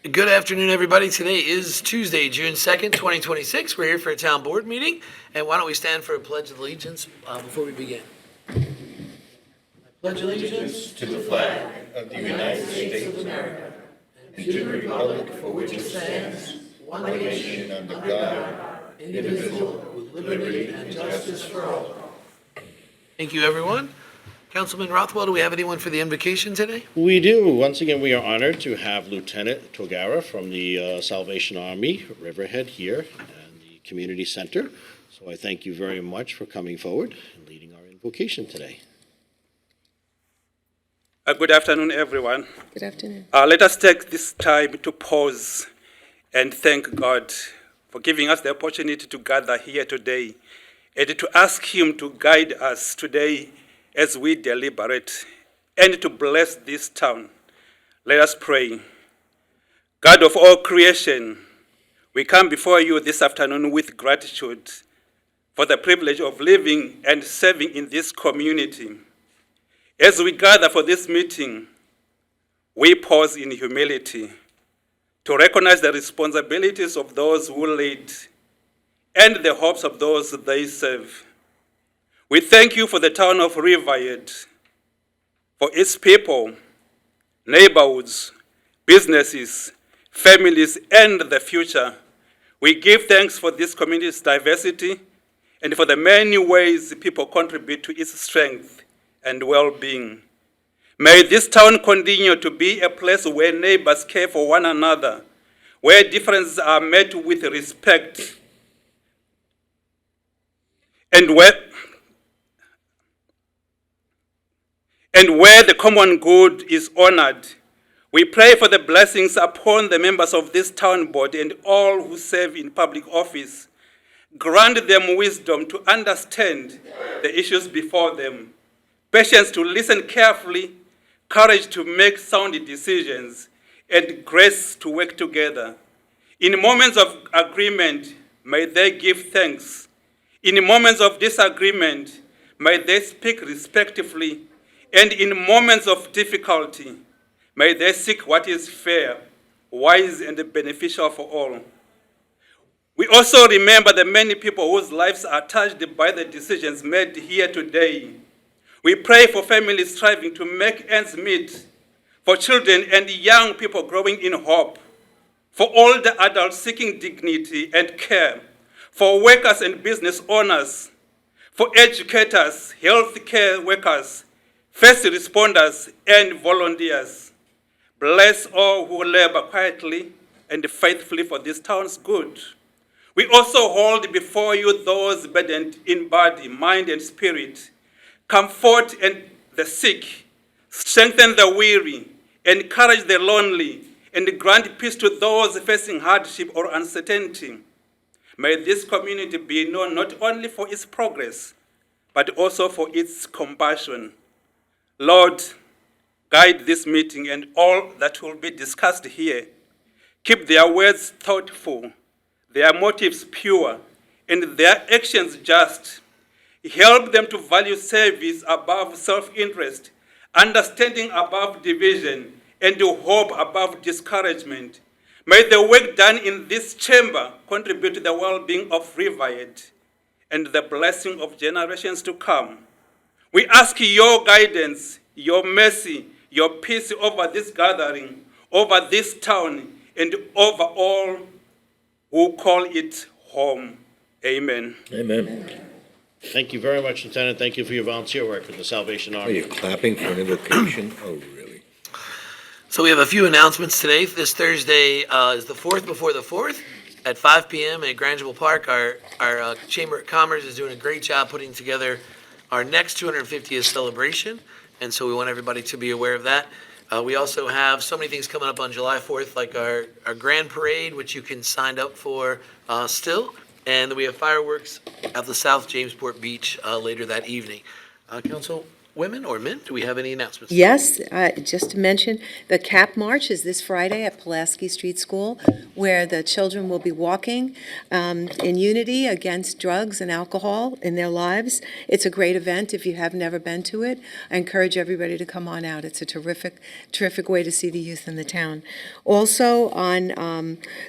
Good afternoon, everybody. Today is Tuesday, June 2nd, 2026. We're here for a town board meeting. And why don't we stand for a pledge of allegiance before we begin? I pledge allegiance To the flag of the United States of America and to the republic for which it stands, one nation under God, indivisible, with liberty and justice for all. Thank you, everyone. Councilman Rothwell, do we have anyone for the invocation today? We do. Once again, we are honored to have Lieutenant Togara from the Salvation Army, Riverhead, here and the community center. So I thank you very much for coming forward and leading our invocation today. Good afternoon, everyone. Good afternoon. Let us take this time to pause and thank God for giving us the opportunity to gather here today and to ask Him to guide us today as we deliberate and to bless this town. Let us pray. God of all creation, we come before you this afternoon with gratitude for the privilege of living and serving in this community. As we gather for this meeting, we pause in humility to recognize the responsibilities of those who lead and the hopes of those they serve. We thank you for the town of Riverhead, for its people, neighborhoods, businesses, families, and the future. We give thanks for this community's diversity and for the many ways people contribute to its strength and well-being. May this town continue to be a place where neighbors care for one another, where differences are met with respect, and where the common good is honored. We pray for the blessings upon the members of this town board and all who serve in public office. Grant them wisdom to understand the issues before them, patience to listen carefully, courage to make sound decisions, and grace to work together. In moments of agreement, may they give thanks. In moments of disagreement, may they speak respectfully. And in moments of difficulty, may they seek what is fair, wise, and beneficial for all. We also remember the many people whose lives are touched by the decisions made here today. We pray for families striving to make ends meet, for children and young people growing in hope, for older adults seeking dignity and care, for workers and business owners, for educators, healthcare workers, first responders, and volunteers. Bless all who labor quietly and faithfully for this town's good. We also hold before you those burdened in body, mind, and spirit. Comfort the sick, strengthen the weary, encourage the lonely, and grant peace to those facing hardship or uncertainty. May this community be known not only for its progress, but also for its compassion. Lord, guide this meeting and all that will be discussed here. Keep their words thoughtful, their motives pure, and their actions just. Help them to value service above self-interest, understanding above division, and hope above discouragement. May the work done in this chamber contribute to the well-being of Riverhead and the blessing of generations to come. We ask your guidance, your mercy, your peace over this gathering, over this town, and over all who call it home. Amen. Amen. Thank you very much, Lieutenant. Thank you for your volunteer work with the Salvation Are Army. you clapping for an invocation? Oh, really? So we have a few announcements today. This Thursday is the 4th before the 4th at 5 p.m. at Grangeville Park. Our Chamber of Commerce is doing a great job putting together our next 250th celebration, and so we want everybody to be aware of that. We also have so many things coming up on July 4th, like our Grand Parade, which you can sign up for still, and we have fireworks at the South Jamesport Beach later that evening. Council, women or men, do we have any announcements? Yes, just to mention, the CAP March is this Friday at Pulaski Street School, where the children will be walking in unity against drugs and alcohol in their lives. It's a great event. If you have never been to it, I encourage everybody to come on out. It's a terrific, terrific way to see the youth in the town. Also, on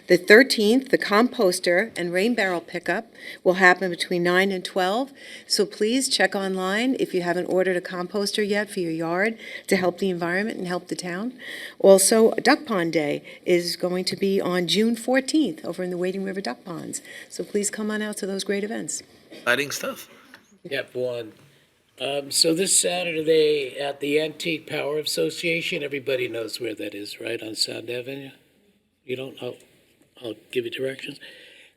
the 13th, the composter and rain barrel pickup will happen between 9 and 12. So please check online if you haven't ordered a composter yet for your yard to help the environment and help the town. Also, Duck Pond Day is going to be on June 14th over in the Wading River Duck Ponds. So please come on out to those great events. Exciting stuff. Yep, one. So this Saturday at the Antique Power Association, everybody knows where that is, right, on Sound Avenue? You don't? I'll give you directions.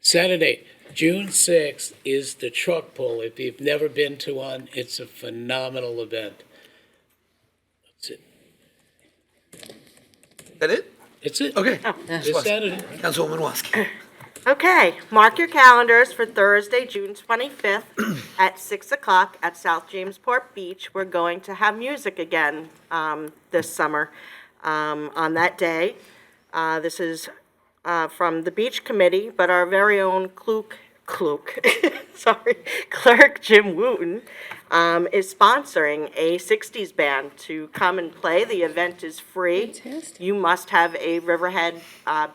Saturday, June 6th is the truck pull. If you've never been to one, it's a phenomenal event. That's it. That it? It's it. Okay. This Saturday. Councilwoman Waski. Okay, mark your calendars for Thursday, June 25th at 6 o'clock at South Jamesport Beach. We're going to have music again this summer on that day. This is from the Beach Committee, but our very own clerk Jim Wooten is sponsoring a 60s band to come and play. The event is free. Fantastic. You must have a Riverhead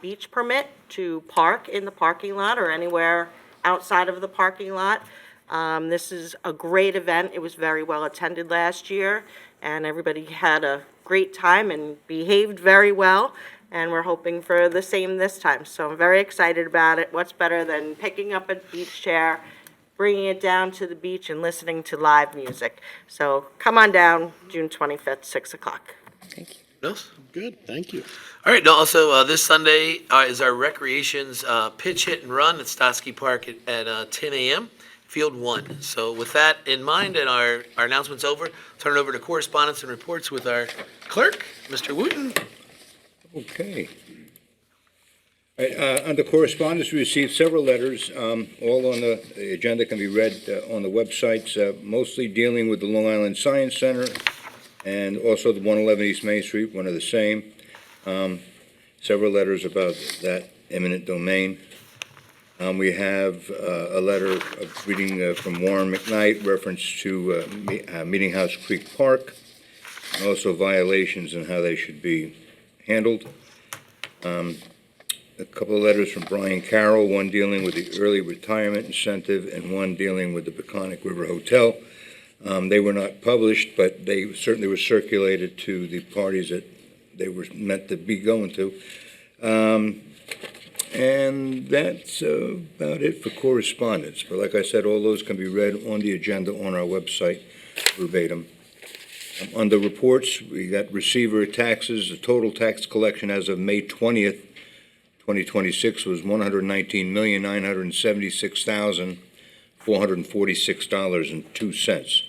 beach permit to park in the parking lot or anywhere outside of the parking lot. This is a great event. It was very well attended last year, and everybody had a great time and behaved very well. And we're hoping for the same this time. So I'm very excited about it. What's better than picking up a beach chair, bringing it down to the beach and listening to live music? So come on down, June 25th, 6 o'clock. Thank you. Else? Good, thank you. All right, now also, this Sunday is our recreations pitch, hit, and run at Stotsky Park at 10 a.m., Field 1. So with that in mind and our announcements over, turn it over to correspondence and reports with our clerk, Mr. Wooten. Okay. All right, under correspondence, we received several letters, all on the agenda, can be read on the websites, mostly dealing with the Long Island Science Center and also the 111 East Main Street, one of the same. Several letters about that eminent domain. We have a letter of reading from Warren McKnight, reference to Meeting House Creek Park, and also violations and how they should be handled. A couple of letters from Brian Carroll, one dealing with the early retirement incentive and one dealing with the Peconic River Hotel. They were not published, but they certainly were circulated to the parties that they were meant to be going to. And that's about it for correspondence. But like I said, all those can be read on the agenda on our website verbatim. Under reports, we got receiver taxes. The total tax collection as of May 20th, 2026 was $119,976,446.02.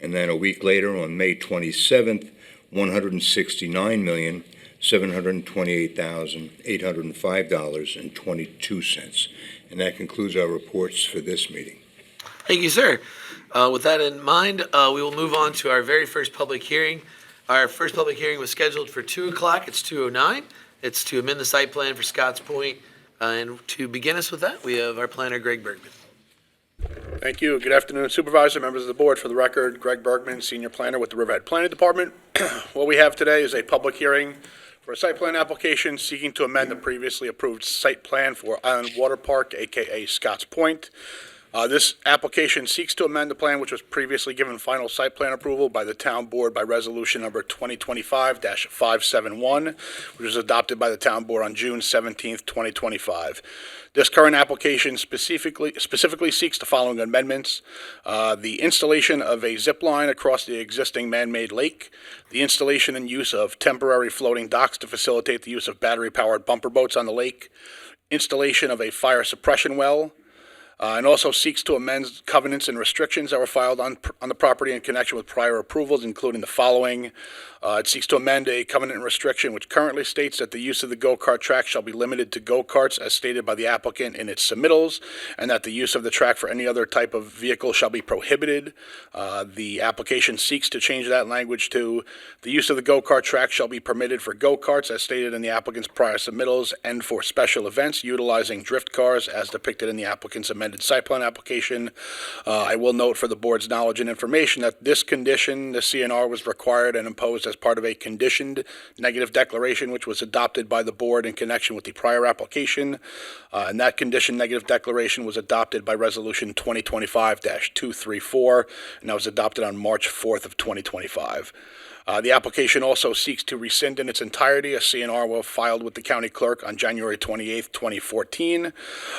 And then a week later, on May 27th, $169,728,805.22. And that concludes our reports for this meeting. Thank you, sir. With that in mind, we will move on to our very first public hearing. Our first public hearing was scheduled for 2 o'clock. It's 2:09. It's to amend the site plan for Scotts Point. And to begin us with that, we have our planner, Greg Bergman. Thank you. Good afternoon, Supervisor, members of the board. For the record, Greg Bergman, Senior Planner with the Riverhead Planning Department. What we have today is a public hearing for a site plan application seeking to amend the previously approved site plan for Island Water Park, AKA Scotts Point. This application seeks to amend the plan which was previously given final site plan approval by the town board by resolution number 2025-571, which was adopted by the town board on June 17th, 2025. This current application specifically seeks the following amendments: the installation of a zip line across the existing man-made lake, the installation and use of temporary floating docks to facilitate the use of battery-powered bumper boats on the lake, installation of a fire suppression well, and also seeks to amend covenants and restrictions that were filed on the property in connection with prior approvals, including the following. It seeks to amend a covenant and restriction which currently states that the use of the go-kart track shall be limited to go-karts as stated by the applicant in its submittals, and that the use of the track for any other type of vehicle shall be prohibited. The application seeks to change that language to the use of the go-kart track shall be permitted for go-karts as stated in the applicant's prior submittals and for special events utilizing drift cars as depicted in the applicant's amended site plan application. I will note for the board's knowledge and information that this condition, the CNR, was required and imposed as part of a conditioned negative declaration which was adopted by the board in connection with the prior application. And that conditioned negative declaration was adopted by resolution 2025-234, and that was adopted on March 4th of 2025. The application also seeks to rescind in its entirety a CNR filed with the county clerk on January 28, 2014,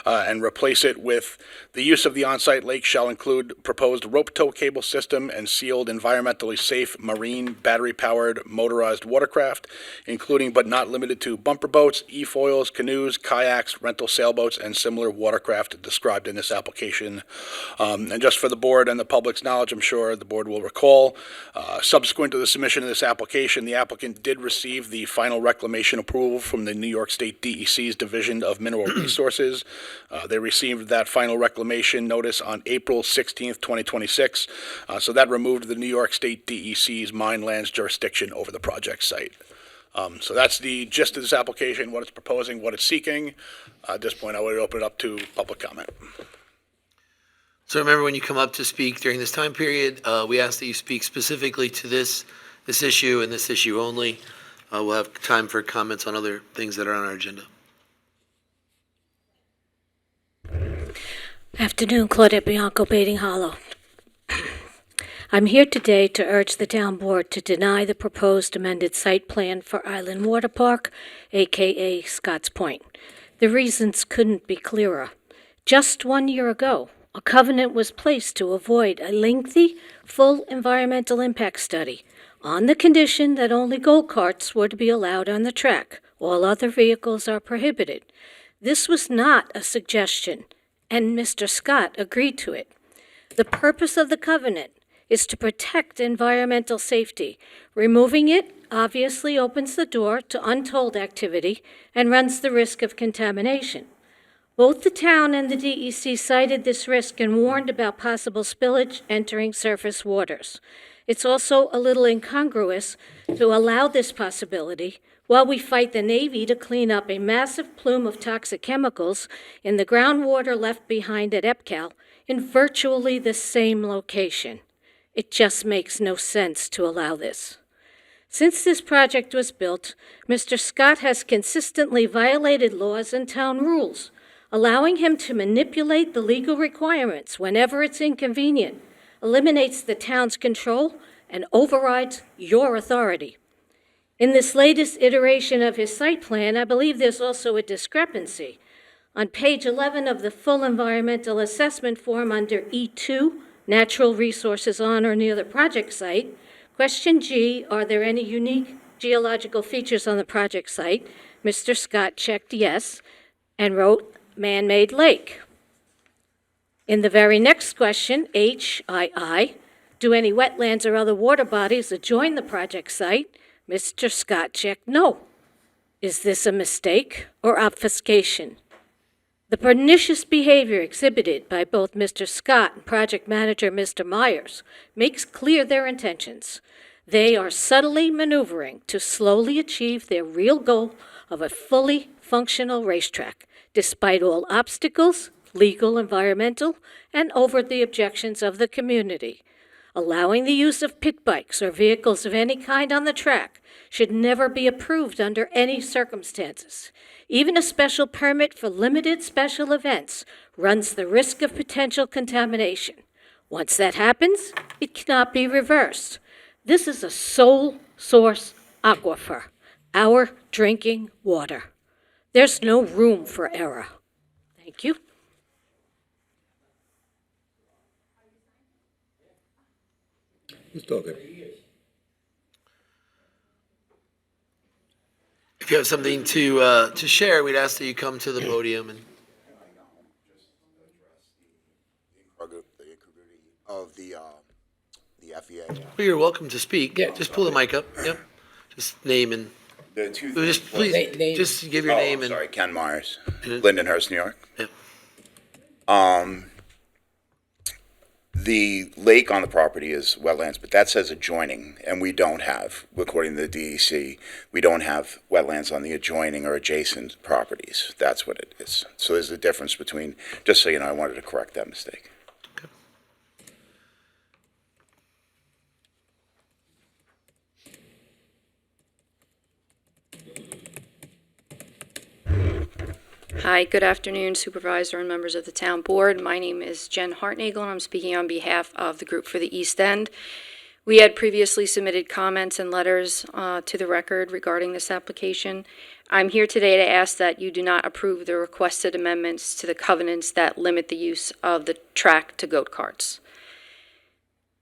and replace it with the use of the on-site lake shall include proposed rope tow cable system and sealed environmentally safe marine battery-powered motorized watercraft, including but not limited to bumper boats, e-foils, canoes, kayaks, rental sailboats, and similar watercraft described in this application. And just for the board and the public's knowledge, I'm sure the board will recall, subsequent to the submission of this application, the applicant did receive the final reclamation approval from the New York State DEC's Division of Mineral Resources. They received that final reclamation notice on April 16th, 2026. So that removed the New York State DEC's mine lands jurisdiction over the project site. So that's the gist of this application, what it's proposing, what it's seeking. At this point, I would open it up to public comment. So remember, when you come up to speak during this time period, we ask that you speak specifically to this issue and this issue only. We'll have time for comments on other things that are on our agenda. Afternoon, Claudette Bianco, Baiting Hollow. I'm here today to urge the town board to deny the proposed amended site plan for Island Water Park, aka Scotts Point. The reasons couldn't be clearer. Just 1 year ago, a covenant was placed to avoid a lengthy, full environmental impact study on the condition that only go-karts were to be allowed on the track. All other vehicles are prohibited. This was not a suggestion, and Mr. Scott agreed to it. The purpose of the covenant is to protect environmental safety. Removing it obviously opens the door to untold activity and runs the risk of contamination. Both the town and the DEC cited this risk and warned about possible spillage entering surface waters. It's also a little incongruous to allow this possibility while we fight the Navy to clean up a massive plume of toxic chemicals in the groundwater left behind at EPCAL in virtually the same location. It just makes no sense to allow this. Since this project was built, Mr. Scott has consistently violated laws and town rules, allowing him to manipulate the legal requirements whenever it's inconvenient, eliminates the town's control, and overrides your authority. In this latest iteration of his site plan, I believe there's also a discrepancy. On page 11 of the full environmental assessment form under E2, Natural Resources on or near the project site, question G, are there any unique geological features on the project site? Mr. Scott checked yes and wrote man-made lake. In the very next question, HII, do any wetlands or other water bodies adjoin the project site? Mr. Scott checked no. Is this a mistake or obfuscation? The pernicious behavior exhibited by both Mr. Scott and project manager Mr. Myers makes clear their intentions. They are subtly maneuvering to slowly achieve their real goal of a fully functional racetrack, despite all obstacles, legal, environmental, and over the objections of the community. Allowing the use of pit bikes or vehicles of any kind on the track should never be approved under any circumstances. Even a special permit for limited special events runs the risk of potential contamination. Once that happens, it cannot be reversed. This is a sole source aquifer, our drinking water. There's no room for error. Thank you. Who's talking? If you have something to share, we'd ask that you come to the podium and. of the FEA. Well, you're welcome to speak. Yeah. Just pull the mic up. Yep. Just name and, The two just things please, Name- name- just give your Oh, name I'm and. sorry, Ken Myers, Mhm. Lindenhurst, New York. Yep. The lake on the property is wetlands, but that says adjoining, and we don't have, according to the DEC, we don't have wetlands on the adjoining or adjacent properties. That's what it is. So there's a difference between, just so you know, I wanted to correct that mistake. Hi, good afternoon, Supervisor and members of the Town Board. My name is Jen Hartnagel, and I'm speaking on behalf of the group for the East End. We had previously submitted comments and letters to the record regarding this application. I'm here today to ask that you do not approve the requested amendments to the covenants that limit the use of the track to goat carts.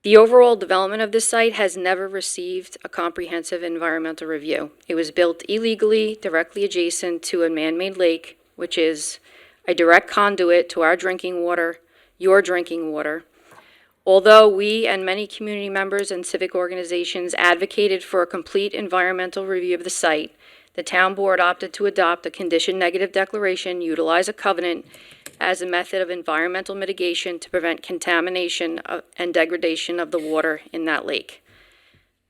The overall development of this site has never received a comprehensive environmental review. It was built illegally, directly adjacent to a man-made lake, which is a direct conduit to our drinking water, your drinking water. Although we and many community members and civic organizations advocated for a complete environmental review of the site, the town board opted to adopt a condition negative declaration, utilize a covenant as a method of environmental mitigation to prevent contamination and degradation of the water in that lake.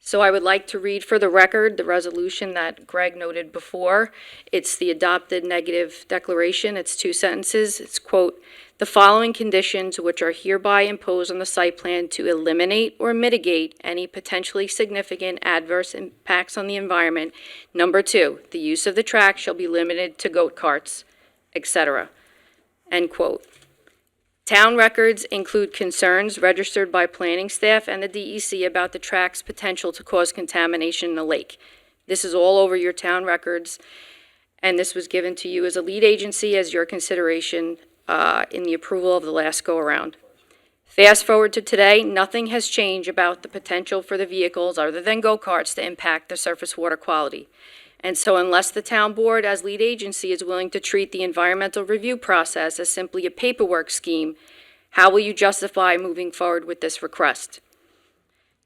So I would like to read for the record the resolution that Greg noted before. It's the adopted negative declaration. It's 2 sentences. It's, quote, "The following conditions which are hereby imposed on the site plan to eliminate or mitigate any potentially significant adverse impacts on the environment. Number 2, the use of the track shall be limited to goat carts, etc." End quote. Town records include concerns registered by planning staff and the DEC about the track's potential to cause contamination in the lake. This is all over your town records, and this was given to you as a lead agency as your consideration in the approval of the last go-around. Fast forward to today, nothing has changed about the potential for the vehicles other than go-karts to impact the surface water quality. And so unless the town board as lead agency is willing to treat the environmental review process as simply a paperwork scheme, how will you justify moving forward with this request?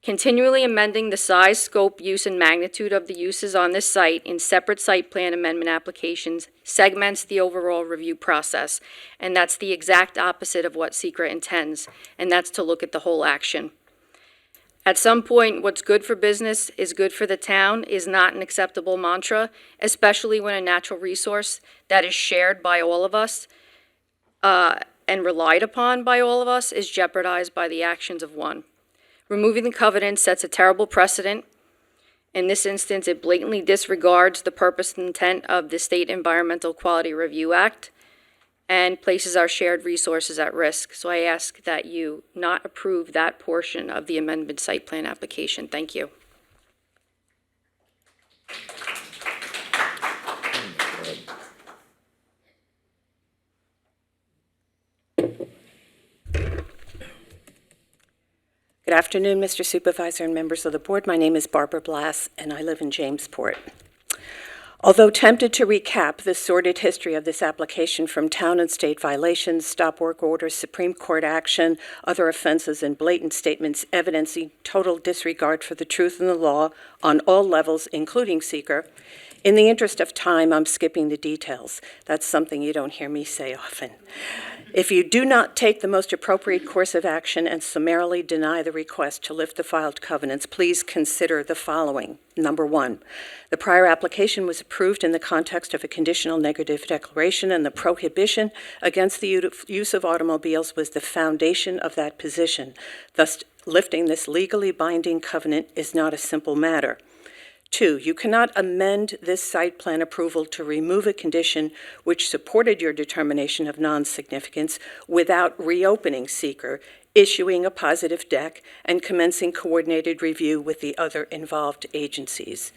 Continually amending the size, scope, use, and magnitude of the uses on this site in separate site plan amendment applications segments the overall review process, and that's the exact opposite of what SECRA intends, and that's to look at the whole action. At some point, what's good for business is good for the town is not an acceptable mantra, especially when a natural resource that is shared by all of us and relied upon by all of us is jeopardized by the actions of one. Removing the covenant sets a terrible precedent. In this instance, it blatantly disregards the purpose and intent of the State Environmental Quality Review Act and places our shared resources at risk. So I ask that you not approve that portion of the amendment site plan application. Thank you. Good afternoon, Mr. Supervisor and members of the board. My name is Barbara Blass, and I live in Jamesport. Although tempted to recap the sordid history of this application from town and state violations, stop work orders, Supreme Court action, other offenses, and blatant statements evidencing total disregard for the truth and the law on all levels, including seeker, in the interest of time, I'm skipping the details. That's something you don't hear me say often. If you do not take the most appropriate course of action and summarily deny the request to lift the filed covenants, please consider the following. Number 1, the prior application was approved in the context of a conditional negative declaration, and the prohibition against the use of automobiles was the foundation of that position. Thus, lifting this legally binding covenant is not a simple matter. 2, you cannot amend this site plan approval to remove a condition which supported your determination of non-significance without reopening seeker, issuing a positive deck, and commencing coordinated review with the other involved agencies.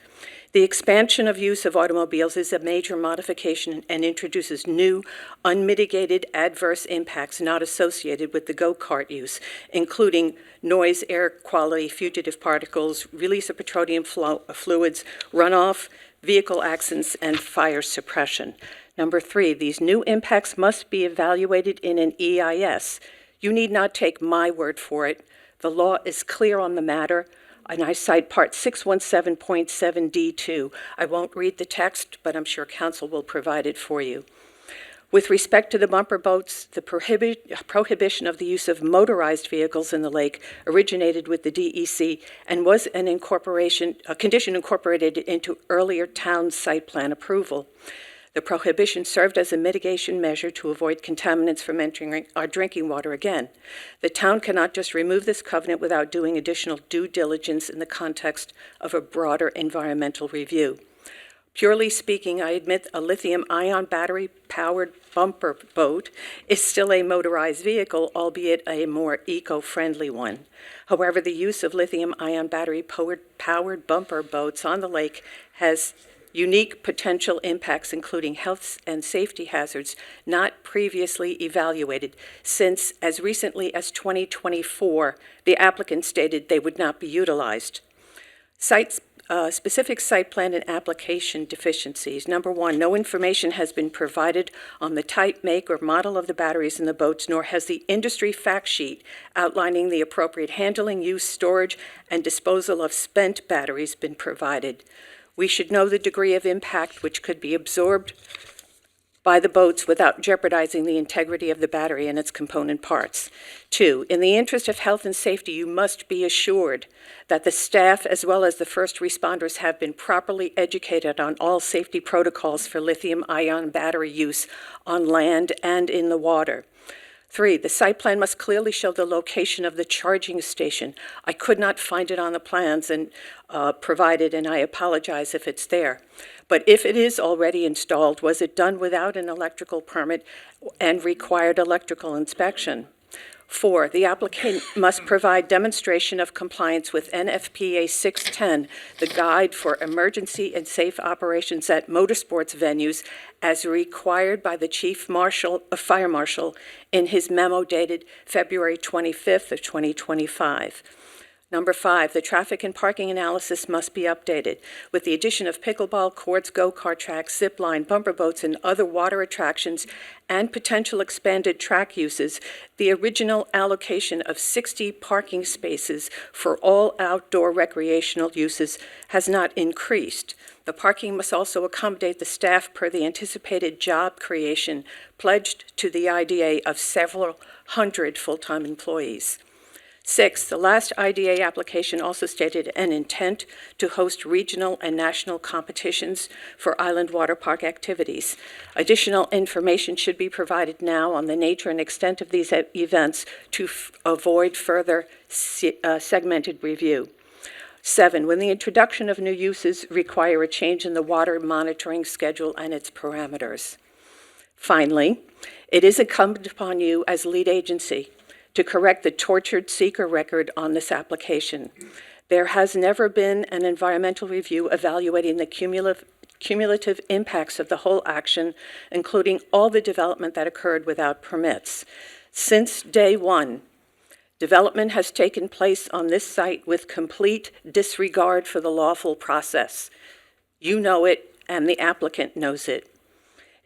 The expansion of use of automobiles is a major modification and introduces new, unmitigated adverse impacts not associated with the go-kart use, including noise, air quality, fugitive particles, release of petroleum fluids, runoff, vehicle accidents, and fire suppression. Number 3, these new impacts must be evaluated in an EIS. You need not take my word for it. The law is clear on the matter, and I cite Part 617.7D2. I won't read the text, but I'm sure counsel will provide it for you. With respect to the bumper boats, the prohibition of the use of motorized vehicles in the lake originated with the DEC and was a condition incorporated into earlier town site plan approval. The prohibition served as a mitigation measure to avoid contaminants from entering our drinking water again. The town cannot just remove this covenant without doing additional due diligence in the context of a broader environmental review. Purely speaking, I admit a lithium-ion battery-powered bumper boat is still a motorized vehicle, albeit a more eco-friendly one. However, the use of lithium-ion battery-powered bumper boats on the lake has unique potential impacts, including health and safety hazards not previously evaluated, since as recently as 2024, the applicant stated they would not be utilized. Specific site plan and application deficiencies. Number one, no information has been provided on the type, make, or model of the batteries in the boats, nor has the industry fact sheet outlining the appropriate handling, use, storage, and disposal of spent batteries been provided. We should know the degree of impact which could be absorbed by the boats without jeopardizing the integrity of the battery and its component parts. Two, in the interest of health and safety, you must be assured that the staff as well as the first responders have been properly educated on all safety protocols for lithium-ion battery use on land and in the water. Three, the site plan must clearly show the location of the charging station. I could not find it on the plans and provided, and I apologize if it's there. But if it is already installed, was it done without an electrical permit and required electrical inspection? Four, the applicant must provide demonstration of compliance with NFPA 610, the Guide for Emergency and Safe Operations at Motorsports Venues, as required by the Fire Marshal in his memo dated February 25th of 2025. Number five, the traffic and parking analysis must be updated. With the addition of pickleball courts, go-kart tracks, zip line, bumper boats, and other water attractions, and potential expanded track uses, the original allocation of 60 parking spaces for all outdoor recreational uses has not increased. The parking must also accommodate the staff per the anticipated job creation pledged to the IDA of several hundred full-time employees. Six, the last IDA application also stated an intent to host regional and national competitions for island water park activities. Additional information should be provided now on the nature and extent of these events to avoid further segmented review. Seven, when the introduction of new uses require a change in the water monitoring schedule and its parameters. Finally, it is incumbent upon you as lead agency to correct the tortured seeker record on this application. There has never been an environmental review evaluating the cumulative impacts of the whole action, including all the development that occurred without permits. Since day one, development has taken place on this site with complete disregard for the lawful process. You know it, and the applicant knows it.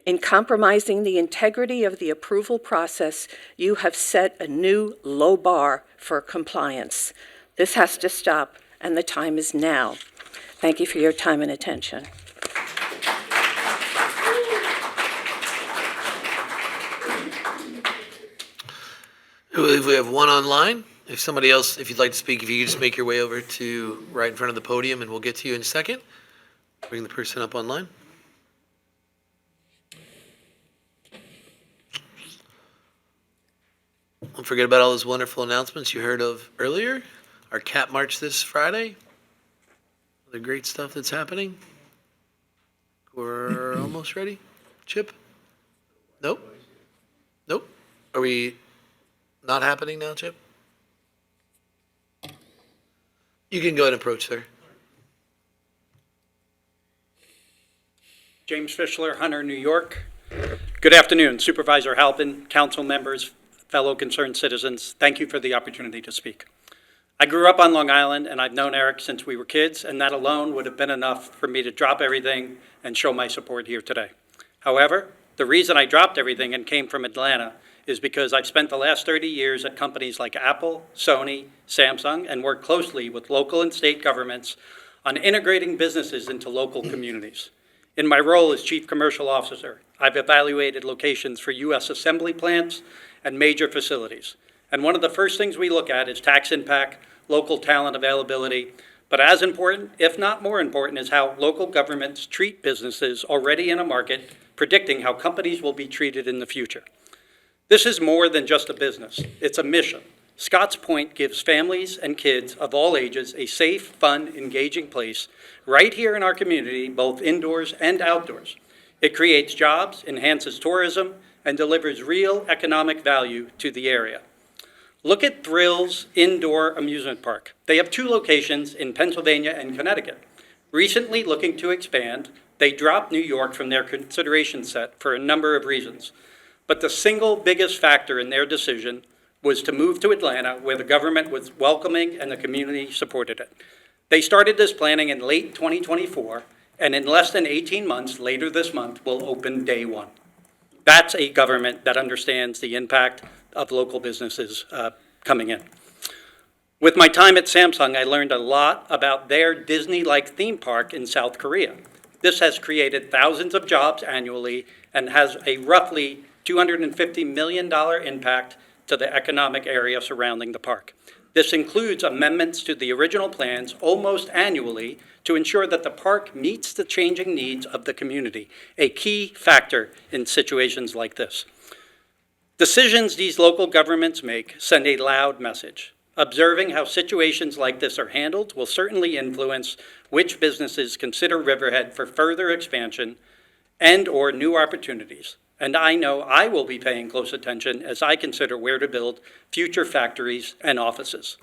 In compromising the integrity of the approval process, you have set a new low bar for compliance. This has to stop, and the time is now. Thank you for your time and attention. I believe we have one online. If somebody else, if you'd like to speak, if you could just make your way over to right in front of the podium, and we'll get to you in a second. Bring the person up online. Don't forget about all those wonderful announcements you heard of earlier. Our CAP March this Friday. The great stuff that's happening. We're almost ready. Chip? Nope. Nope. Are we not happening now, Chip? You can go ahead and approach, sir. James Fischler, Hunter, New York. Good afternoon, Supervisor Halpin, council members, fellow concerned citizens. Thank you for the opportunity to speak. I grew up on Long Island, and I've known Eric since we were kids, and that alone would have been enough for me to drop everything and show my support here today. However, the reason I dropped everything and came from Atlanta is because I've spent the last 30 years at companies like Apple, Sony, Samsung, and worked closely with local and state governments on integrating businesses into local communities. In my role as Chief Commercial Officer, I've evaluated locations for U.S. assembly plants and major facilities. And one of the first things we look at is tax impact, local talent availability, but as important, if not more important, is how local governments treat businesses already in a market, predicting how companies will be treated in the future. This is more than just a business. It's a mission. Scotts Point gives families and kids of all ages a safe, fun, engaging place right here in our community, both indoors and outdoors. It creates jobs, enhances tourism, and delivers real economic value to the area. Look at Thrills Indoor Amusement Park. They have 2 locations in Pennsylvania and Connecticut. Recently looking to expand, they dropped New York from their consideration set for a number of reasons. But the single biggest factor in their decision was to move to Atlanta, where the government was welcoming and the community supported it. They started this planning in late 2024, and in less than 18 months, later this month, will open day 1. That's a government that understands the impact of local businesses coming in. With my time at Samsung, I learned a lot about their Disney-like theme park in South Korea. This has created thousands of jobs annually and has a roughly $250 million impact to the economic area surrounding the park. This includes amendments to the original plans almost annually to ensure that the park meets the changing needs of the community, a key factor in situations like this. Decisions these local governments make send a loud message. Observing how situations like this are handled will certainly influence which businesses consider Riverhead for further expansion and/or new opportunities. And I know I will be paying close attention as I consider where to build future factories and offices.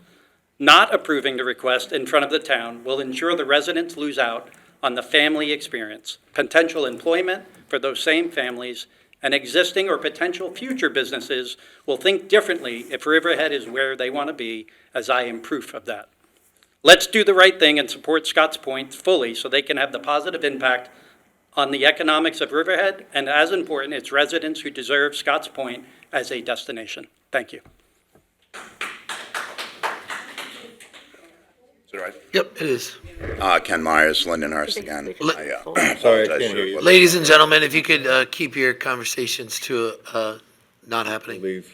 Not approving the request in front of the town will ensure the residents lose out on the family experience, potential employment for those same families, and existing or potential future businesses will think differently if Riverhead is where they want to be, as I am proof of that. Let's do the right thing and support Scotts Point fully so they can have the positive impact on the economics of Riverhead, and as important, its residents who deserve Scotts Point as a destination. Thank you. Is it right? Yep, it is. Ken Myers, Lindenhurst again. Sorry, I can't hear you. Ladies and gentlemen, if you could keep your conversations to not happening.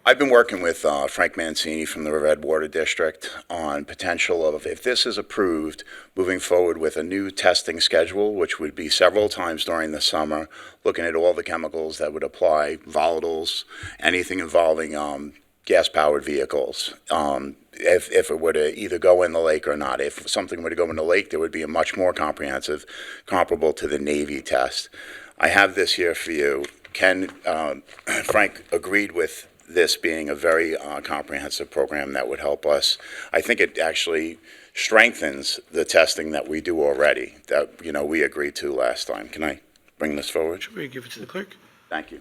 I've been working with Frank Mancini from the Riverhead Water District on potential of, if this is approved, moving forward with a new testing schedule, which would be several times during the summer, looking at all the chemicals that would apply, volatiles, anything involving gas-powered vehicles. If it were to either go in the lake or not. If something were to go in the lake, there would be a much more comprehensive, comparable to the Navy test. I have this here for you. Frank agreed with this being a very comprehensive program that would help us. I think it actually strengthens the testing that we do already, that we agreed to last time. Can I bring this forward? Should we give it to the clerk? Thank you.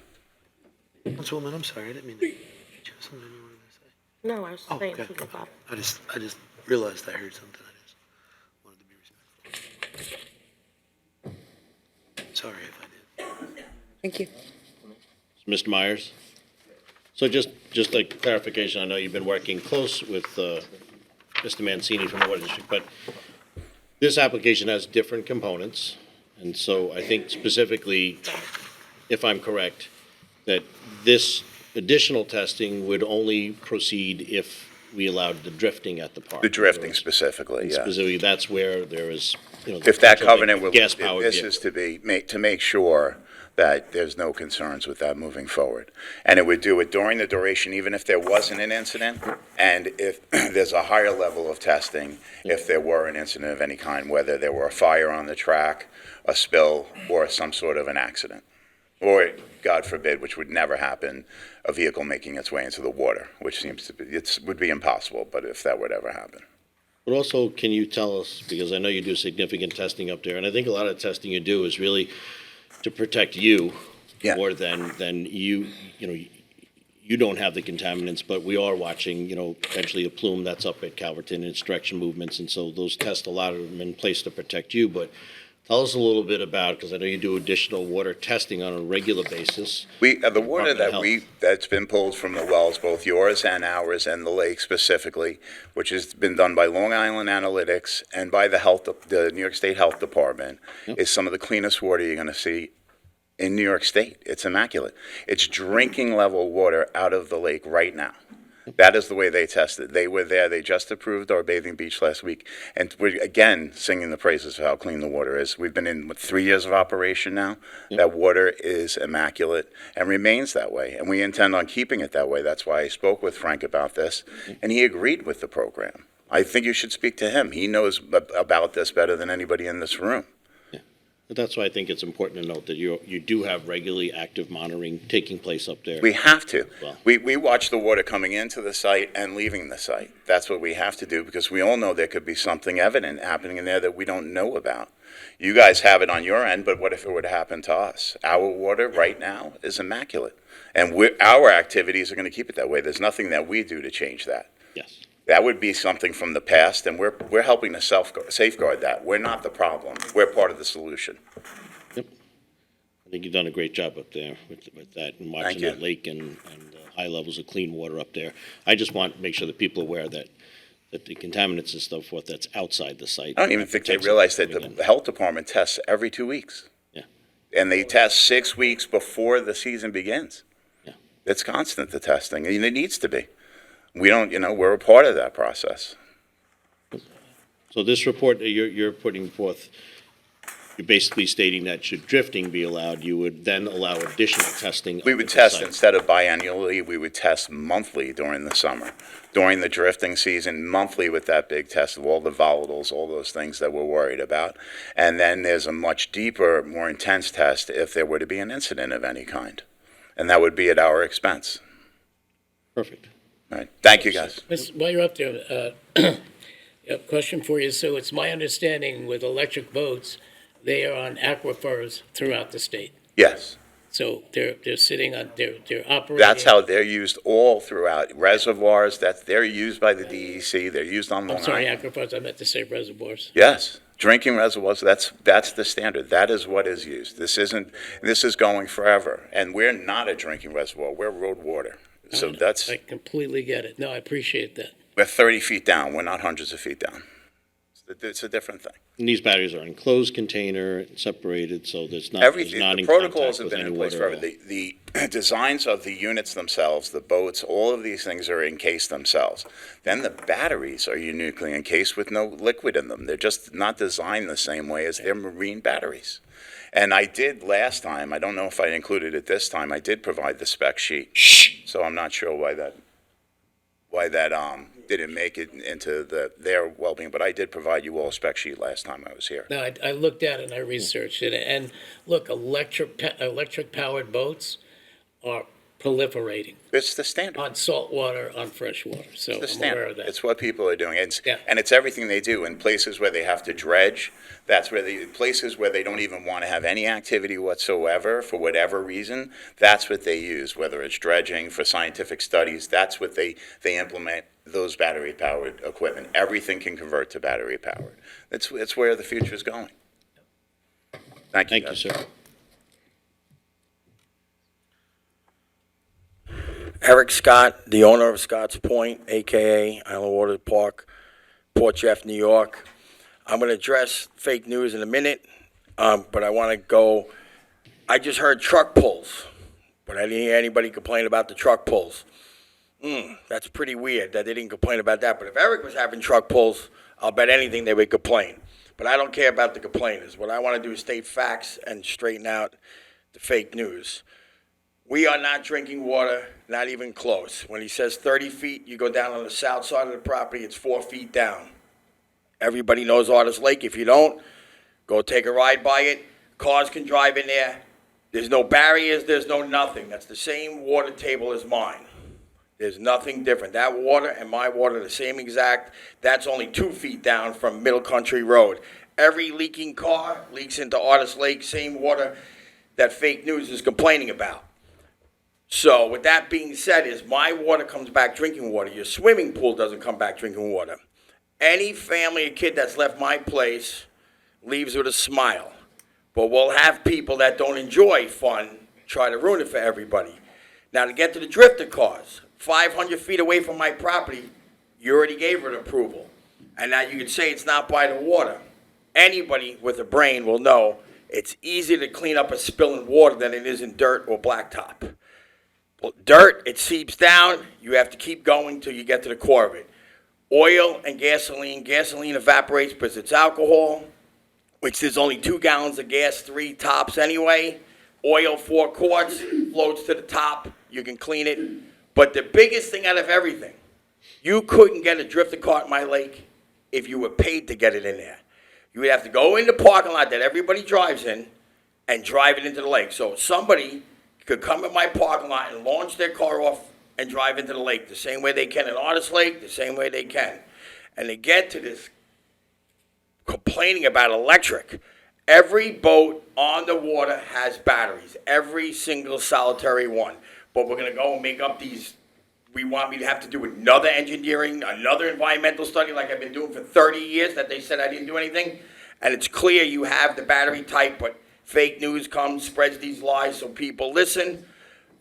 Councilwoman, I'm sorry, I didn't mean to. Did you have something you wanted to say? No, I was Oh, saying okay, to the okay. Bob. I just realized I heard something. I just wanted to be respectful. Sorry if I did. Thank you. Mr. Myers? So just a clarification, I know you've been working close with Mr. Mancini from the Water District, but this application has different components, and so I think specifically, if I'm correct, that this additional testing would only proceed if we allowed the drifting at the park. The drifting specifically, And yeah. Specifically, that's where there is, the If that potential covenant will, gas-powered this vehicles. is to make sure that there's no concerns with that moving forward. And it would do it during the duration, even if there wasn't an incident, and if there's a higher level of testing, if there were an incident of any kind, whether there were a fire on the track, a spill, or some sort of an accident. Or, God forbid, which would never happen, a vehicle making its way into the water, which seems to be, would be impossible, but if that would ever happen. But also, can you tell us, because I know you do significant testing up there, and I think a lot of the testing you do is really to protect you Yeah. more than you don't have the contaminants, but we are watching, potentially a plume that's up at Calverton and its direction movements, and so those tests, a lot of them in place to protect you, but Tell us a little bit about, because I know you do additional water testing on a regular basis. The water Department of that's been pulled from the wells, both yours and ours and the lake specifically, which has been done by Long Island Analytics and by the New York State Health Department, is some of the cleanest water you're going to see in New York State. It's immaculate. It's drinking level water out of the lake right now. That is the way they test it. They were there. They just approved our bathing beach last week. And we're, again, singing the praises of how clean the water is. We've been in 3 years of operation now. That water is immaculate and remains that way. And we intend on keeping it that way. That's why I spoke with Frank about this, and he agreed with the program. I think you should speak to him. He knows about this better than anybody in this room. But that's why I think it's important to note that you do have regularly active monitoring taking place up there. We have to. Well. We watch the water coming into the site and leaving the site. That's what we have to do, because we all know there could be something evident happening in there that we don't know about. You guys have it on your end, but what if it would happen to us? Our water right now is immaculate, and our activities are going to keep it that way. There's nothing that we do to change that. Yes. That would be something from the past, and we're helping to safeguard that. We're not the problem. We're part of the solution. Yep. I think you've done a great job up there with that and watching you. that lake and high levels of clean water up there. I just want to make sure that people are aware that the contaminants and so forth that's outside the site. I don't even think they realize that the health department tests every 2 weeks. Yeah. And they test 6 weeks before the season begins. Yeah. It's constant, the testing, and it needs to be. We don't, we're a part of that process. So this report that you're putting forth, you're basically stating that should drifting be allowed, you would then allow additional testing. We would test, instead of biannually, we would test monthly during the summer. During the drifting season, monthly with that big test of all the volatiles, all those things that we're worried about. And then there's a much deeper, more intense test if there were to be an incident of any kind. And that would be at our expense. Perfect. All right. Thank you, guys. While you're up there, a question for you. So it's my understanding with electric boats, they are on aquifers throughout the state. Yes. So they're sitting on, they're operating. That's how they're used all throughout. Reservoirs, they're used by the DEC, they're used on Long I'm sorry, Island. aquifers, I meant to say reservoirs. Yes, drinking reservoirs, that's the standard. That is what is used. This is going forever. And we're not a drinking reservoir, we're road water. So I completely get it. No, I appreciate that. we're 30 feet down, we're not hundreds of feet down. It's a different thing. And these batteries are enclosed container, separated, so there's not The in protocols contact have with been any in place water forever. at all. The designs of the units themselves, the boats, all of these things are encased themselves. Then the batteries are uniquely encased with no liquid in them. They're just not designed the same way as their marine batteries. And I did last time, I don't know if I included it this time, I did provide the spec sheet. So I'm not sure why that didn't make it into their well-being, but I did provide you all a spec sheet last time I was here. No, I looked at it and I researched it. And look, electric-powered boats are proliferating It's the standard. on saltwater, on freshwater. So It's the I'm aware standard. of that. It's what people are doing. Yeah. And it's everything they do. In places where they have to dredge, that's where places where they don't even want to have any activity whatsoever, for whatever reason, that's what they use. Whether it's dredging for scientific studies, that's what they implement, those battery-powered equipment. Everything can convert to battery-powered. It's where the future is going. Thank you, Thank you, sir. Eric Scott, the owner of Scott's Point, AKA Island Water Park, Port Jeff, New York. I'm going to address fake news in a minute, but I want to go. I just heard truck pulls, but I didn't hear anybody complain about the truck pulls. That's pretty weird that they didn't complain about that. But if Eric was having truck pulls, I'll bet anything they would complain. But I don't care about the complainers. What I want to do is state facts and straighten out the fake news. We are not drinking water, not even close. When he says 30 feet, you go down on the south side of the property, it's 4 feet down. Everybody knows Artist Lake. If you don't, go take a ride by it. Cars can drive in there. There's no barriers, there's no nothing. That's the same water table as mine. There's nothing different. That water and my water, the same exact. That's only 2 feet down from Middle Country Road. Every leaking car leaks into Artist Lake, same water that fake news is complaining about. So with that being said, is my water comes back drinking water. Your swimming pool doesn't come back drinking water. Any family or kid that's left my place leaves with a smile. but we'll have people that don't enjoy fun try to ruin it for everybody. Now, to get to the drifter cars, 500 feet away from my property, you already gave it approval. And now you can say it's not by the water. Anybody with a brain will know it's easier to clean up a spill in water than it is in dirt or blacktop. Well, dirt, it seeps down. You have to keep going till you get to the core of it. Oil and gasoline. Gasoline evaporates because it's alcohol, which there's only 2 gallons of gas, 3 tops anyway. Oil, 4 quarts, floats to the top. You can clean it. But the biggest thing out of everything, you couldn't get a drifter cart in my lake if you were paid to get it in there. You would have to go in the parking lot that everybody drives in and drive it into the lake. So somebody could come in my parking lot and launch their car off and drive into the lake the same way they can in Artist Lake, the same way they can. And to get to this complaining about electric, every boat on the water has batteries, every single solitary one. But we're going to go and make up these. We want me to have to do another engineering, another environmental study like I've been doing for 30 years that they said I didn't do anything. And it's clear you have the battery type, but fake news comes, spreads these lies so people listen.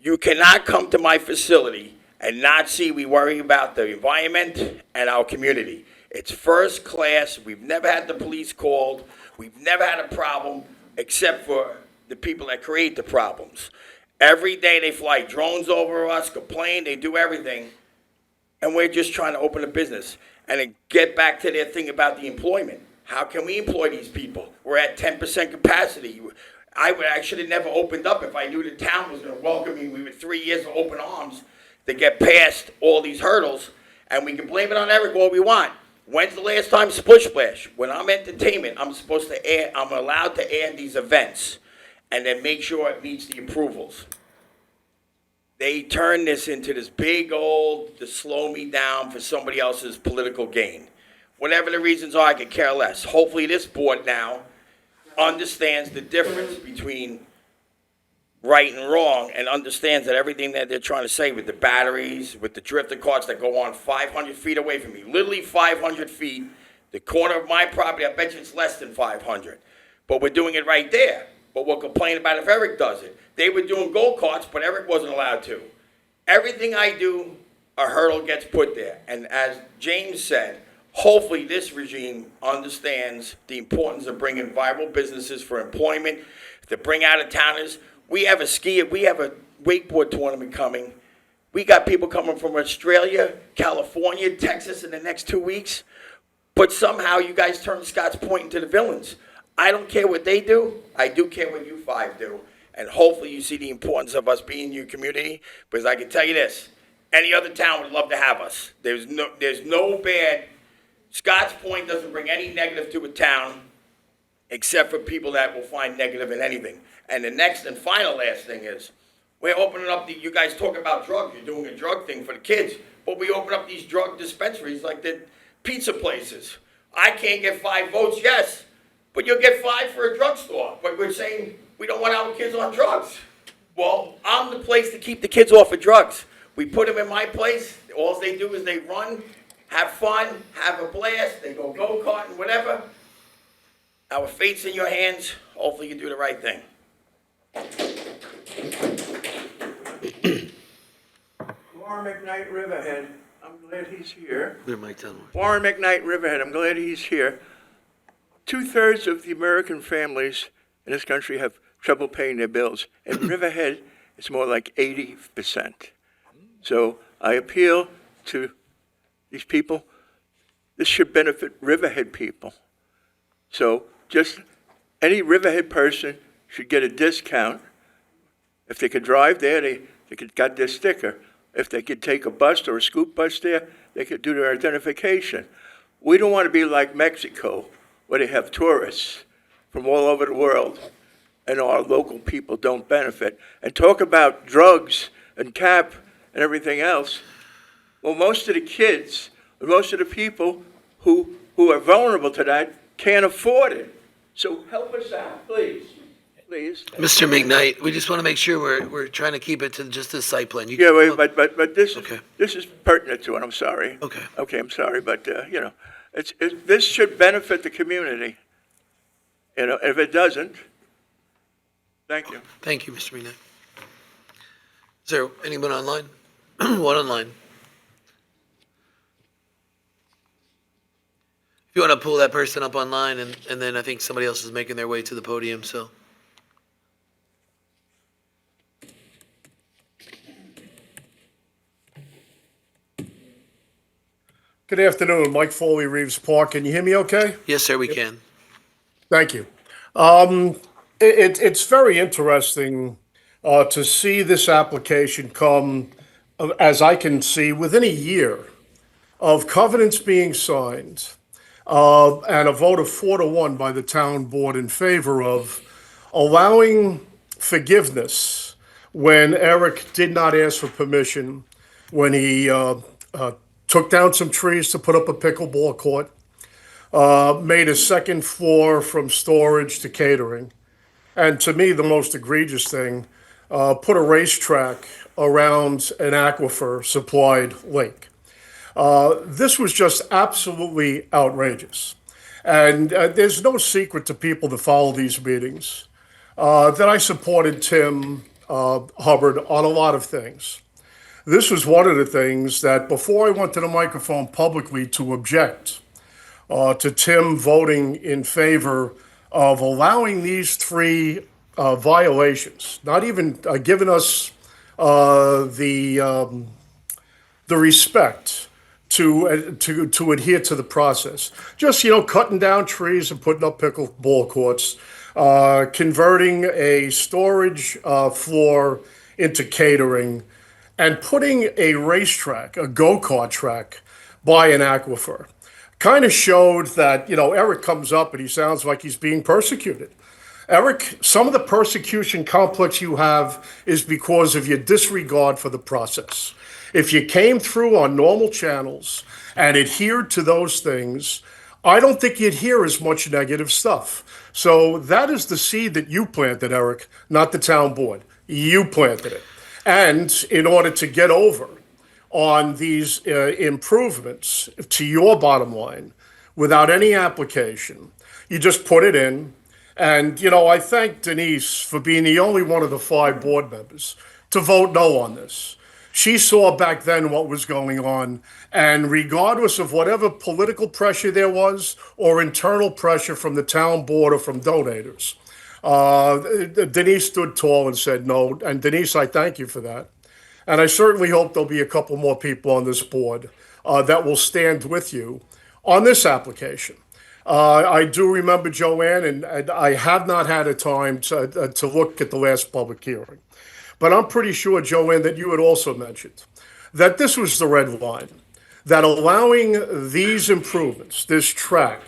You cannot come to my facility and not see we worry about the environment and our community. It's first class. We've never had the police called. We've never had a problem except for the people that create the problems. Every day they fly drones over us, complain, they do everything, and we're just trying to open a business. And to get back to their thing about the employment, how can we employ these people? We're at 10% capacity. I should have never opened up if I knew the town was going to welcome me. We were 3 years of open arms to get past all these hurdles, and we can blame it on Eric all we want. When's the last time Splish Splash? When I'm entertainment, I'm allowed to add these events and then make sure it meets the approvals. They turn this into this big old, to slow me down for somebody else's political gain. Whatever the reasons are, I could care less. Hopefully this board now understands the difference between right and wrong and understands that everything that they're trying to say with the batteries, with the drifter carts that go on 500 feet away from me, literally 500 feet, the corner of my property, I bet you it's less than 500. But we're doing it right there. But we'll complain about if Eric does it. They were doing go-karts, but Eric wasn't allowed to. Everything I do, a hurdle gets put there. And as James said, hopefully this regime understands the importance of bringing viable businesses for employment, to bring out-of-towners. We have a wakeboard tournament coming. We got people coming from Australia, California, Texas in the next 2 weeks. But somehow you guys turn Scotts Point into the villains. I don't care what they do. I do care what you 5 do. And hopefully you see the importance of us being in your community. Because I can tell you this, any other town would love to have us. There's no bad. Scotts Point doesn't bring any negative to a town except for people that will find negative in anything. And the next and final last thing is, we're opening up you guys talk about drugs. You're doing a drug thing for the kids. But we open up these drug dispensaries like the pizza places. I can't get 5 votes, yes. But you'll get 5 for a drugstore. But we're saying we don't want our kids on drugs. Well, I'm the place to keep the kids off of drugs. We put them in my place. All they do is they run, have fun, have a blast. They go go-karting, whatever. Our fate's in your hands. Hopefully you do the right thing. Warren McKnight, Riverhead. I'm glad he's here. Clear mic, tell them. Warren McKnight, Riverhead. I'm glad he's here. 2/3 of the American families in this country have trouble paying their bills. In Riverhead, it's more like 80%. So I appeal to these people. This should benefit Riverhead people. So just any Riverhead person should get a discount. If they could drive there, they could got their sticker. If they could take a bus or a scoop bus there, they could do their identification. We don't want to be like Mexico, where they have tourists from all over the world, and our local people don't benefit. And talk about drugs and cap and everything else. Well, most of the kids, most of the people who are vulnerable to that can't afford it. So help us out, please. Please. Mr. McKnight, we just want to make sure we're trying to keep it to just the site plan. Yeah, wait, but this is Okay. this is pertinent to it. I'm sorry. Okay. Okay, I'm sorry, but this should benefit the community. You know, if it doesn't, Thank you. Thank you, Mr. Mina. Is there anyone online? One online. If you want to pull that person up online, and then I think somebody else is making their way to the podium, so. Good afternoon, Mike Foley, Reeves Park. Can you hear me okay? Yes, sir, we can. Thank you. It's very interesting to see this application come, as I can see, within a year of covenants being signed and a vote of 4-1 by the town board in favor of allowing forgiveness when Eric did not ask for permission, when he took down some trees to put up a pickleball court, made a second floor from storage to catering. And to me, the most egregious thing, put a racetrack around an aquifer supplied lake. This was just absolutely outrageous. And there's no secret to people that follow these meetings that I supported Tim Hubbard on a lot of things. This was one of the things that before I went to the microphone publicly to object to Tim voting in favor of allowing these three violations, not even giving us the respect to adhere to the process. Just, cutting down trees and putting up pickleball courts, converting a storage floor into catering, and putting a racetrack, a go-kart track, by an aquifer. Kind of showed that, Eric comes up and he sounds like he's being persecuted. Eric, some of the persecution complex you have is because of your disregard for the process. If you came through on normal channels and adhered to those things, I don't think you'd hear as much negative stuff. So that is the seed that you planted, Eric, not the town board. You planted it. And in order to get over on these improvements to your bottom line without any application, you just put it in. And, I thank Denise for being the only one of the 5 board members to vote no on this. She saw back then what was going on, and regardless of whatever political pressure there was or internal pressure from the town board or from donators, Denise stood tall and said no. And Denise, I thank you for that. And I certainly hope there'll be a couple more people on this board that will stand with you on this application. I do remember Joanne, and I have not had a time to look at the last public hearing. But I'm pretty sure, Joanne, that you had also mentioned that this was the red line, that allowing these improvements, this track,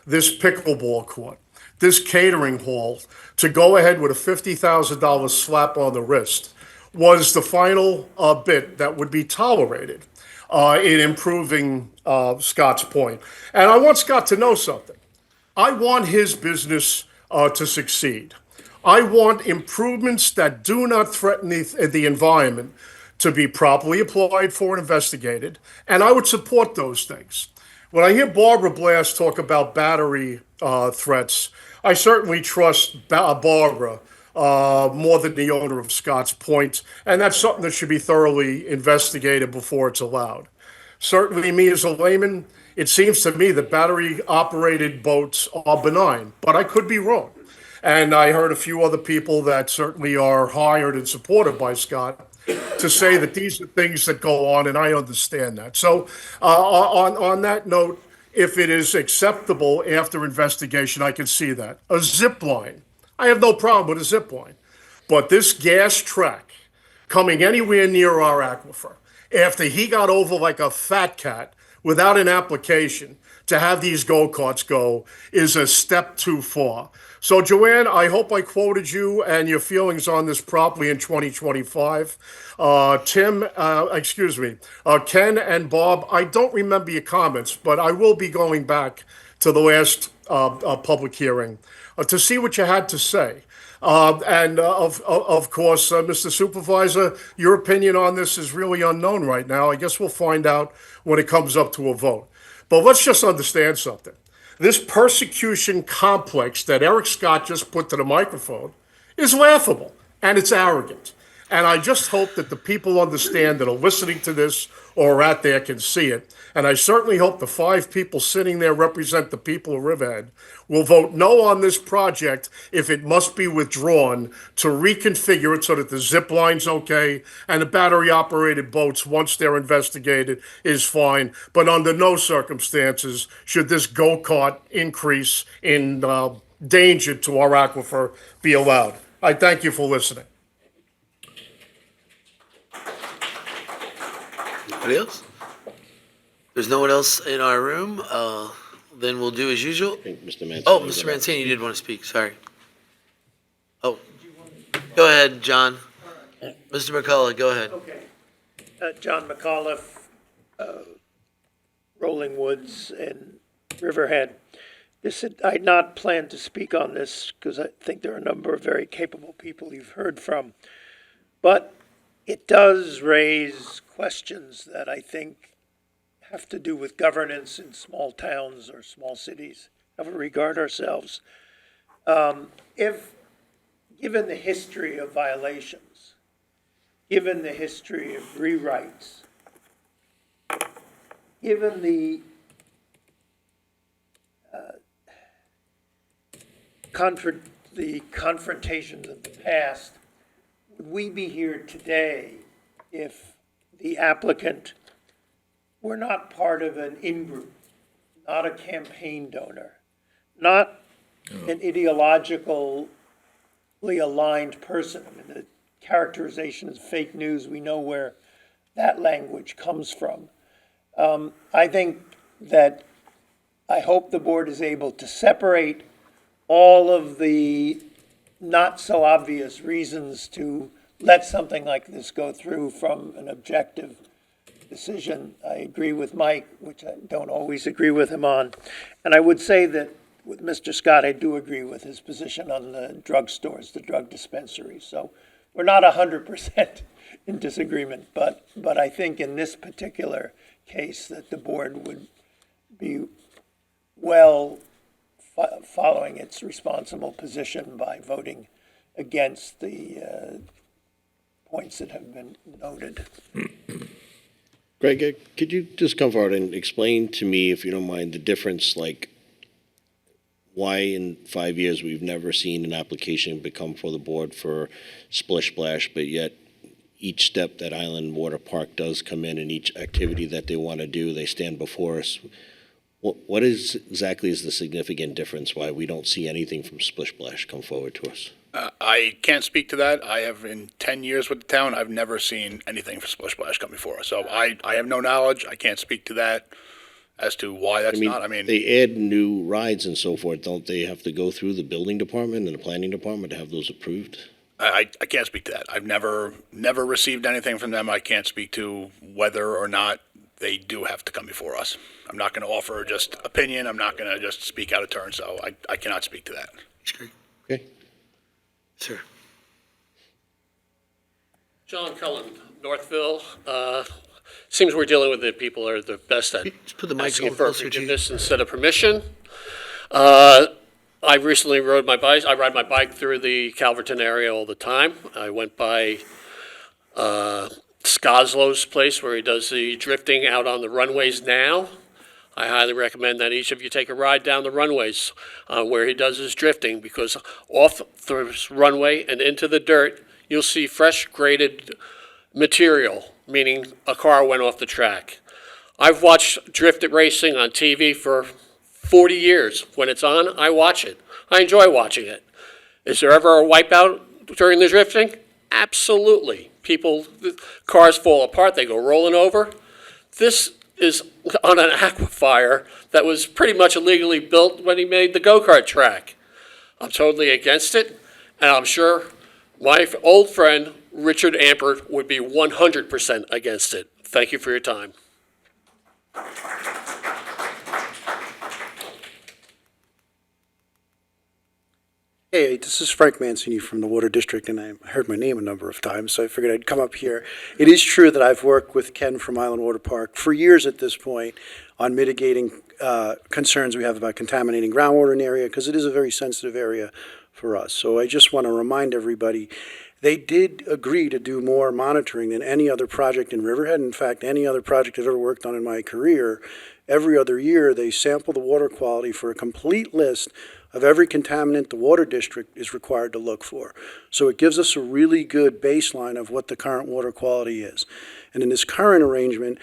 this pickleball court, this catering hall, to go ahead with a $50,000 slap on the wrist was the final bit that would be tolerated in improving Scott's point. And I want Scott to know something. I want his business to succeed. I want improvements that do not threaten the environment to be properly applied for and investigated, and I would support those things. When I hear Barbara Blast talk about battery threats, I certainly trust Barbara more than the owner of Scott's Point, and that's something that should be thoroughly investigated before it's allowed. Certainly, me as a layman, it seems to me that battery-operated boats are benign, but I could be wrong. And I heard a few other people that certainly are hired and supported by Scott to say that these are things that go on, and I understand that. So on that note, if it is acceptable after investigation, I can see that. A zip line, I have no problem with a zip line. But this gas track coming anywhere near our aquifer, after he got over like a fat cat without an application to have these go-karts go, is a step too far. So, Joanne, I hope I quoted you and your feelings on this properly in 2025. Ken and Bob, I don't remember your comments, but I will be going back to the last public hearing to see what you had to say. And of course, Mr. Supervisor, your opinion on this is really unknown right now. I guess we'll find out when it comes up to a vote. But let's just understand something. This persecution complex that Eric Scott just put to the microphone is laughable and it's arrogant. And I just hope that the people understand that are listening to this or are out there can see it. And I certainly hope the 5 people sitting there represent the people of Riverhead will vote no on this project if it must be withdrawn to reconfigure it so that the zip line's okay and the battery operated boats, once they're investigated, is fine. But under no circumstances should this go-kart increase in danger to our aquifer be allowed. I thank you for listening. Anybody else? There's no one else in our room. Then we'll do as usual. I think Mr. Mancini. Oh, Mr. Mancini, you did want to speak. Sorry. Oh, go ahead, John. Mr. McCullough, go ahead. Okay. John McAuliffe, Rolling Woods and Riverhead. I had not planned to speak on this because I think there are a number of very capable people you've heard from. But it does raise questions that I think have to do with governance in small towns or small cities, how we regard ourselves. If, given the history of violations, given the history of rewrites, given the confrontations of the past, would we be here today if the applicant were not part of an in-group, not a campaign donor, not an ideologically aligned person? I mean, the characterization of fake news, we know where that language comes from. I think that I hope the board is able to separate all of the not so obvious reasons to let something like this go through from an objective decision. I agree with Mike, which I don't always agree with him on. And I would say that with Mr. Scott, I do agree with his position on the drugstores, the drug dispensaries. So we're not 100% in disagreement, but I think in this particular case that the board would be well following its responsible position by voting against the points that have been noted. Greg, could you just come forward and explain to me, if you don't mind, the difference, like why in 5 years we've never seen an application become for the board for Splish Splash, but yet each step that Island Water Park does come in and each activity that they want to do, they stand before us. What is exactly is the significant difference why we don't see anything from Splish Splash come forward to us? I can't speak to that. I have, in 10 years with the town, I've never seen anything for Splish Splash come before us. So I have no knowledge. I can't speak to that as to why that's not. They add new rides and so forth. Don't they have to go through the building department and the planning department to have those approved? I can't speak to that. I've never received anything from them. I can't speak to whether or not they do have to come before us. I'm not going to offer just opinion. I'm not going to just speak out of turn. So I cannot speak to that. Okay. Sir. John Cullen, Northville. Seems we're dealing with the people that are the best at Just put the mic asking a little for closer to you. forgiveness instead of permission. I recently rode my bike. I ride my bike through the Calverton area all the time. I went by Skoslow's place where he does the drifting out on the runways now. I highly recommend that each of you take a ride down the runways where he does his drifting, because off the runway and into the dirt, you'll see fresh graded material, meaning a car went off the track. I've watched drifted racing on TV for 40 years. When it's on, I watch it. I enjoy watching it. Is there ever a wipeout during the drifting? Absolutely. Cars fall apart, they go rolling over. This is on an aquifer that was pretty much illegally built when he made the go-kart track. I'm totally against it, and I'm sure my old friend Richard Ampert would be 100% against it. Thank you for your time. Hey, this is Frank Mancini from the Water District, and I heard my name a number of times, so I figured I'd come up here. It is true that I've worked with Ken from Island Water Park for years at this point on mitigating concerns we have about contaminating groundwater in the area, because it is a very sensitive area for us. So I just want to remind everybody, they did agree to do more monitoring than any other project in Riverhead. In fact, any other project I've ever worked on in my career. Every other year, they sample the water quality for a complete list of every contaminant the water district is required to look for. So it gives us a really good baseline of what the current water quality is. And in this current arrangement,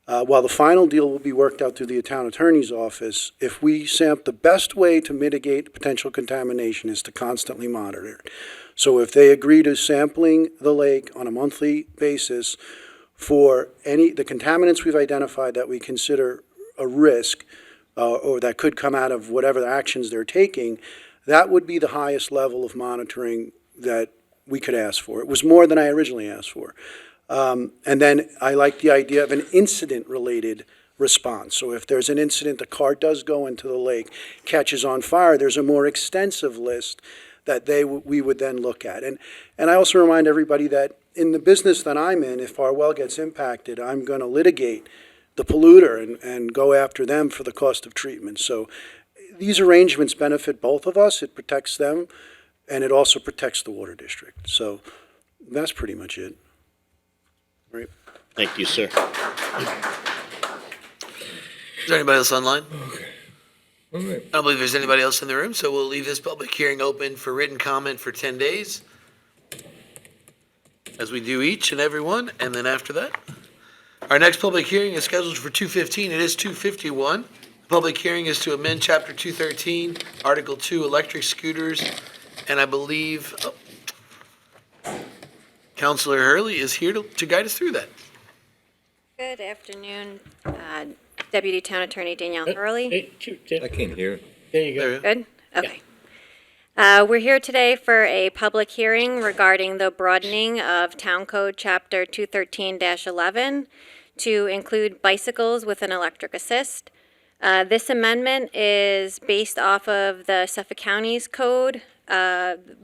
while the final deal will be worked out through the town attorney's office, if we sample, the best way to mitigate potential contamination is to constantly monitor it. So if they agree to sampling the lake on a monthly basis for the contaminants we've identified that we consider a risk, or that could come out of whatever the actions they're taking, that would be the highest level of monitoring that we could ask for. It was more than I originally asked for. And then I like the idea of an incident-related response. So if there's an incident, the car does go into the lake, catches on fire, there's a more extensive list that we would then look at. And I also remind everybody that in the business that I'm in, if our well gets impacted, I'm going to litigate the polluter and go after them for the cost of treatment. So these arrangements benefit both of us. It protects them, and it also protects the water district. So that's pretty much it. Right. Thank you, sir. Is there anybody else online? I don't believe there's anybody else in the room, so we'll leave this public hearing open for written comment for 10 days, as we do each and every one, and then after that. Our next public hearing is scheduled for 2:15. It is 2:51. The public hearing is to amend Chapter 213, Article 2, electric scooters, and I believe Councilor Hurley is here to guide us through that. Good afternoon, Deputy Town Attorney Danielle Hurley. I can't hear. There you go. Good? Okay. We're here today for a public hearing regarding the broadening of Town Code Chapter 213-11 to include bicycles with an electric assist. This amendment is based off of the Suffolk County's code,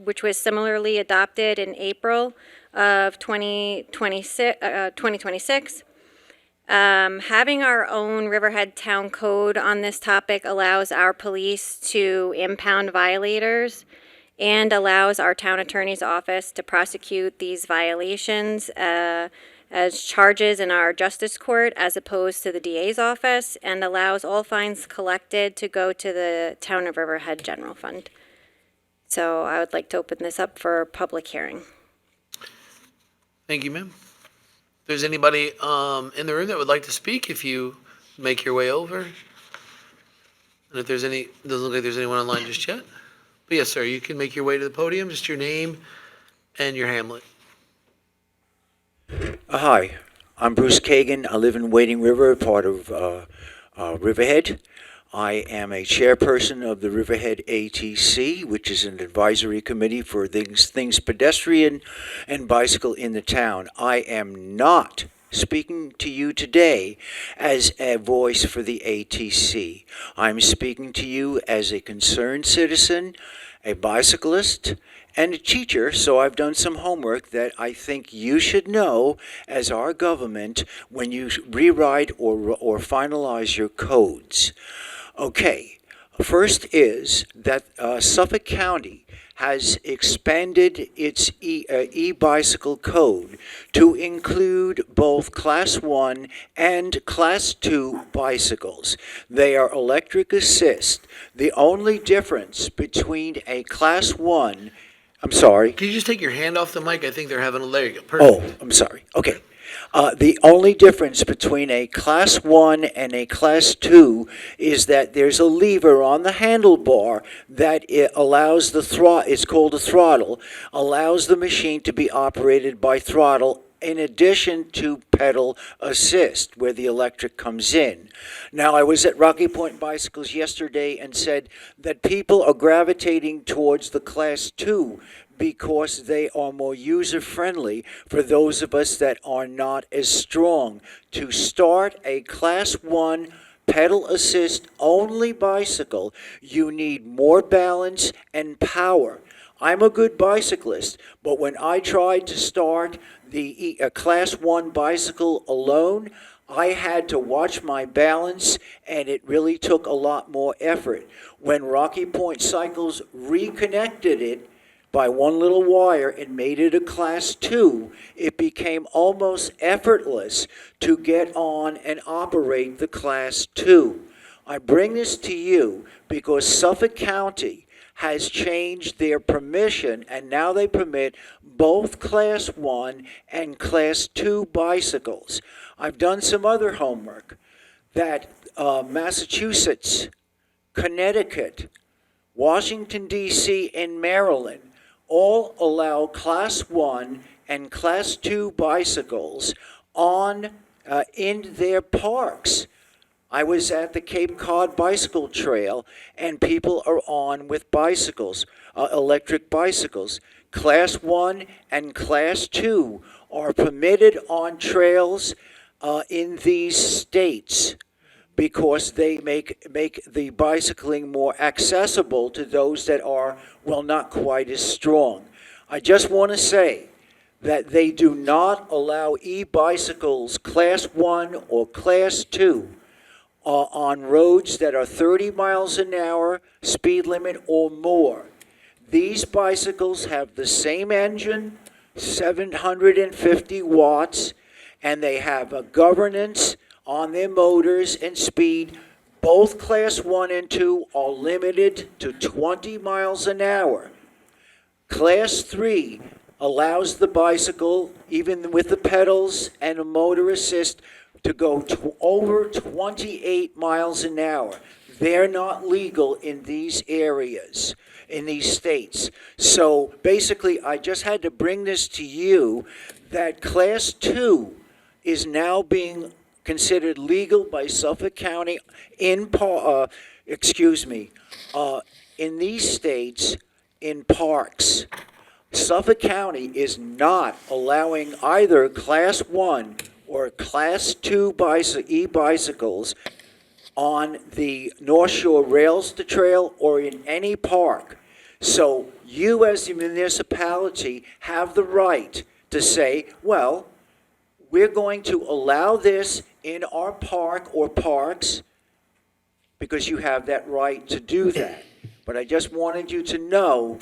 which was similarly adopted in April of 2026. Having our own Riverhead Town Code on this topic allows our police to impound violators and allows our town attorney's office to prosecute these violations as charges in our justice court as opposed to the DA's office, and allows all fines collected to go to the Town of Riverhead General Fund. So I would like to open this up for public hearing. Thank you, ma'am. If there's anybody in the room that would like to speak, if you make your way over. And if there's doesn't look like there's anyone online just yet. But yes, sir, you can make your way to the podium, just your name and your hamlet. Hi, I'm Bruce Kagan. I live in Wading River, part of Riverhead. I am a chairperson of the Riverhead ATC, which is an advisory committee for things pedestrian and bicycle in the town. I am not speaking to you today as a voice for the ATC. I'm speaking to you as a concerned citizen, a bicyclist, and a teacher, so I've done some homework that I think you should know as our government when you rewrite or finalize your codes. Okay, first is that Suffolk County has expanded its e-bicycle code to include both Class 1 and Class 2 bicycles. They are electric assist. The only difference between a Class 1, I'm sorry. Can you just take your hand off the mic? I think they're having there you go. Perfect. Oh, I'm sorry. Okay. The only difference between a Class 1 and a Class 2 is that there's a lever on the handlebar that it allows the throttle, it's called a throttle, allows the machine to be operated by throttle in addition to pedal assist, where the electric comes in. Now, I was at Rocky Point Bicycles yesterday and said that people are gravitating towards the Class 2 because they are more user-friendly for those of us that are not as strong. To start a Class 1 pedal assist only bicycle, you need more balance and power. I'm a good bicyclist, but when I tried to start the Class 1 bicycle alone, I had to watch my balance, and it really took a lot more effort. When Rocky Point Cycles reconnected it by one little wire and made it a Class 2, it became almost effortless to get on and operate the Class 2. I bring this to you because Suffolk County has changed their permission, and now they permit both Class 1 and Class 2 bicycles. I've done some other homework that Massachusetts, Connecticut, Washington, D.C., and Maryland all allow Class 1 and Class 2 bicycles on in their parks. I was at the Cape Cod Bicycle Trail, and people are on with bicycles, electric bicycles. Class 1 and Class 2 are permitted on trails in these states because they make the bicycling more accessible to those that are, well, not quite as strong. I just want to say that they do not allow e-bicycles Class 1 or Class 2 on roads that are 30 miles an hour speed limit or more. These bicycles have the same engine, 750 watts, and they have a governance on their motors and speed. Both Class 1 and 2 are limited to 20 miles an hour. Class 3 allows the bicycle, even with the pedals and a motor assist, to go over 28 miles an hour. They're not legal in these areas, in these states. So basically, I just had to bring this to you that Class 2 is now being considered legal by Suffolk County in these states in parks. Suffolk County is not allowing either Class 1 or Class 2 e-bicycles on the North Shore Rails to Trail or in any park. So you as the municipality have the right to say, well, we're going to allow this in our park or parks because you have that right to do that. But I just wanted you to know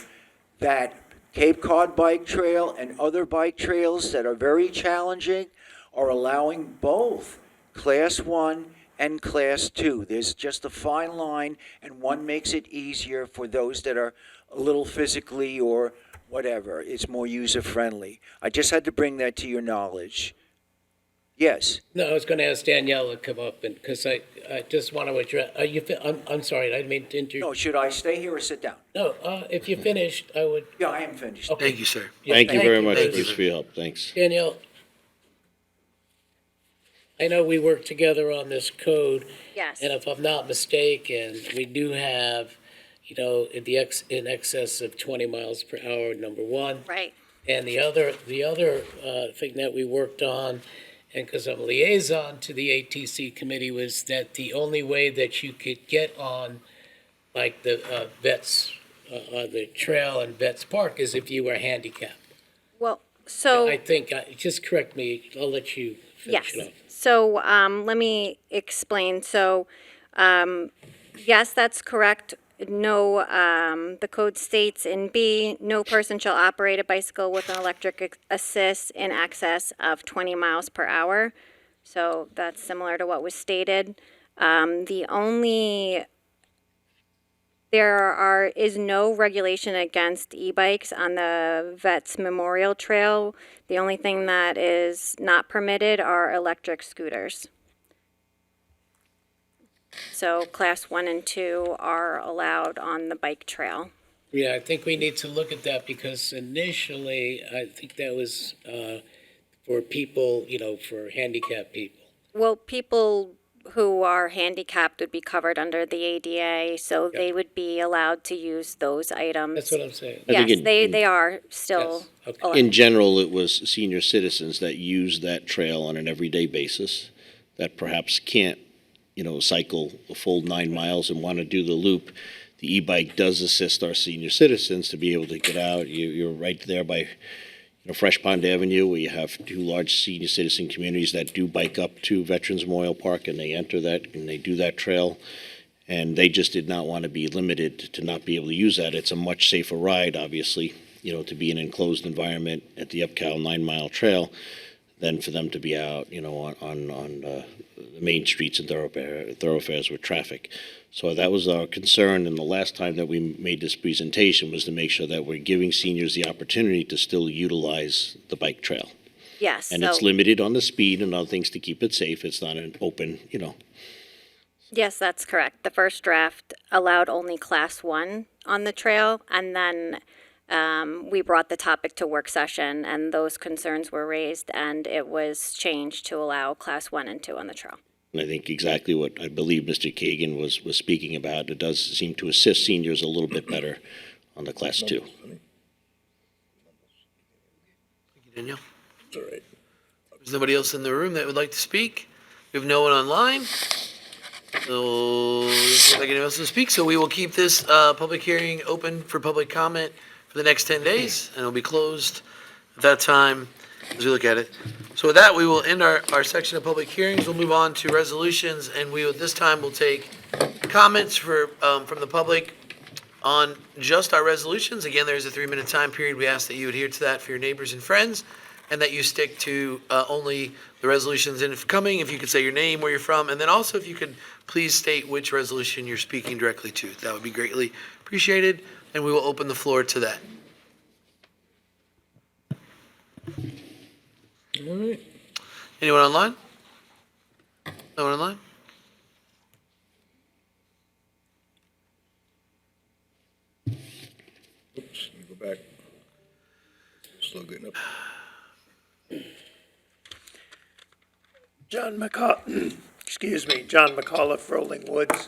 that Cape Cod Bike Trail and other bike trails that are very challenging are allowing both Class 1 and Class 2. There's just a fine line, and one makes it easier for those that are a little physically or whatever. It's more user-friendly. I just had to bring that to your knowledge. Yes. No, I was going to ask Danielle to come up, and because I just want to address. I'm sorry, I didn't mean to interrupt. No, should I stay here or sit down? No, if you finished, I would. Yeah, I am finished. Okay. Thank you, sir. Yeah, Thank you very much, Thank Bruce, for your help. Thanks. Danielle, I know we worked together on this code. Yes. And if I'm not mistaken, we do have, in excess of 20 miles per hour, number one. Right. And the other thing that we worked on, and because I'm liaison to the ATC committee, was that the only way that you could get on, like the Vets, the trail and Vets Park is if you were handicapped. Well, so. I think, just correct me, I'll let you finish it Yes. up. So let me explain. So yes, that's correct. No, the code states in B, no person shall operate a bicycle with an electric assist in excess of 20 miles per hour. So that's similar to what was stated. There is no regulation against e-bikes on the Vets Memorial Trail. The only thing that is not permitted are electric scooters. So Class 1 and 2 are allowed on the bike trail. Yeah, I think we need to look at that because initially, I think that was for people, for handicapped people. Well, people who are handicapped would be covered under the ADA, so they would be allowed to use those items. That's what I'm saying. Yes, they are still. Yes. Okay. allowed. In general, it was senior citizens that use that trail on an everyday basis that perhaps can't, cycle a full 9 miles and want to do the loop. The e-bike does assist our senior citizens to be able to get out. You're right there by, Fresh Pond Avenue, we have two large senior citizen communities that do bike up to Veterans Memorial Park, and they enter that, and they do that trail. And they just did not want to be limited to not be able to use that. It's a much safer ride, obviously, to be in an enclosed environment at the Upcal 9-mile trail than for them to be out, on the main streets and thoroughfares with traffic. So that was our concern, and the last time that we made this presentation was to make sure that we're giving seniors the opportunity to still utilize the bike trail. Yes. And it's limited on the speed and other things to keep it safe. It's not an open, Yes, that's correct. The first draft allowed only Class 1 on the trail, and then we brought the topic to work session, and those concerns were raised, and it was changed to allow Class 1 and 2 on the trail. And I think exactly what I believe Mr. Kagan was speaking about. It does seem to assist seniors a little bit better on the Class 2. Thank you, Danielle. All right. Is there anybody else in the room that would like to speak? We have no one online. So, if anyone else to speak, so we will keep this public hearing open for public comment for the next 10 days, and it'll be closed at that time as we look at it. So with that, we will end our section of public hearings. We'll move on to resolutions, and this time we'll take comments from the public on just our resolutions. Again, there's a 3-minute time period. We ask that you adhere to that for your neighbors and friends, and that you stick to only the resolutions incoming. If you could say your name, where you're from, and then also if you could please state which resolution you're speaking directly to. That would be greatly appreciated, and we will open the floor to that. All right. Anyone online? No one online? Oops, let me go back. Still getting up. John McAuliffe, Rolling Woods.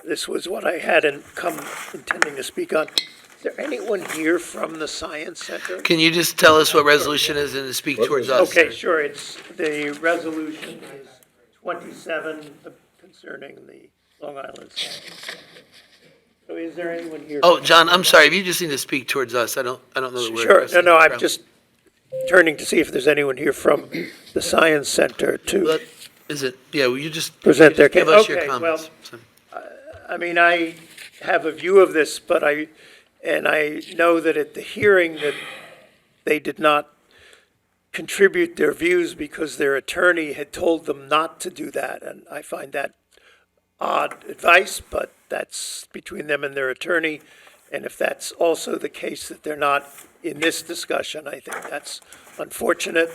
This was what I had come intending to speak on. Is there anyone here from the Science Center? Can you just tell us what resolution is and speak towards us? Okay, sure. The resolution is 27 concerning the Long Island Science Center. So is there anyone here? Oh, John, I'm sorry. If you just need to speak towards us, I don't know the word. Sure. No, I'm just turning to see if there's anyone here from the Science Center to will you just present their case. give us your Okay, comments? I mean, I have a view of this, but I know that at the hearing that they did not contribute their views because their attorney had told them not to do that, and I find that odd advice, but that's between them and their attorney. And if that's also the case that they're not in this discussion, I think that's unfortunate,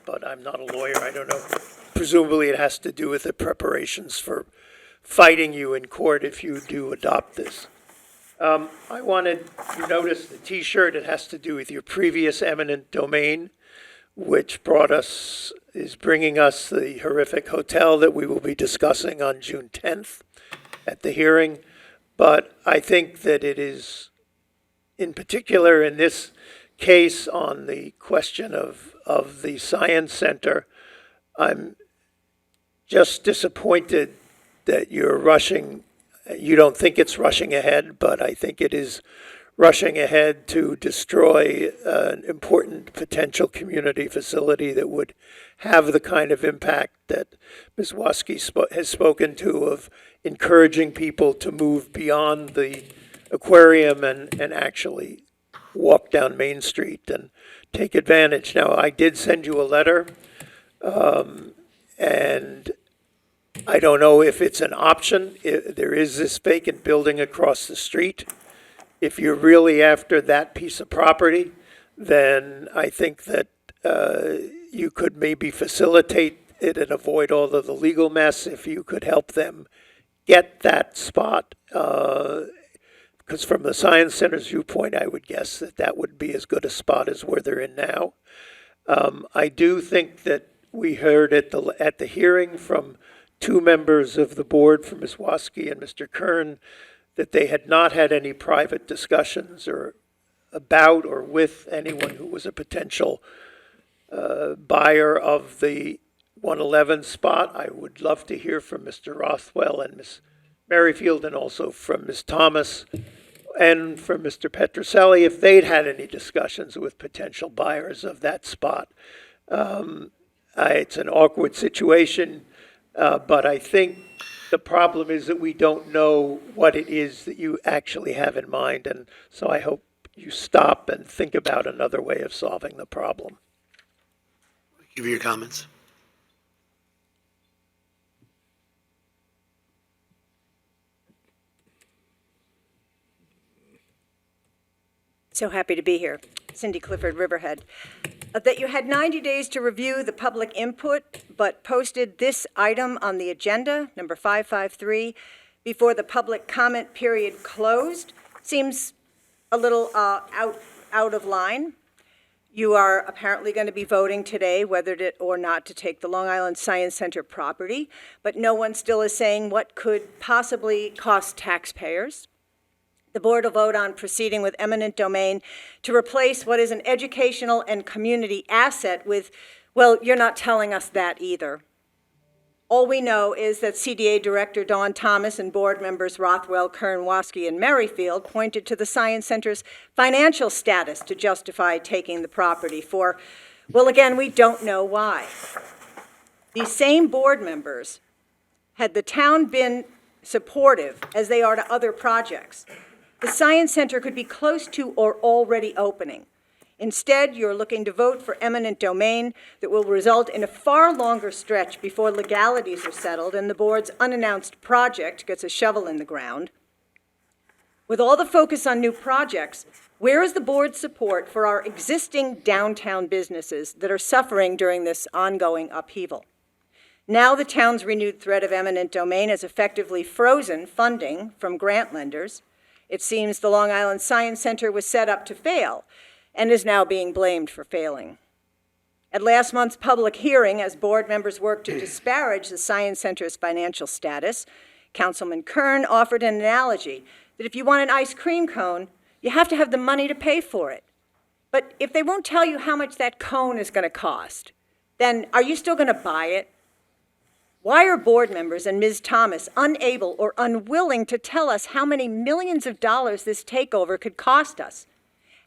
but I'm not a lawyer, I don't know. Presumably it has to do with the preparations for fighting you in court if you do adopt this. I wanted, you notice the T-shirt, it has to do with your previous eminent domain, which is bringing us the horrific hotel that we will be discussing on June 10th at the hearing. But I think that it is, in particular in this case on the question of the Science Center, I'm just disappointed that you're rushing. You don't think it's rushing ahead, but I think it is rushing ahead to destroy an important potential community facility that would have the kind of impact that Ms. Waske has spoken to, of encouraging people to move beyond the aquarium and actually walk down Main Street and take advantage. Now, I did send you a letter, and I don't know if it's an option. There is this vacant building across the street. If you're really after that piece of property, then I think that you could maybe facilitate it and avoid all of the legal mess if you could help them get that spot. Because from the Science Center's viewpoint, I would guess that would be as good a spot as where they're in now. I do think that we heard at the hearing from two members of the board, from Ms. Waske and Mr. Kern, that they had not had any private discussions or about or with anyone who was a potential buyer of the 111 spot. I would love to hear from Mr. Rothwell and Ms. Merrifield, and also from Ms. Thomas, and from Mr. Petroselli if they'd had any discussions with potential buyers of that spot. It's an awkward situation, but I think the problem is that we don't know what it is that you actually have in mind, and so I hope you stop and think about another way of solving the problem. Give you your comments. So happy to be here. Cindy Clifford, Riverhead. That you had 90 days to review the public input, but posted this item on the agenda, number 553, before the public comment period closed, seems a little out of line. You are apparently going to be voting today whether or not to take the Long Island Science Center property, but no one still is saying what could possibly cost taxpayers. The board will vote on proceeding with eminent domain to replace what is an educational and community asset with, well, you're not telling us that either. All we know is that CDA Director Dawn Thomas and board members Rothwell, Kern, Waskey, and Merrifield pointed to the Science Center's financial status to justify taking the property for, well, again, we don't know why. These same board members, had the town been supportive, as they are to other projects, the Science Center could be close to or already opening. Instead, you're looking to vote for eminent domain that will result in a far longer stretch before legalities are settled and the board's unannounced project gets a shovel in the ground. With all the focus on new projects, where is the board's support for our existing downtown businesses that are suffering during this ongoing upheaval? Now the town's renewed threat of eminent domain has effectively frozen funding from grant lenders. It seems the Long Island Science Center was set up to fail and is now being blamed for failing. At last month's public hearing, as board members worked to disparage the Science Center's financial status, Councilman Kern offered an analogy that if you want an ice cream cone, you have to have the money to pay for it. But if they won't tell you how much that cone is going to cost, then are you still going to buy it? Why are board members and Ms. Thomas unable or unwilling to tell us how many millions of dollars this takeover could cost us?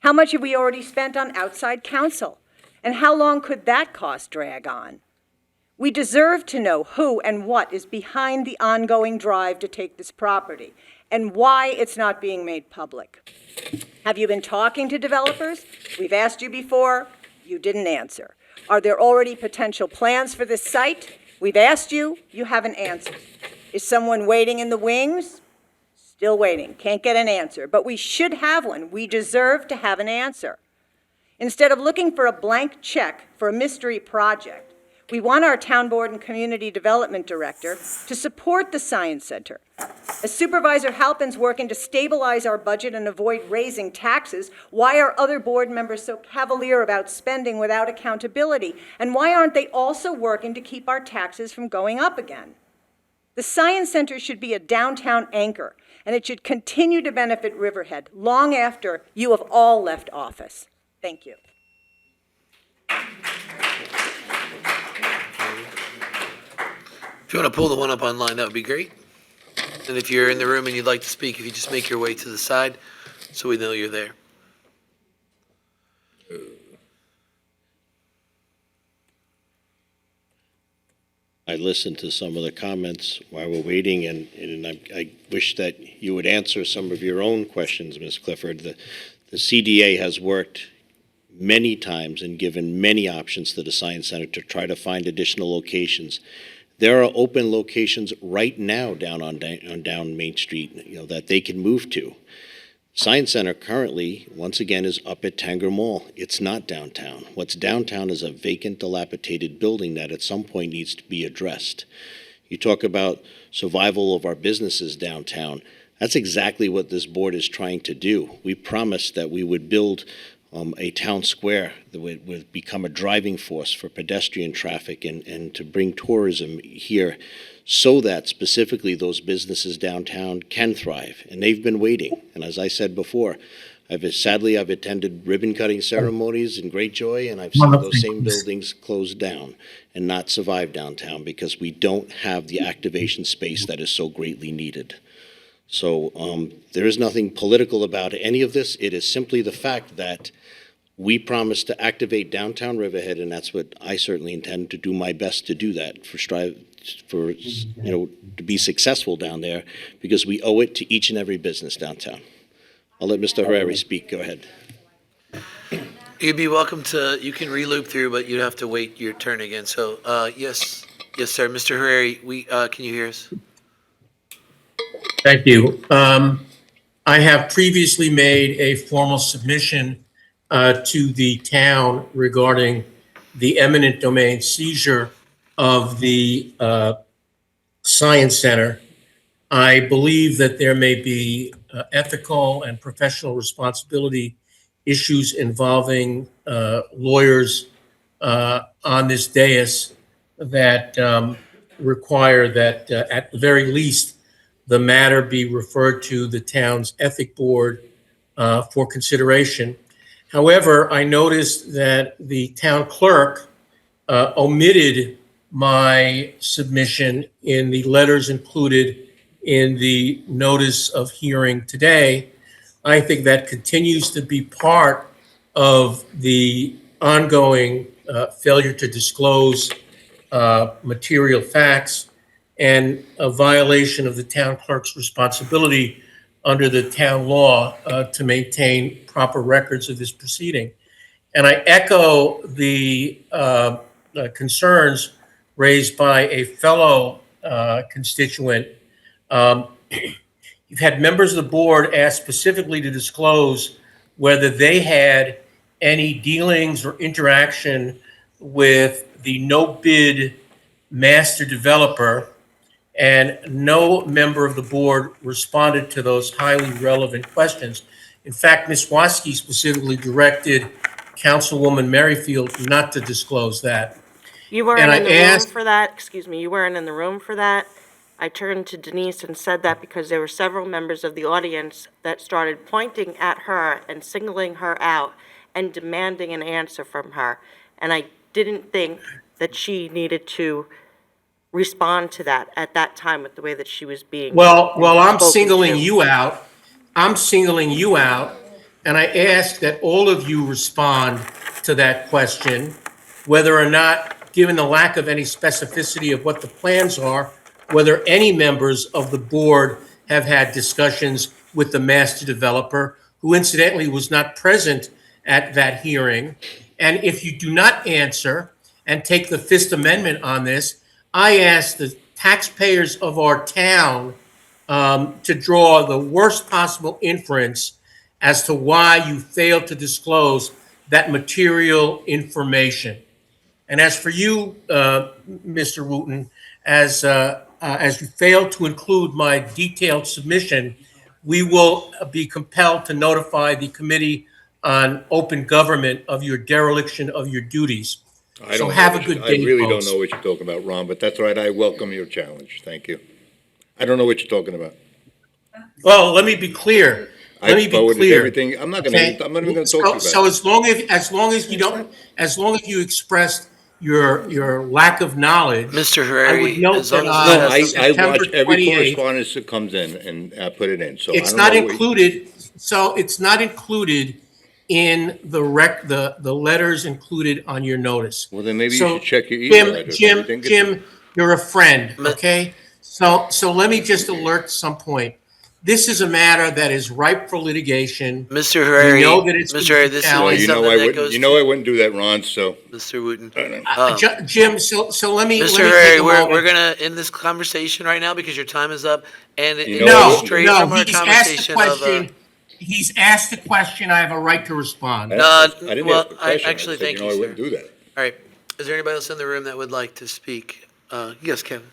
How much have we already spent on outside counsel? And how long could that cost drag on? We deserve to know who and what is behind the ongoing drive to take this property and why it's not being made public. Have you been talking to developers? We've asked you before. You didn't answer. Are there already potential plans for this site? We've asked you, you haven't answered. Is someone waiting in the wings? Still waiting, can't get an answer, but we should have one. We deserve to have an answer. Instead of looking for a blank check for a mystery project, we want our town board and community development director to support the Science Center. As Supervisor Halpin's working to stabilize our budget and avoid raising taxes, why are other board members so cavalier about spending without accountability? And why aren't they also working to keep our taxes from going up again? The Science Center should be a downtown anchor, and it should continue to benefit Riverhead long after you have all left office. Thank you. If you want to pull the one up online, that would be great. And if you're in the room and you'd like to speak, if you just make your way to the side so we know you're there. I listened to some of the comments while we're waiting, and I wish that you would answer some of your own questions, Ms. Clifford. The CDA has worked many times and given many options to the Science Center to try to find additional locations. There are open locations right now down Main Street, that they can move to. Science Center currently, once again, is up at Tanger Mall. It's not downtown. What's downtown is a vacant, dilapidated building that at some point needs to be addressed. You talk about survival of our businesses downtown. That's exactly what this board is trying to do. We promised that we would build a town square that would become a driving force for pedestrian traffic and to bring tourism here so that specifically those businesses downtown can thrive. And they've been waiting. And as I said before, I've attended ribbon cutting ceremonies in Greatjoy, and I've seen those same buildings closed down and not survive downtown because we don't have the activation space that is so greatly needed. So there is nothing political about any of this. It is simply the fact that we promised to activate downtown Riverhead, and that's what I certainly intend to do my best to do that, to be successful down there, because we owe it to each and every business downtown. I'll let Mr. Herrera speak. Go ahead. You'd be welcome to, you can re-loop through, but you'd have to wait your turn again. So, yes, sir. Mr. Herrera, can you hear us? Thank you. I have previously made a formal submission to the town regarding the eminent domain seizure of the Science Center. I believe that there may be ethical and professional responsibility issues involving lawyers on this dais that require that at the very least the matter be referred to the town's ethic board for consideration. However, I noticed that the town clerk omitted my submission in the letters included in the notice of hearing today. I think that continues to be part of the ongoing failure to disclose material facts and a violation of the town clerk's responsibility under the town law to maintain proper records of this proceeding. And I echo the concerns raised by a fellow constituent. You've had members of the board ask specifically to disclose whether they had any dealings or interaction with the no-bid master developer, and no member of the board responded to those highly relevant questions. In fact, Ms. Waskey specifically directed Councilwoman Merrifield not to disclose that. You weren't And I in the room asked- for that, excuse me, you weren't in the room for that. I turned to Denise and said that because there were several members of the audience that started pointing at her and singling her out and demanding an answer from her. And I didn't think that she needed to respond to that at that time with the way that she was being Well, I'm spoken singling to. you out. I'm singling you out, and I ask that all of you respond to that question, whether or not, given the lack of any specificity of what the plans are, whether any members of the board have had discussions with the master developer, who incidentally was not present at that hearing. And if you do not answer and take the Fifth Amendment on this, I ask the taxpayers of our town to draw the worst possible inference as to why you failed to disclose that material information. And as for you, Mr. Wooten, as you failed to include my detailed submission, we will be compelled to notify the Committee on Open Government of your dereliction of your duties. So have a good day, I really don't folks. know what you're talking about, Ron, but that's all right. I welcome your challenge. Thank you. I don't know what you're talking about. Well, let me be clear. Let me be forwarded clear. everything. I'm not even going to talk to you about it. So as long as you expressed your lack of knowledge, Mr. I Herrera, would note as long that as on I September watch every 28th, correspondence that comes in and put it in, so I it's don't not know what you- included, so it's not included in the letters included on your notice. Well, then maybe you So, should check your email Jim, address. Jim, You didn't get Jim, you're a friend, okay? So let me just alert some point. This is a matter that is ripe for litigation. Mr. Herrera, We know that it's Mr. been Herrera, this is Well, something you know that goes I wouldn't do that, Ron, so. Mr. Wooten. Jim, so let me Mr. take Herrera, a we're moment. gonna end this conversation right now because your time is up, and it You goes know, straight No, from our he's asked the conversation of. question. He's asked the question. I have a right to respond. I didn't well, ask a question. actually, I said, thank I you, wouldn't sir. do that. All right, is there anybody else in the room that would like to speak? Yes, Kevin.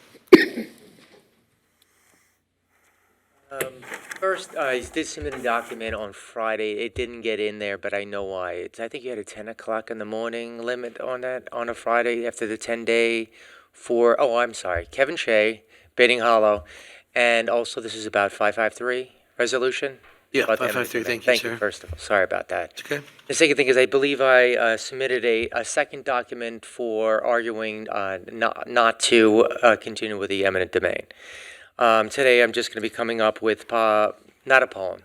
First, I did submit a document on Friday. It didn't get in there, but I know why. I think you had a 10 o'clock in the morning limit on that on a Friday after the 10-day for, I'm sorry, Kevin Shea, Baiting Hollow. And also, this is about 553 resolution. Yeah, About the 553, eminent domain. thank you, Thank sir. you, first of all. Sorry about that. Okay. The second thing is I believe I submitted a second document for arguing not to continue with the eminent domain. Today, I'm just going to be coming up with not a poem.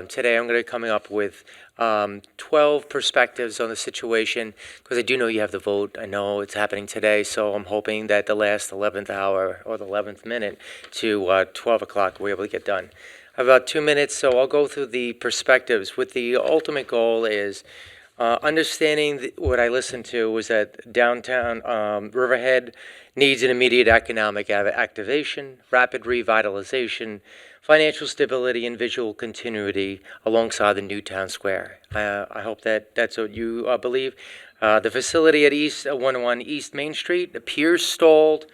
Today, I'm going to be coming up with 12 perspectives on the situation, because I do know you have the vote. I know it's happening today, so I'm hoping that the last 11th hour or the 11th minute to 12 o'clock, we're able to get done. I have about 2 minutes, so I'll go through the perspectives. With the ultimate goal is understanding what I listened to was that downtown Riverhead needs an immediate economic activation, rapid revitalization, financial stability, and visual continuity alongside the new town square. I hope that that's what you believe. The facility at 101 East Main Street appears stalled.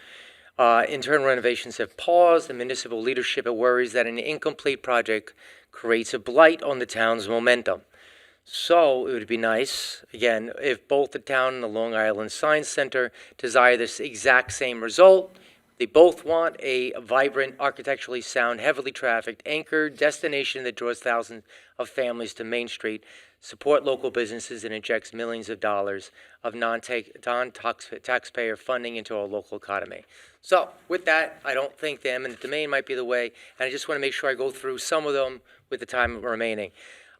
Internal renovations have paused. The municipal leadership worries that an incomplete project creates a blight on the town's momentum. So it would be nice, again, if both the town and the Long Island Science Center desire this exact same result. They both want a vibrant, architecturally sound, heavily trafficked, anchored destination that draws thousands of families to Main Street, support local businesses, and injects millions of dollars of non-taxpayer funding into our local economy. So with that, I don't think the eminent domain might be the way, and I just want to make sure I go through some of them with the time remaining.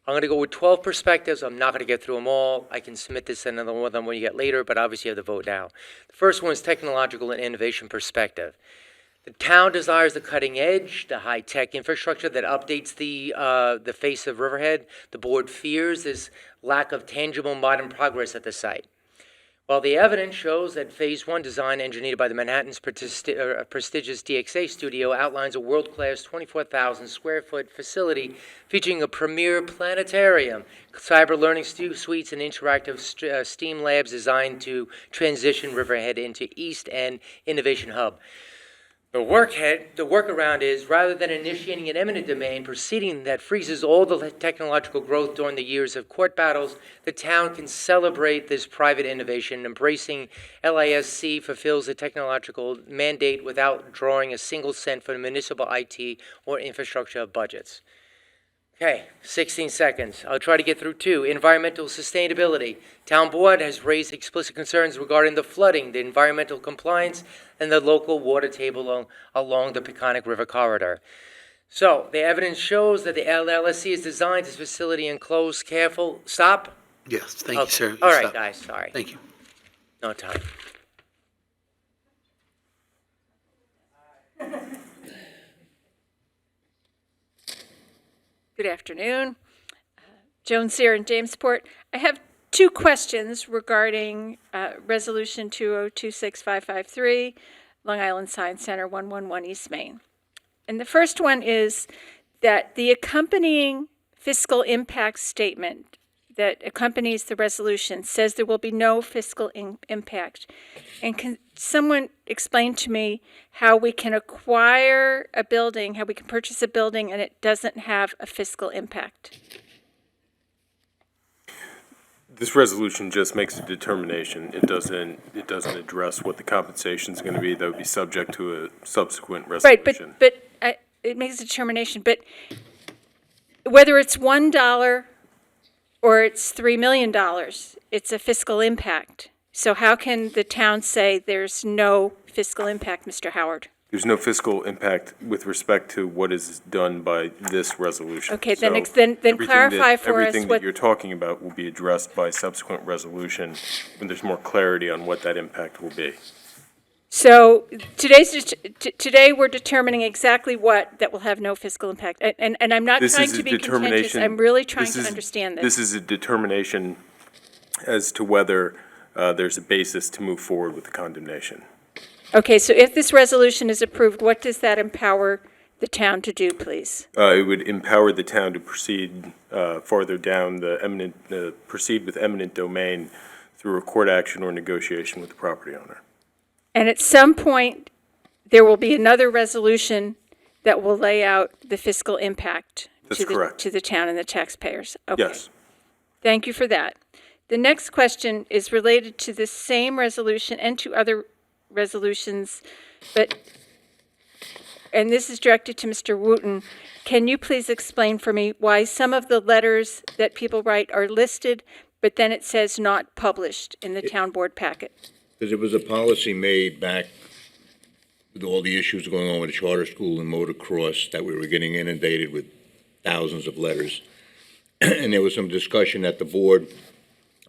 I'm going to go with 12 perspectives. I'm not going to get through them all. I can submit this and another one of them when you get later, but obviously you have the vote now. The first one is technological and innovation perspective. The town desires the cutting edge, the high-tech infrastructure that updates the face of Riverhead. The board fears this lack of tangible modern progress at the site. While the evidence shows that Phase 1, design engineered by the Manhattan's prestigious DXA studio, outlines a world-class 24,000 square foot facility featuring a premier planetarium, cyber learning suites, and interactive STEAM labs designed to transition Riverhead into East End Innovation Hub. The workaround is, rather than initiating an eminent domain proceeding that freezes all the technological growth during the years of court battles, the town can celebrate this private innovation. Embracing LISC fulfills the technological mandate without drawing a single cent from municipal IT or infrastructure budgets. Okay, 16 seconds. I'll try to get through 2. Environmental sustainability. Town board has raised explicit concerns regarding the flooding, the environmental compliance, and the local water table along the Peconic River corridor. So, the evidence shows that the LLC is designed this facility enclosed careful. Stop? Yes, thank you, sir. All right, Stop. guys, sorry. Thank you. No time. Good afternoon. Joan Sear in Jamesport. I have 2 questions regarding Resolution 2026553, Long Island Science Center, 111 East Main. And the first one is that the accompanying fiscal impact statement that accompanies the resolution says there will be no fiscal impact. And can someone explain to me how we can acquire a building, how we can purchase a building and it doesn't have a fiscal impact? This resolution just makes a determination. It doesn't address what the compensation is going to be. That would be subject to a subsequent resolution. Right, but it makes a determination. But whether it's $1 or it's $3 million, it's a fiscal impact. So how can the town say there's no fiscal impact, Mr. Howard? There's no fiscal impact with respect to what is done by this resolution. Okay, So then clarify for us everything that you're talking about will be addressed by subsequent resolution when there's more clarity on what that impact will be. So today we're determining exactly what that will have no fiscal impact. And I'm not trying to be contentious. I'm really trying to understand this. This is a determination as to whether there's a basis to move forward with the condemnation. Okay, so if this resolution is approved, what does that empower the town to do, please? It would empower the town to proceed farther down proceed with eminent domain through a court action or negotiation with the property owner. And at some point, there will be another resolution that will lay out the fiscal impact to the town and the taxpayers. Okay. Yes. Thank you for that. The next question is related to the same resolution and to other resolutions, and this is directed to Mr. Wooten. Can you please explain for me why some of the letters that people write are listed, but then it says not published in the town board packet? Because it was a policy made back with all the issues going on with the charter school and motocross, that we were getting inundated with thousands of letters. And there was some discussion at the board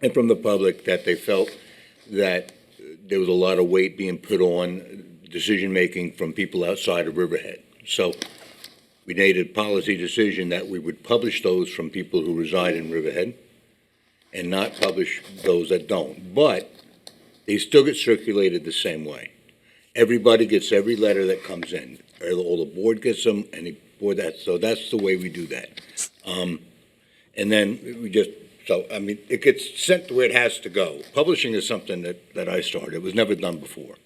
and from the public that they felt that there was a lot of weight being put on decision-making from people outside of Riverhead. So we made a policy decision that we would publish those from people who reside in Riverhead and not publish those that don't. But they still get circulated the same way. Everybody gets every letter that comes in. All the board gets them, and the board so that's the way we do that. And then we just, so, I mean, it gets sent to where it has to go. Publishing is something that I started. It was never done before.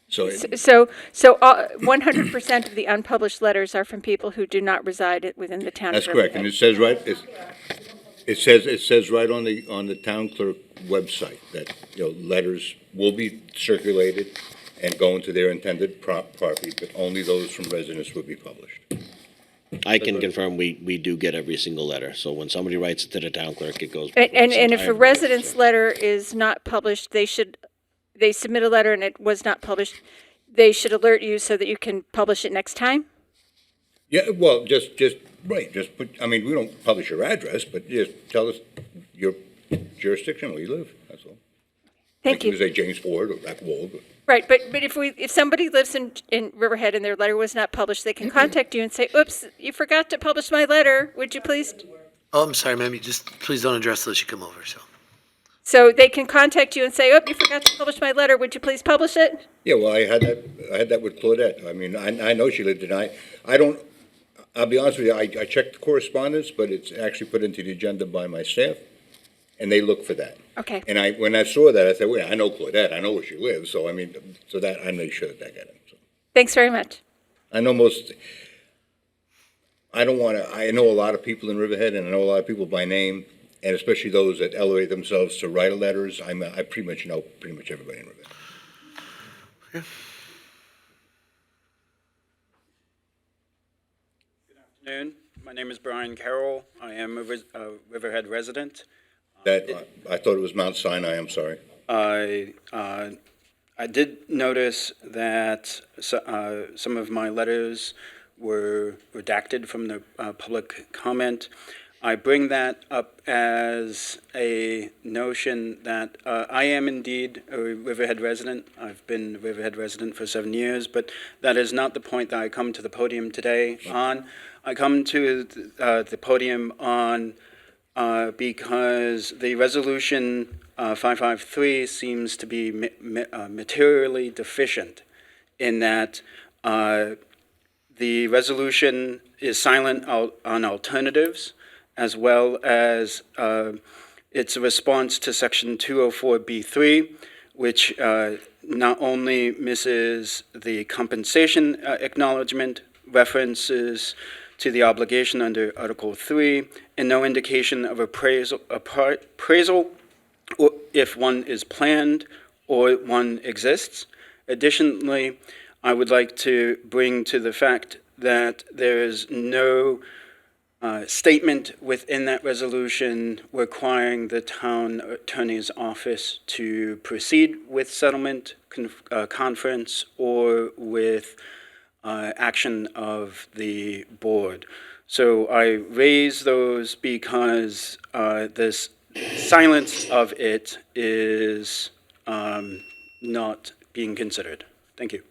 So, So 100% of the unpublished letters are from people who do not reside within the town of that's correct. And Riverhead. it says it says right on the town clerk website that, letters will be circulated and go into their intended property, but only those from residents will be published. I can confirm we do get every single letter. So when somebody writes it to the town clerk, it goes. And if a resident's letter is not published, they submit a letter and it was not published, they should alert you so that you can publish it next time? Yeah, well, just put, I mean, we don't publish your address, but just tell us your jurisdiction where you live, that's all. Thank you. You say James Ford or Rackwold. Right, but if somebody lives in Riverhead and their letter was not published, they can contact you and say, oops, you forgot to publish my letter, would you please? Oh, I'm sorry, ma'am, you just, please don't address this, you come over, so. So they can contact you and say, oh, you forgot to publish my letter, would you please publish it? Yeah, well, I had that with Claudette. I mean, I know she lived in, I'll be honest with you, I checked the correspondence, but it's actually put into the agenda by my staff, and they look for that. Okay. And when I saw that, I said, wait, I know Claudette, I know where she lives, so I mean, so that, I made sure that got it. So. Thanks very much. I know I know a lot of people in Riverhead, and I know a lot of people by name, and especially those that elevate themselves to write letters. I pretty much know pretty much everybody in Riverhead. Okay. Afternoon. My name is Brian Carroll. I am a Riverhead resident. I thought it was Mount Sinai, I'm sorry. I did notice that some of my letters were redacted from the public comment. I bring that up as a notion that I am indeed a Riverhead resident. I've been a Riverhead resident for 7 years, but that is not the point that I come to the podium today on. I come to the podium on because the resolution 553 seems to be materially deficient in that the resolution is silent on alternatives, as well as it's a response to Section 204B3, which not only misses the compensation acknowledgement, references to the obligation under Article 3, and no indication of appraisal or if one is planned or one exists. Additionally, I would like to bring to the fact that there is no statement within that resolution requiring the town attorney's office to proceed with settlement conference or with action of the board. So I raise those because this silence of it is not being considered. Thank you.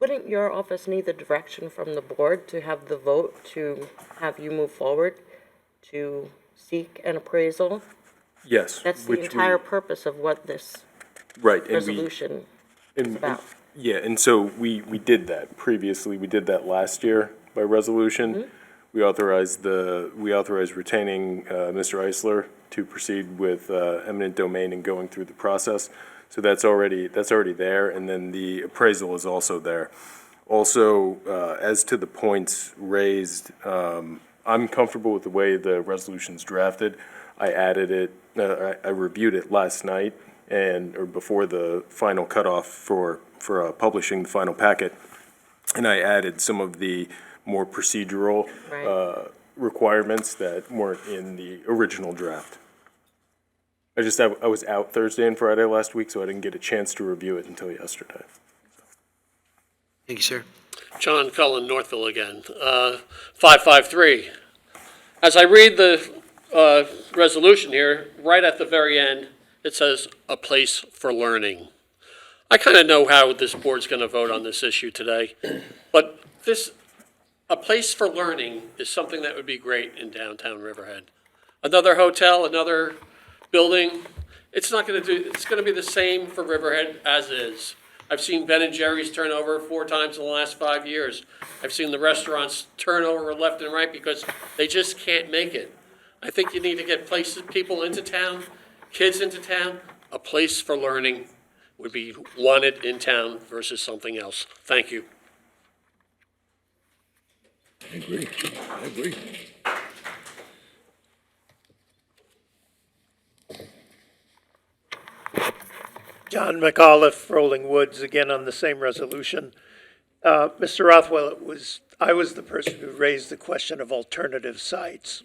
Wouldn't your office need the direction from the board to have the vote to have you move forward to seek an appraisal? Yes. That's the entire purpose of what this resolution is about. Yeah, and so we did that previously. We did that last year by resolution. Mm-hmm. We authorized retaining Mr. Eisler to proceed with eminent domain and going through the process. So that's already there, and then the appraisal is also there. Also, as to the points raised, I'm comfortable with the way the resolution's drafted. I added it, I reviewed it last night or before the final cutoff for publishing the final packet, and I added some of the more procedural requirements that weren't in the original draft. I was out Thursday and Friday last week, so I didn't get a chance to review it until yesterday. Thank you, sir. John Cullen, Northville again. 553. As I read the resolution here, right at the very end, it says, "A place for learning." I kind of know how this board's going to vote on this issue today, but a place for learning is something that would be great in downtown Riverhead. Another hotel, another building, it's going to be the same for Riverhead as is. I've seen Ben and Jerry's turn over 4 times in the last 5 years. I've seen the restaurants turn over left and right because they just can't make it. I think you need to get people into town, kids into town. A place for learning would be wanted in town versus something else. Thank you. I agree. I agree. John McAuliffe, Rolling Woods, again on the same resolution. Mr. Rothwell, I was the person who raised the question of alternative sites.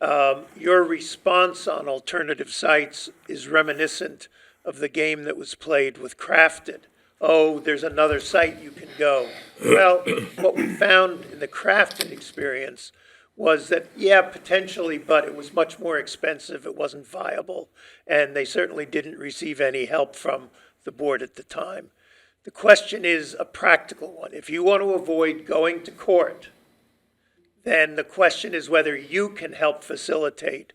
Your response on alternative sites is reminiscent of the game that was played with Crafted. Oh, there's another site you can go. Well, what we found in the Crafted experience was that, yeah, potentially, but it was much more expensive, it wasn't viable, and they certainly didn't receive any help from the board at the time. The question is a practical one. If you want to avoid going to court, then the question is whether you can help facilitate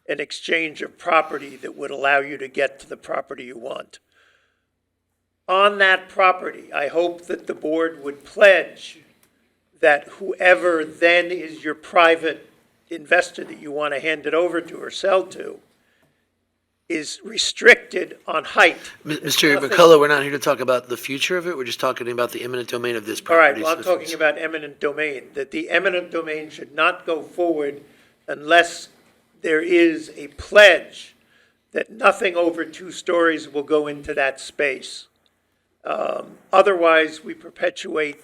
an exchange of property that would allow you to get to the property you want. On that property, I hope that the board would pledge that whoever then is your private investor that you want to hand it over to or sell to is restricted on height. Mr. McCullough, we're not here to talk about the future of it. We're just talking about the eminent domain of this All right, property. well, I'm talking about eminent domain, that the eminent domain should not go forward unless there is a pledge that nothing over 2 stories will go into that space. Otherwise, we perpetuate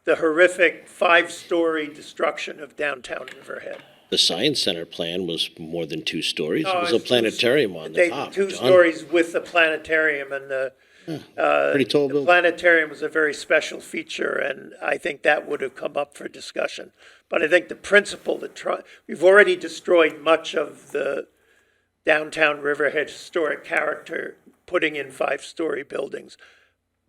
the horrific 5-story destruction of downtown Riverhead. The Science Center plan was more than 2 stories. No, It was a it's planetarium on the top. 2 John. stories with the planetarium, and Pretty tall the building. planetarium was a very special feature, and I think that would have come up for discussion. But I think the principle we've already destroyed much of the downtown Riverhead historic character, putting in 5-story buildings.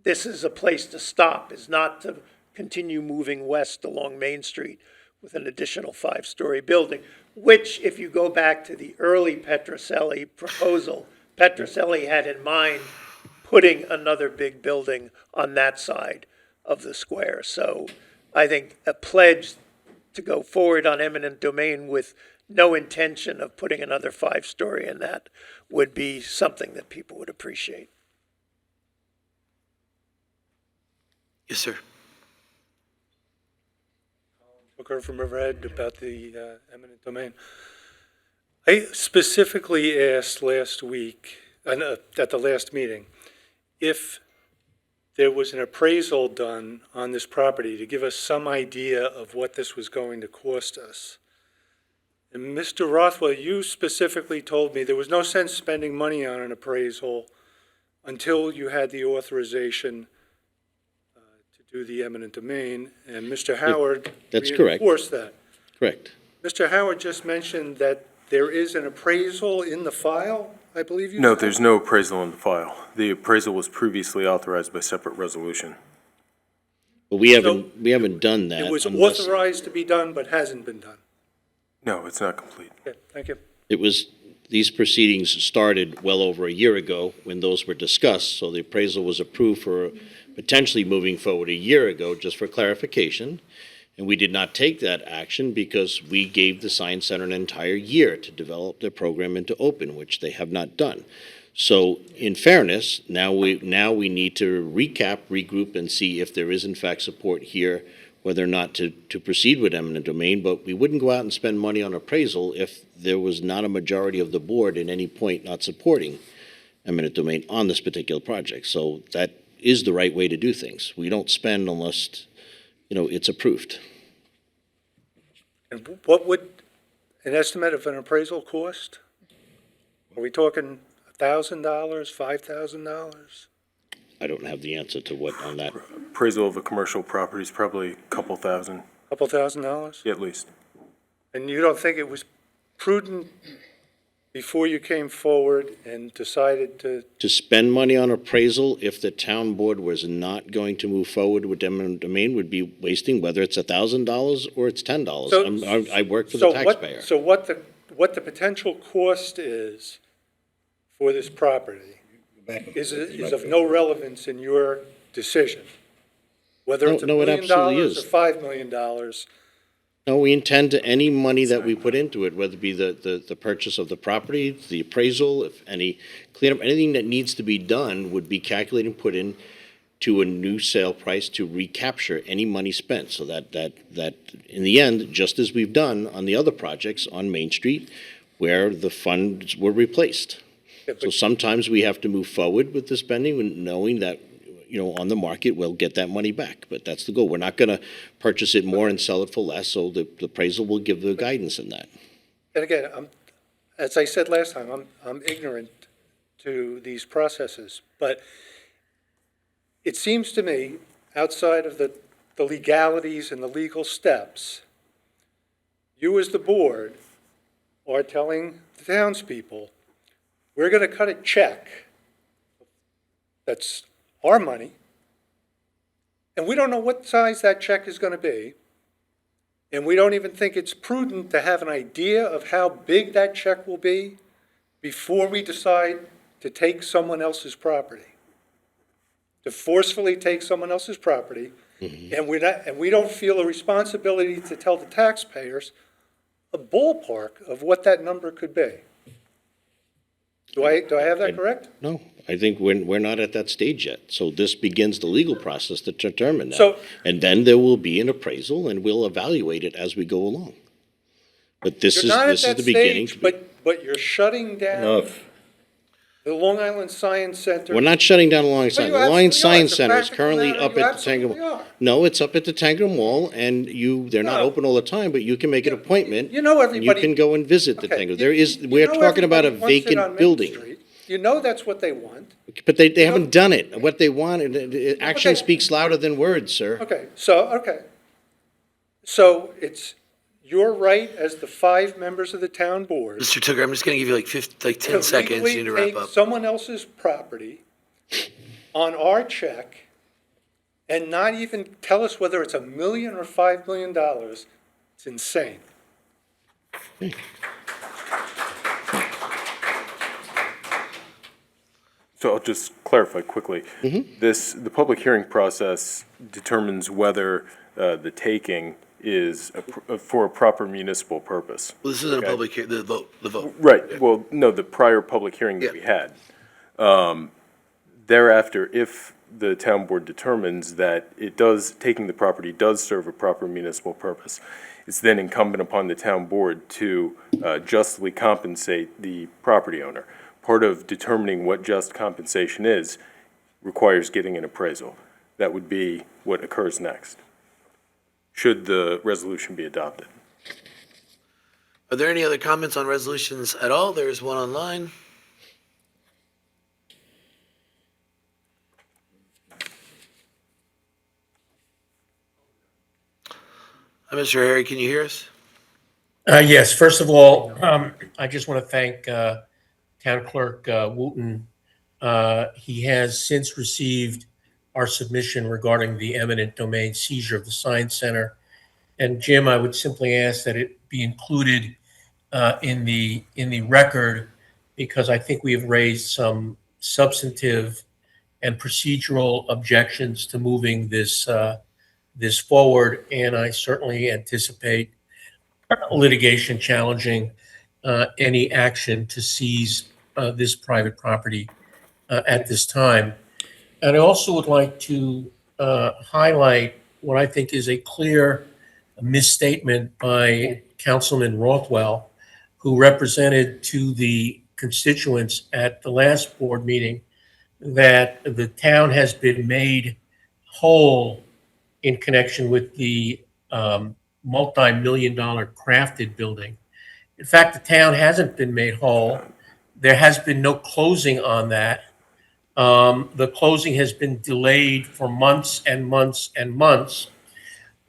This is a place to stop, is not to continue moving west along Main Street with an additional 5-story building, which, if you go back to the early Petroselli proposal, Petroselli had in mind putting another big building on that side of the square. So I think a pledge to go forward on eminent domain with no intention of putting another 5-story in that would be something that people would appreciate. Yes, sir. Togara from Riverhead about the eminent domain. I specifically asked last week, at the last meeting, if there was an appraisal done on this property to give us some idea of what this was going to cost us. And Mr. Rothwell, you specifically told me there was no sense spending money on an appraisal until you had the authorization to do the eminent domain, and Mr. Howard That's correct. reinforced that. Correct. Mr. Howard just mentioned that there is an appraisal in the file, I believe you said? No, there's no appraisal in the file. The appraisal was previously authorized by separate resolution. But we haven't done that. It was unless- authorized to be done, but hasn't been done. No, it's not complete. Okay, thank you. These proceedings started well over a year ago when those were discussed, so the appraisal was approved for potentially moving forward a year ago, just for clarification. And we did not take that action because we gave the Science Center an entire year to develop their program and to open, which they have not done. So in fairness, now we need to recap, regroup, and see if there is in fact support here, whether or not to proceed with eminent domain. But we wouldn't go out and spend money on appraisal if there was not a majority of the board at any point not supporting eminent domain on this particular project. So that is the right way to do things. We don't spend unless, it's approved. And what would an estimate of an appraisal cost? Are we talking $1,000, $5,000? I don't have the answer to what on that. Appraisal of a commercial property is probably a couple thousand, Couple $1,000? at least. And you don't think it was prudent before you came forward and decided To spend money on appraisal, if the town board was not going to move forward with eminent domain, would be wasting, whether it's $1,000 or it's $10. I work for the taxpayer. So what the potential cost is for this property is of no relevance in your decision? Whether it's $1 No, it million absolutely or is. $5 million? No, we intend to, any money that we put into it, whether it be the purchase of the property, the appraisal, if any cleanup, anything that needs to be done would be calculated and put in to a new sale price to recapture any money spent. So that in the end, just as we've done on the other projects on Main Street, where the funds were replaced. So sometimes we have to move forward with the spending, knowing that, on the market, we'll get that money back. But that's the goal. We're not going to purchase it more and sell it for less, so the appraisal will give the guidance in that. And again, as I said last time, I'm ignorant to these processes, but it seems to me, outside of the legalities and the legal steps, you as the board are telling the townspeople, we're going to cut a check that's our money, and we don't know what size that check is going to be, and we don't even think it's prudent to have an idea of how big that check will be before we decide to take someone else's property, to forcefully take someone else's property, and we don't feel a responsibility to tell the taxpayers a ballpark of what that number could be. Do I have that correct? No, I think we're not at that stage yet. So this begins the legal process to determine that. So- And then there will be an appraisal, and we'll evaluate it as we go along. But this You're not at is that the beginning. stage, but you're shutting down the Long Island Science Center. We're not shutting down the Lion Science. you The Lion absolutely are. Science It's a Center is practical currently matter. up You at the Tango absolutely Mall. are. No, it's up at the Tango Mall, and they're not No. open all the time, but you can make an appointment. You know and everybody. You can go and visit the Okay, Tango. you We're know talking about a everybody wants it on vacant Main building. Street. You know that's what they want. But they haven't done it. What they want, action speaks louder than words, sir. Okay. So it's your right as the 5 members of the town board Mr. Tugger, I'm just going to give you like 10 to seconds. You legally need to wrap take up. someone else's property on our check and not even tell us whether it's $1 million or $5 million. It's insane. So I'll just clarify quickly. The public hearing process determines whether the taking is for a proper municipal purpose. Well, this isn't a Okay. public hearing, the vote. Right, well, no, the prior public hearing that we had. Thereafter, if the town board determines that taking the property does serve a proper municipal purpose, it's then incumbent upon the town board to justly compensate the property owner. Part of determining what just compensation is requires getting an appraisal. That would be what occurs next, should the resolution be adopted. Are there any other comments on resolutions at all? There's one online. Hi, Mr. Harry, can you hear us? Yes, first of all, I just want to thank Town Clerk Wooten. He has since received our submission regarding the eminent domain seizure of the Science Center. And Jim, I would simply ask that it be included in the record, because I think we have raised some substantive and procedural objections to moving this forward, and I certainly anticipate litigation challenging any action to seize this private property at this time. And I also would like to highlight what I think is a clear misstatement by Councilman Rothwell, who represented to the constituents at the last board meeting that the town has been made whole in connection with the multi-million-dollar crafted building. In fact, the town hasn't been made whole. There has been no closing on that. The closing has been delayed for months and months and months.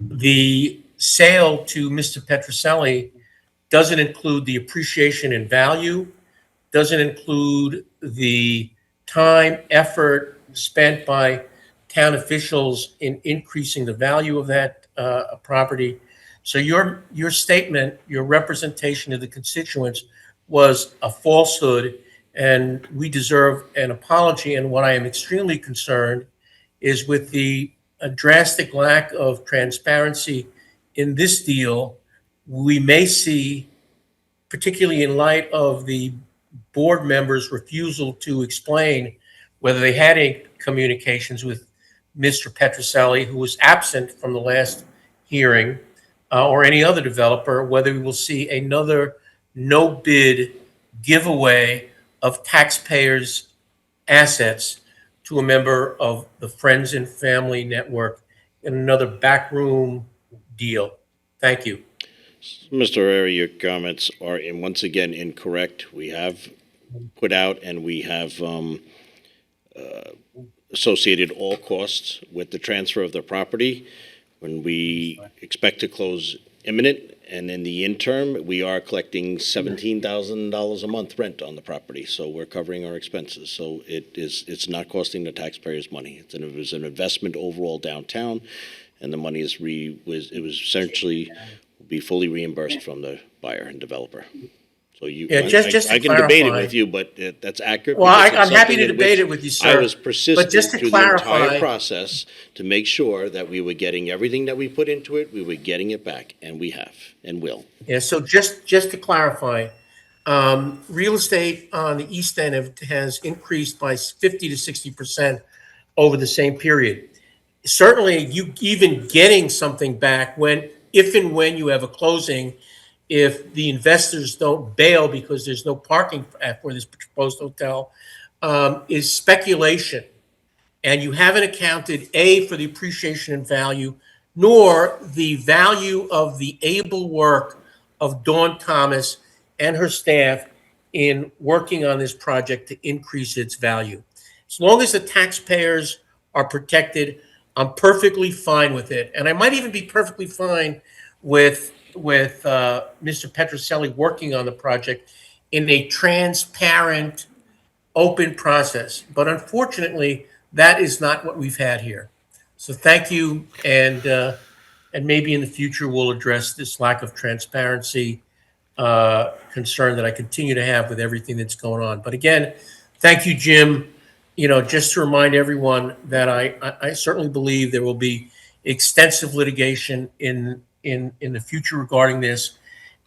The sale to Mr. Petroselli doesn't include the appreciation in value, doesn't include the time, effort spent by town officials in increasing the value of that property. So your statement, your representation of the constituents was a falsehood, and we deserve an apology. And what I am extremely concerned is with the drastic lack of transparency in this deal, we may see, particularly in light of the board members' refusal to explain whether they had any communications with Mr. Petroselli, who was absent from the last hearing, or any other developer, whether we will see another no-bid giveaway of taxpayers' assets to a member of the Friends and Family Network in another backroom deal. Thank you. Mr. Herrera, your comments are, once again, incorrect. We have put out and we have associated all costs with the transfer of the property. When we expect to close imminent, and in the interim, we are collecting $17,000 a month rent on the property, so we're covering our expenses. So it's not costing the taxpayers money. It was an investment overall downtown, and the money was essentially be fully reimbursed from the buyer and developer. So I can debate it with you, but that's accurate. Well, I'm happy to debate it with you, sir. I was persistent just to through clarify, the entire process to make sure that we were getting everything that we put into it, we were getting it back, and we have, and will. Yeah, so just to clarify, real estate on the East End has increased by 50 to 60% over the same period. Certainly, you even getting something back if and when you have a closing, if the investors don't bail because there's no parking for this proposed hotel, is speculation. And you haven't accounted, A, for the appreciation in value, nor the value of the able work of Dawn Thomas and her staff in working on this project to increase its value. As long as the taxpayers are protected, I'm perfectly fine with it. And I might even be perfectly fine with Mr. Petroselli working on the project in a transparent, open process. But unfortunately, that is not what we've had here. So thank you, and maybe in the future we'll address this lack of transparency concern that I continue to have with everything that's going on. But again, thank you, Jim. Just to remind everyone that I certainly believe there will be extensive litigation in the future regarding this.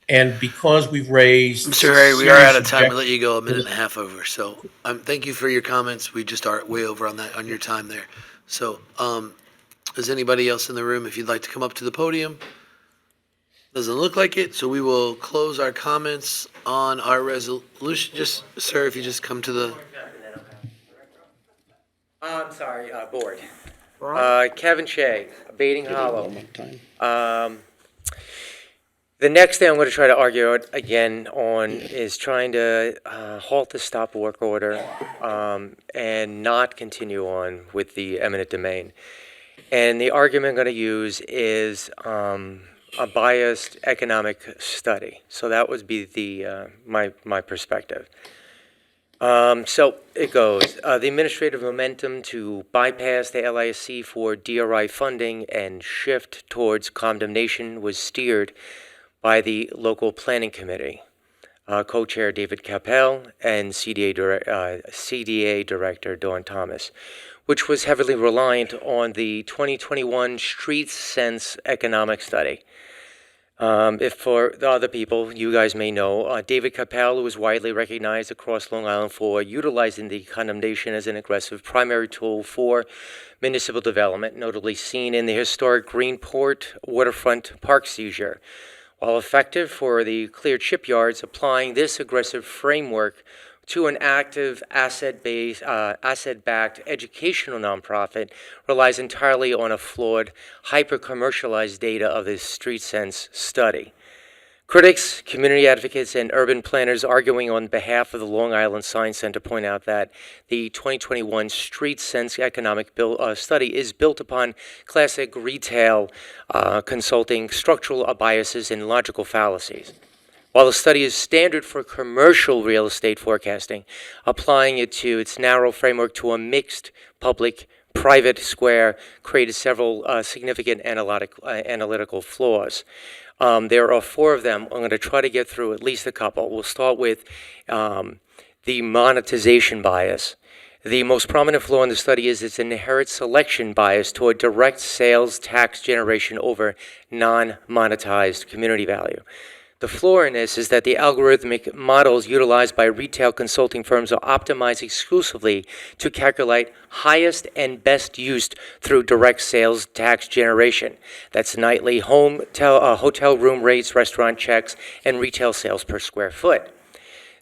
And because we've raised... Mr. Harry, we are out of time. We'll let you go a minute and a half over. So thank you for your comments. We just are way over on your time there. So is anybody else in the room, if you'd like to come up to the podium? Doesn't look like it. So we will close our comments on our resolution. Just, sir, if you just come to the... I'm sorry, board. Kevin Shea, Baiting Hollow. The next thing I'm going to try to argue again on is trying to halt the stop work order and not continue on with the eminent domain. And the argument I'm going to use is a biased economic study. So that would be the my perspective. So it goes. The administrative momentum to bypass the LISC for DRI funding and shift towards condemnation was steered by the local planning committee, co-chair David Capel and CDA director Dawn Thomas, which was heavily reliant on the 2021 Street Sense economic study. If for the other people, you guys may know, David Capel, who is widely recognized across Long Island for utilizing the condemnation as an aggressive primary tool for municipal development, notably seen in the historic Greenport waterfront park seizure. While effective for the cleared shipyards, applying this aggressive framework to an active asset-based, asset-backed educational nonprofit relies entirely on a flawed, hyper-commercialized data of the Street Sense study. Critics, community advocates, and urban planners arguing on behalf of the Long Island Science Center point out that the 2021 Street Sense Economic Study is built upon classic retail consulting, structural biases, and logical fallacies. While the study is standard for commercial real estate forecasting, applying it to its narrow framework to a mixed public-private square created several significant analytical flaws. There are 4 of them. I'm going to try to get through at least a couple. We'll start with the monetization bias. The most prominent flaw in the study is its inherent selection bias toward direct sales tax generation over non-monetized community value. The flaw in this is that the algorithmic models utilized by retail consulting firms are optimized exclusively to calculate highest and best use through direct sales tax generation. That's nightly hotel room rates, restaurant checks, and retail sales per square foot.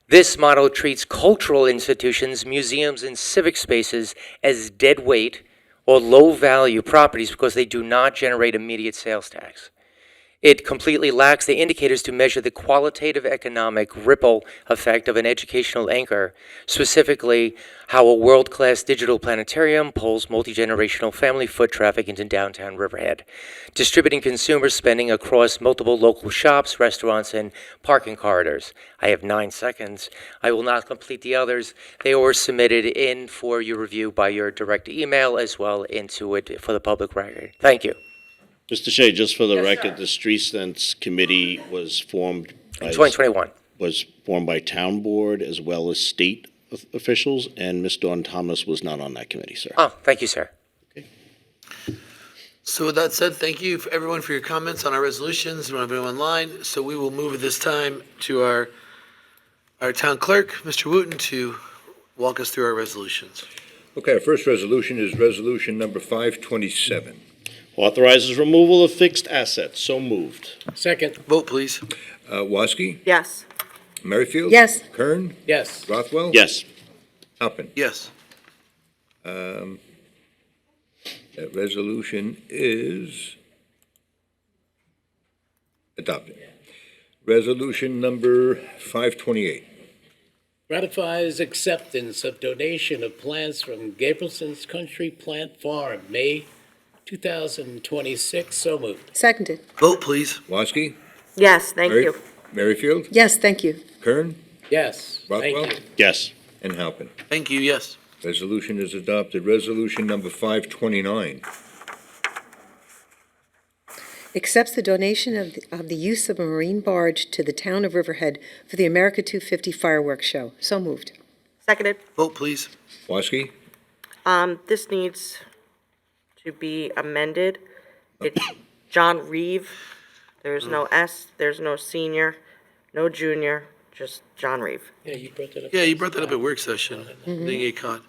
This model treats cultural institutions, museums, and civic spaces as dead weight or low-value properties because they do not generate immediate sales tax. It completely lacks the indicators to measure the qualitative economic ripple effect of an educational anchor, specifically how a world-class digital planetarium pulls multi-generational family foot traffic into downtown Riverhead, distributing consumer spending across multiple local shops, restaurants, and parking corridors. I have 9 seconds. I will not complete the others. They were submitted in for your review by your direct email as well into it for the public record. Thank you. Mr. Shea, just for the record, the Street Sense Committee was formed by... 2021. Was formed by town board as well as state officials, and Ms. Dawn Thomas was not on that committee, sir. Oh, thank you, sir. So with that said, thank you for everyone for your comments on our resolutions. We don't have anyone online, so we will move at this time to our town clerk, Mr. Wooten, to walk us through our resolutions. Okay, our first resolution is resolution number 527. Authorizes removal of fixed assets. So moved. Second. Vote, please. Waski? Yes. Merrifield? Yes. Kern? Yes. Rothwell? Yes. Halpin? Yes. That resolution is adopted. Resolution number 528. Ratifies acceptance of donation of plants from Gabrielson's Country Plant Farm, May 2026. So moved. Seconded. Vote, please. Waski? Yes, thank you. Merrifield? Yes, thank you. Kern? Yes. Rothwell? Thank you. Yes. And Halpin. Thank you, yes. Resolution is adopted. Resolution number 529. Accepts the donation of the use of a marine barge to the town of Riverhead for the America 250 fireworks show. So moved. Seconded. Vote, please. Waski? This needs to be amended. It's John Reeve. There's no S, there's no senior, no junior, just John Reeve. Yeah, you brought that up. Yeah, you brought that up at work session. Didn't get caught.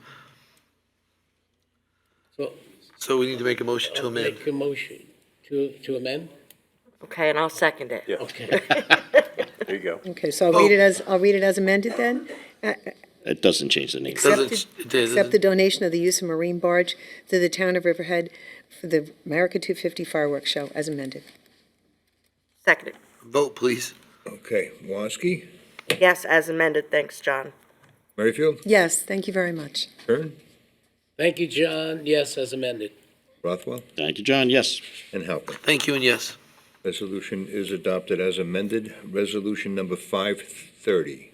So we need to make a motion to amend. Make a motion to amend? Okay, and I'll second it. Yeah. Okay. There you go. Okay, so I'll read it as amended then. It doesn't change the name. Accept the donation of the use of marine barge to the town of Riverhead for the America 250 fireworks show as amended. Seconded. Vote, please. Okay. Waski? Yes, as amended. Thanks, John. Merrifield? Yes, thank you very much. Kern? Thank you, John. Yes, as amended. Rothwell? Thank you, John. Yes. And Halpin. Thank you, and yes. Resolution is adopted as amended. Resolution number 530.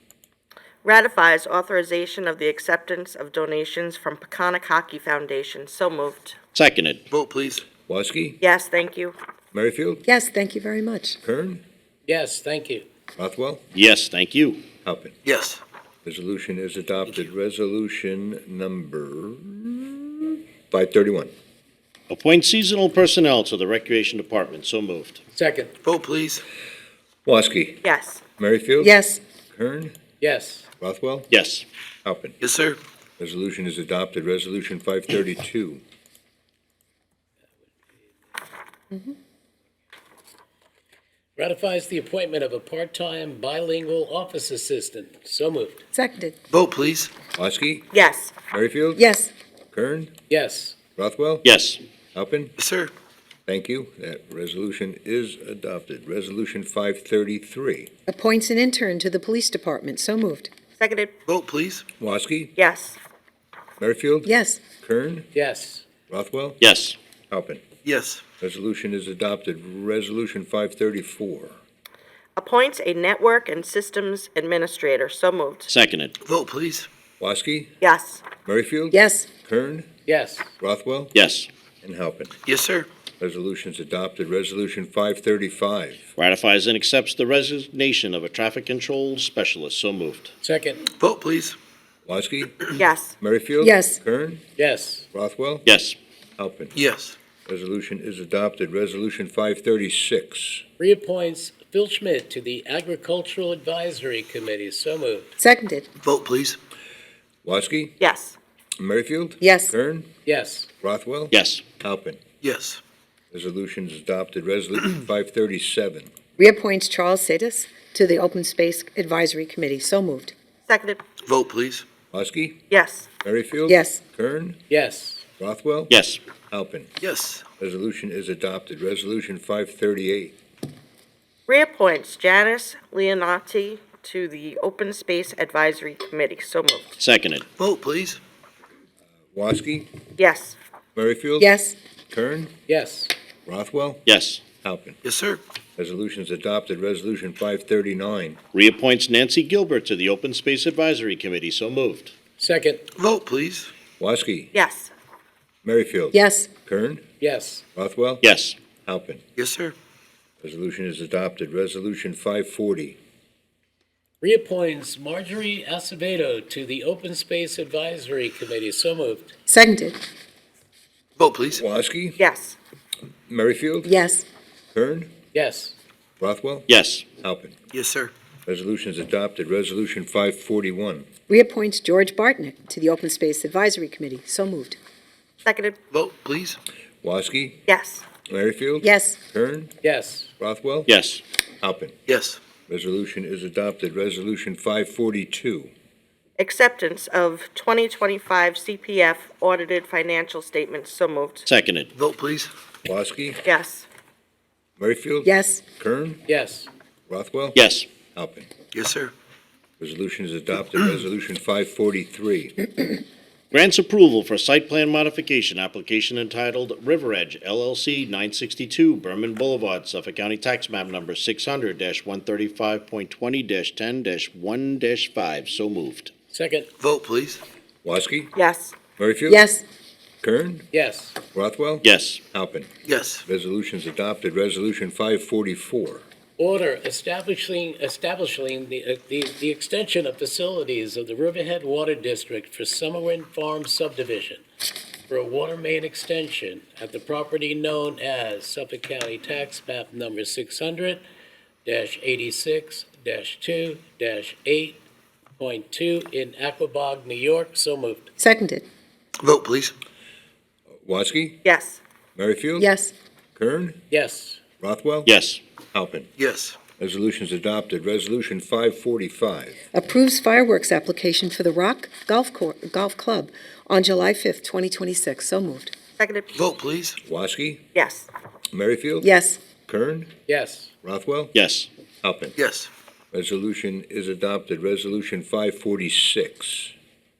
Ratifies authorization of the acceptance of donations from Peconic Hockey Foundation. So moved. Seconded. Vote, please. Waski? Yes, thank you. Merrifield? Yes, thank you very much. Kern? Yes, thank you. Rothwell? Yes, thank you. Halpin. Yes. Resolution is adopted. Resolution number 531. Appoint seasonal personnel to the Recreation Department. So moved. Second. Vote, please. Waski? Yes. Merrifield? Yes. Kern? Yes. Rothwell? Yes. Halpin. Yes, sir. Resolution is adopted. Resolution 532. Ratifies the appointment of a part-time bilingual office assistant. So moved. Seconded. Vote, please. Woski? Yes. Merrifield? Yes. Kern? Yes. Rothwell? Yes. Halpin? Yes, sir. Thank you. That resolution is adopted. Resolution 533. Appoints an intern to the police department. So moved. Seconded. Vote, please. Woski? Yes. Merrifield? Yes. Kern? Yes. Rothwell? Yes. Halpin? Yes. Resolution is adopted. Resolution 534. Appoints a network and systems administrator. So moved. Seconded. Vote, please. Woski? Yes. Merrifield? Yes. Kern? Yes. Rothwell? Yes. And Halpin. Yes, sir. Resolution's adopted. Resolution 535. Ratifies and accepts the resignation of a traffic control specialist. So moved. Second. Vote, please. Woski? Yes. Merrifield? Yes. Kern? Yes. Rothwell? Yes. Halpin. Yes. Resolution is adopted. Resolution 536. Reappoints Phil Schmidt to the Agricultural Advisory Committee. So moved. Seconded. Vote, please. Woski? Yes. Merrifield? Yes. Kern? Yes. Rothwell? Yes. Halpin. Yes. Resolution is adopted. Resolution 537. Reappoints Charles Sidis to the Open Space Advisory Committee. So moved. Seconded. Vote, please. Woski? Yes. Merrifield? Yes. Kern? Yes. Rothwell? Yes. Halpin. Yes. Resolution is adopted. Resolution 538. Reappoints Janice Leonati to the Open Space Advisory Committee. So moved. Seconded. Vote, please. Woski? Yes. Merrifield? Yes. Kern? Yes. Rothwell? Yes. Halpin. Yes, sir. Resolution is adopted. Resolution 539. Reappoints Nancy Gilbert to the Open Space Advisory Committee. So moved. Second. Vote, please. Woski? Yes. Merrifield? Yes. Kern? Yes. Rothwell? Yes. Halpin. Yes, sir. Resolution is adopted. Resolution 540. Reappoints Marjorie Acevedo to the Open Space Advisory Committee. So moved. Seconded. Vote, please. Woski? Yes. Merrifield? Yes. Kern? Yes. Rothwell? Yes. Halpin. Yes, sir. Resolution is adopted. Resolution 541. Reappoints George Bartnick to the Open Space Advisory Committee. So moved. Seconded. Vote, please. Woski? Yes. Merrifield? Yes. Kern? Yes. Rothwell? Yes. Halpin. Yes. Resolution is adopted. Resolution 542. Acceptance of 2025 CPF audited financial statements. So moved. Seconded. Vote, please. Woski? Yes. Merrifield? Yes. Kern? Yes. Rothwell? Yes. Halpin. Yes, sir. Resolution is adopted. Resolution 543. Grants approval for site plan modification application entitled Riverhead LLC 962 Berman Boulevard, Suffolk County Tax Map Number 600-135.20-10-1-5. So moved. Second. Vote, please. Woski? Yes. Merrifield? Yes. Kern? Yes. Rothwell? Yes. Halpin. Yes. Resolution is adopted. Resolution 544. Order establishing the extension of facilities of the Riverhead Water District for Summerwind Farm subdivision for a water main extension at the property known as Suffolk County Tax Map Number 600-86-2-8.2 in Aquabog, New York. So moved. Seconded. Vote, please. Woski? Yes. Merrifield? Yes. Kern? Yes. Rothwell? Yes. Halpin. Yes. Resolution is adopted. Resolution 545. Approves fireworks application for the Rock Golf Club on July 5th, 2026. So moved. Seconded. Vote, please. Woski? Yes. Merrifield? Yes. Kern? Yes. Rothwell? Yes. Halpin. Yes. Resolution is adopted. Resolution 546.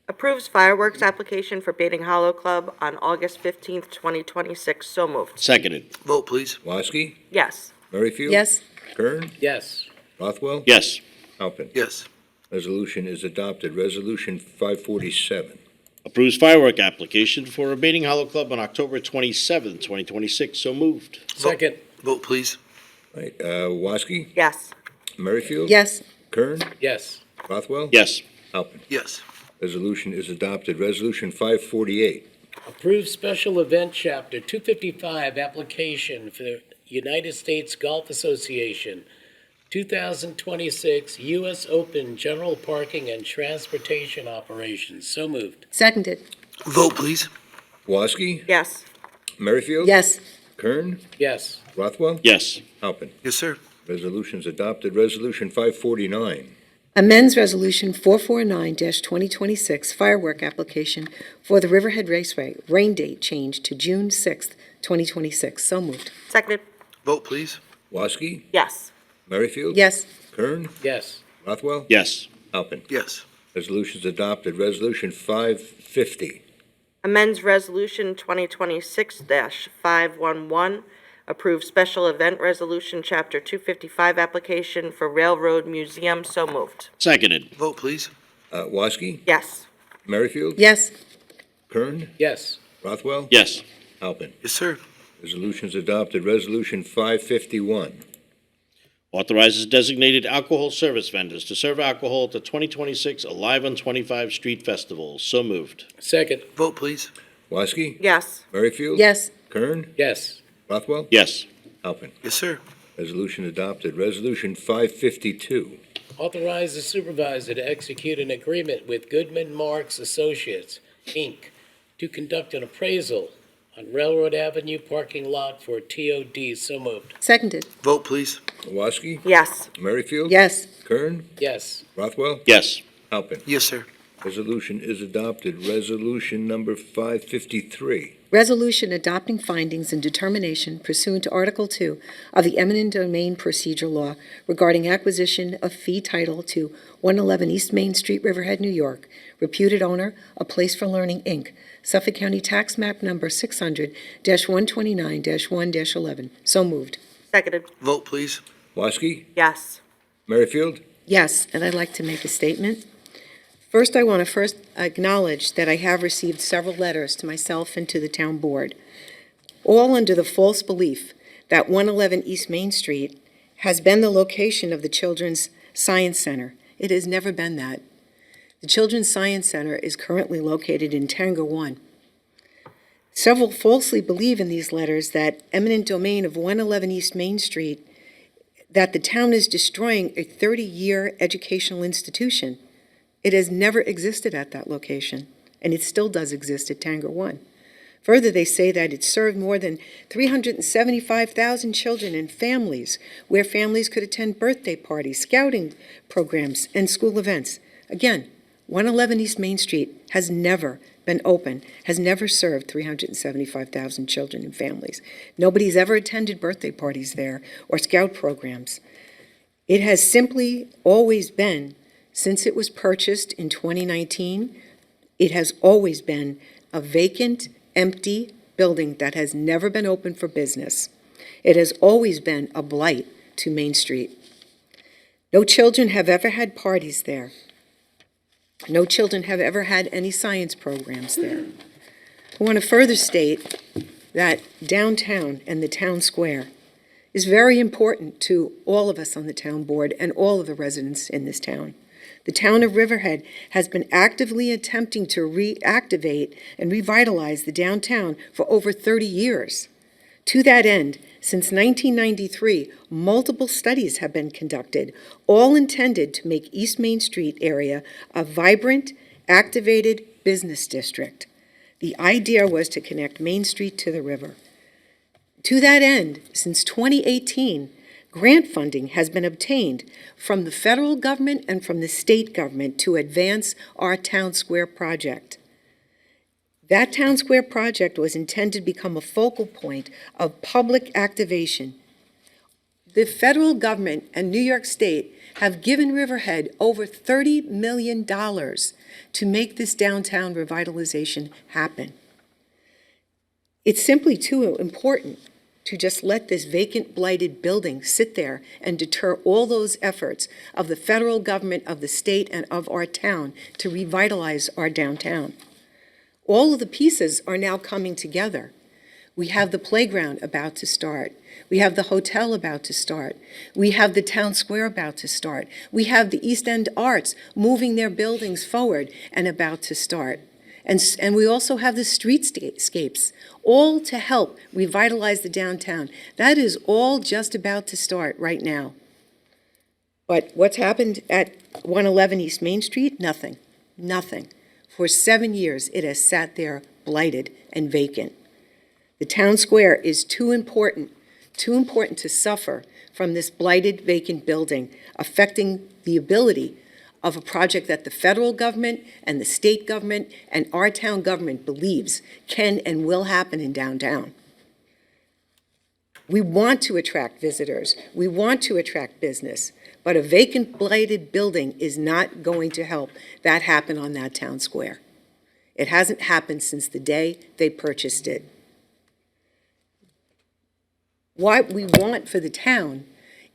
Approves fireworks application for Bating Hollow Club on August 15th, 2026. So moved. Seconded. Vote, please. Woski? Yes. Merrifield? Yes. Kern? Yes. Rothwell? Yes. Halpin. Yes. Resolution is adopted. Resolution 547. Approves firework application for a Bating Hollow Club on October 27th, 2026. So moved. Second. Vote, please. Right, Woski? Yes. Merrifield? Yes. Kern? Yes. Rothwell? Yes. Halpin. Yes. Resolution is adopted. Resolution 548. Approve special event chapter 255 application for the United States Golf Association 2026 U.S. Open General Parking and Transportation Operations. So moved. Seconded. Vote, please. Woski? Yes. Merrifield? Yes. Kern? Yes. Rothwell? Yes. Halpin. Yes, sir. Resolution's adopted. Resolution 549. Amends Resolution 449-2026 firework application for the Riverhead Raceway. Rain date change to June 6th, 2026. So moved. Seconded. Vote, please. Woski? Yes. Merrifield? Yes. Kern? Yes. Rothwell? Yes. Halpin? Yes. Resolution's adopted. Resolution 550. Amends Resolution 2026-511, approve special event resolution, Chapter 255 application for Railroad Museum. So moved. Seconded. Vote, please. Woski? Yes. Merrifield? Yes. Kern? Yes. Rothwell? Yes. Halpin? Yes, sir. Resolution's adopted. Resolution 551. Authorizes designated alcohol service vendors to serve alcohol at the 2026 Alive on 25 Street Festival. So moved. Second. Vote, please. Woski? Yes. Merrifield? Yes. Kern? Yes. Rothwell? Yes. Halpin? Yes, sir. Resolution adopted. Resolution 552. Authorize the supervisor to execute an agreement with Goodman Marks Associates, Inc., to conduct an appraisal on Railroad Avenue parking lot for TOD. So moved. Seconded. Vote, please. Woski? Yes. Merrifield? Yes. Kern? Yes. Rothwell? Yes. Halpin? Yes, sir. Resolution is adopted. Resolution number 553. Resolution adopting findings and determination pursuant to Article 2 of the Eminent Domain Procedure Law regarding acquisition of fee title to 111 East Main Street, Riverhead, New York. Reputed owner, A Place for Learning, Inc., Suffolk County Tax Map Number 600-129-1-11. So moved. Seconded. Vote, please. Woski? Yes. Merrifield? Yes, and I'd like to make a statement. First, I want to acknowledge that I have received several letters to myself and to the town board, all under the false belief that 111 East Main Street has been the location of the Children's Science Center. It has never been that. The Children's Science Center is currently located in Tanger 1. Several falsely believe in these letters that eminent domain of 111 East Main Street, that the town is destroying a 30-year educational institution. It has never existed at that location, and it still does exist at Tanger 1. Further, they say that it served more than 375,000 children and families, where families could attend birthday parties, scouting programs, and school events. Again, 111 East Main Street has never been open, has never served 375,000 children and families. Nobody's ever attended birthday parties there or scout programs. It has simply always been, since it was purchased in 2019, it has always been a vacant, empty building that has never been open for business. It has always been a blight to Main Street. No children have ever had parties there. No children have ever had any science programs there. I want to further state that downtown and the town square is very important to all of us on the town board and all of the residents in this town. The town of Riverhead has been actively attempting to reactivate and revitalize the downtown for over 30 years. To that end, since 1993, multiple studies have been conducted, all intended to make East Main Street area a vibrant, activated business district. The idea was to connect Main Street to the river. To that end, since 2018, grant funding has been obtained from the federal government and from the state government to advance our Town Square project. That Town Square project was intended to become a focal point of public activation. The federal government and New York State have given Riverhead over $30 million to make this downtown revitalization happen. It's simply too important to just let this vacant, blighted building sit there and deter all those efforts of the federal government, of the state, and of our town to revitalize our downtown. All of the pieces are now coming together. We have the playground about to start. We have the hotel about to start. We have the town square about to start. We have the East End Arts moving their buildings forward and about to start. And we also have the streetscapes, all to help revitalize the downtown. That is all just about to start right now. But what's happened at 111 East Main Street? Nothing. Nothing. For 7 years, it has sat there blighted and vacant. The town square is too important to suffer from this blighted vacant building, affecting the ability of a project that the federal government and the state government and our town government believes can and will happen in downtown. We want to attract visitors. We want to attract business. But a vacant, blighted building is not going to help that happen on that town square. It hasn't happened since the day they purchased it. What we want for the town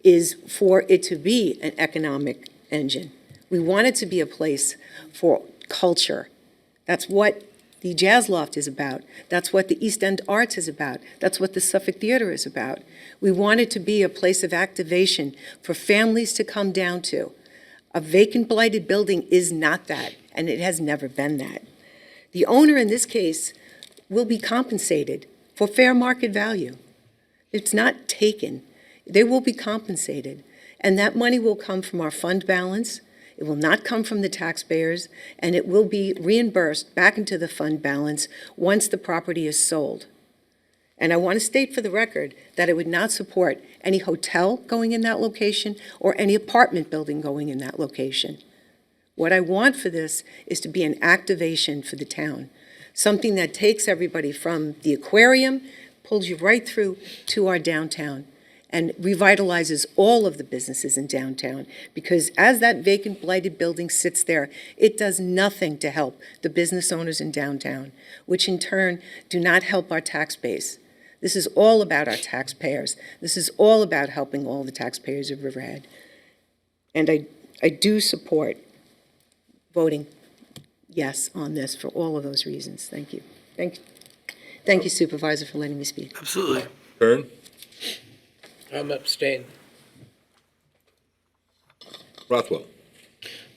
is for it to be an economic engine. We want it to be a place for culture. That's what the Jazz Loft is about. That's what the East End Arts is about. That's what the Suffolk Theater is about. We want it to be a place of activation for families to come down to. A vacant, blighted building is not that, and it has never been that. The owner in this case will be compensated for fair market value. It's not taken. They will be compensated, and that money will come from our fund balance. It will not come from the taxpayers, and it will be reimbursed back into the fund balance once the property is sold. And I want to state for the record that I would not support any hotel going in that location or any apartment building going in that location. What I want for this is to be an activation for the town, something that takes everybody from the aquarium, pulls you right through to our downtown, and revitalizes all of the businesses in downtown. Because as that vacant, blighted building sits there, it does nothing to help the business owners in downtown, which in turn do not help our tax base. This is all about our taxpayers. This is all about helping all the taxpayers of Riverhead. And I do support voting yes on this for all of those reasons. Thank you. Thank you, Supervisor, for letting me speak. Absolutely. Kern? I'm abstaining. Rothwell?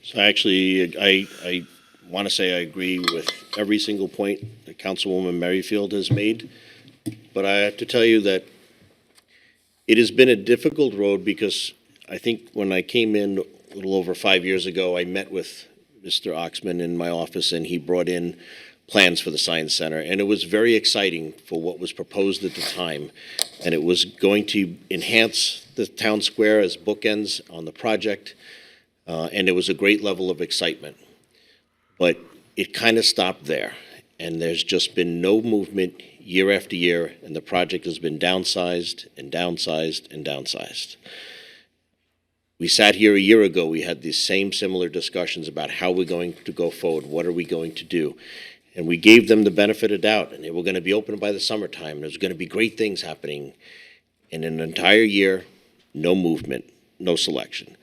So actually, I want to say I agree with every single point that Councilwoman Merrifield has made, but I have to tell you that it has been a difficult road because I think when I came in a little over 5 years ago, I met with Mr. Oxman in my office, and he brought in plans for the Science Center, and it was very exciting for what was proposed at the time, and it was going to enhance the town square as bookends on the project, and it was a great level of excitement. But it kind of stopped there, and there's just been no movement year after year, and the project has been downsized and downsized and downsized. We sat here a year ago, we had these same similar discussions about how we're going to go forward, what are we going to do? And we gave them the benefit of doubt, and they were going to be open by the summertime. There's going to be great things happening. In an entire year, no movement, no selection.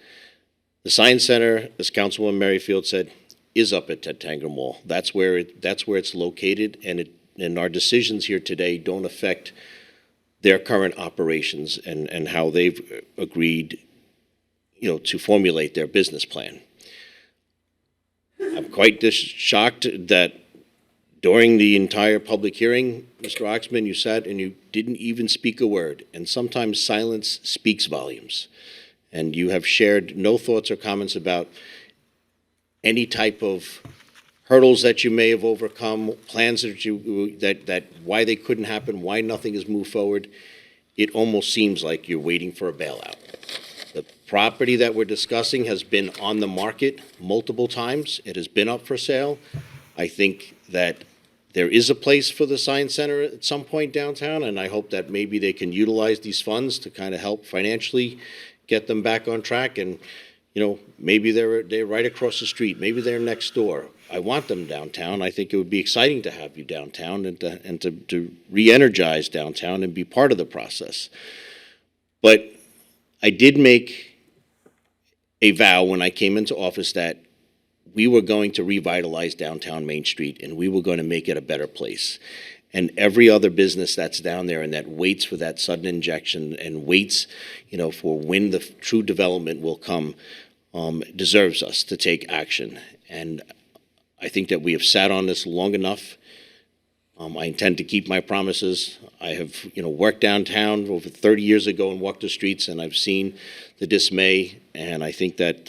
The Science Center, as Councilwoman Merrifield said, is up at Tanger Mall. That's where it's located, and our decisions here today don't affect their current operations and how they've agreed, to formulate their business plan. I'm quite shocked that during the entire public hearing, Mr. Oxman, you sat and you didn't even speak a word, and sometimes silence speaks volumes. And you have shared no thoughts or comments about any type of hurdles that you may have overcome, plans that why they couldn't happen, why nothing has moved forward. It almost seems like you're waiting for a bailout. The property that we're discussing has been on the market multiple times. It has been up for sale. I think that there is a place for the Science Center at some point downtown, and I hope that maybe they can utilize these funds to kind of help financially get them back on track. And, maybe they're right across the street. Maybe they're next door. I want them downtown. I think it would be exciting to have you downtown and to re-energize downtown and be part of the process. But I did make a vow when I came into office that we were going to revitalize downtown Main Street, and we were going to make it a better place. And every other business that's down there and that waits for that sudden injection and waits, for when the true development will come, deserves us to take action. And I think that we have sat on this long enough. I intend to keep my promises. I have, worked downtown over 30 years ago and walked the streets, and I've seen the dismay. And I think that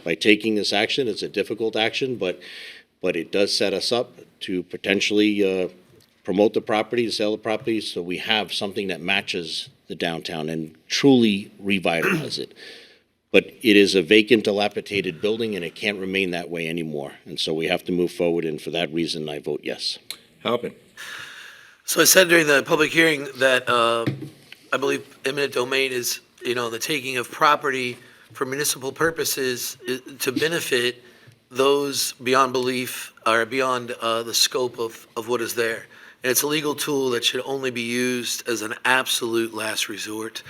by taking this action, it's a difficult action, but it does set us up to potentially promote the property, to sell the property, so we have something that matches the downtown and truly revitalize it. But it is a vacant, dilapidated building, and it can't remain that way anymore. And so we have to move forward, and for that reason, I vote yes. Halpin. So I said during the public hearing that I believe eminent domain is, the taking of property for municipal purposes to benefit those beyond belief or beyond the scope of what is there. And it's a legal tool that should only be used as an absolute last resort.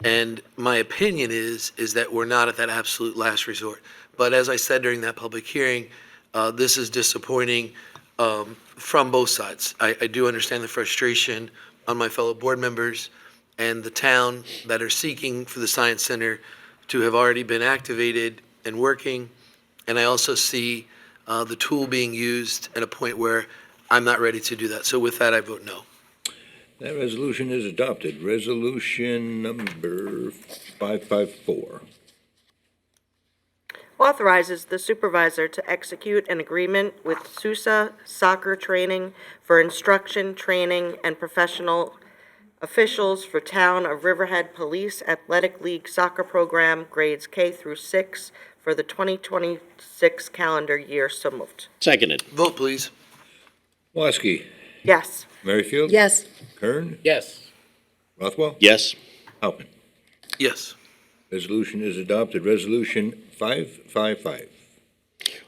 And my opinion is that we're not at that absolute last resort. But as I said during that public hearing, this is disappointing from both sides. I do understand the frustration on my fellow board members and the town that are seeking for the Science Center to have already been activated and working. And I also see the tool being used at a point where I'm not ready to do that. So with that, I vote no. That resolution is adopted. Resolution number 554. Authorizes the supervisor to execute an agreement with Sousa Soccer Training for instruction, training, and professional officials for Town of Riverhead Police Athletic League soccer program, grades K through 6, for the 2026 calendar year. So moved. Seconded. Vote, please. Woski. Yes. Merrifield. Yes. Kern. Yes. Rothwell. Yes. Halpin. Yes. Resolution is adopted. Resolution 555.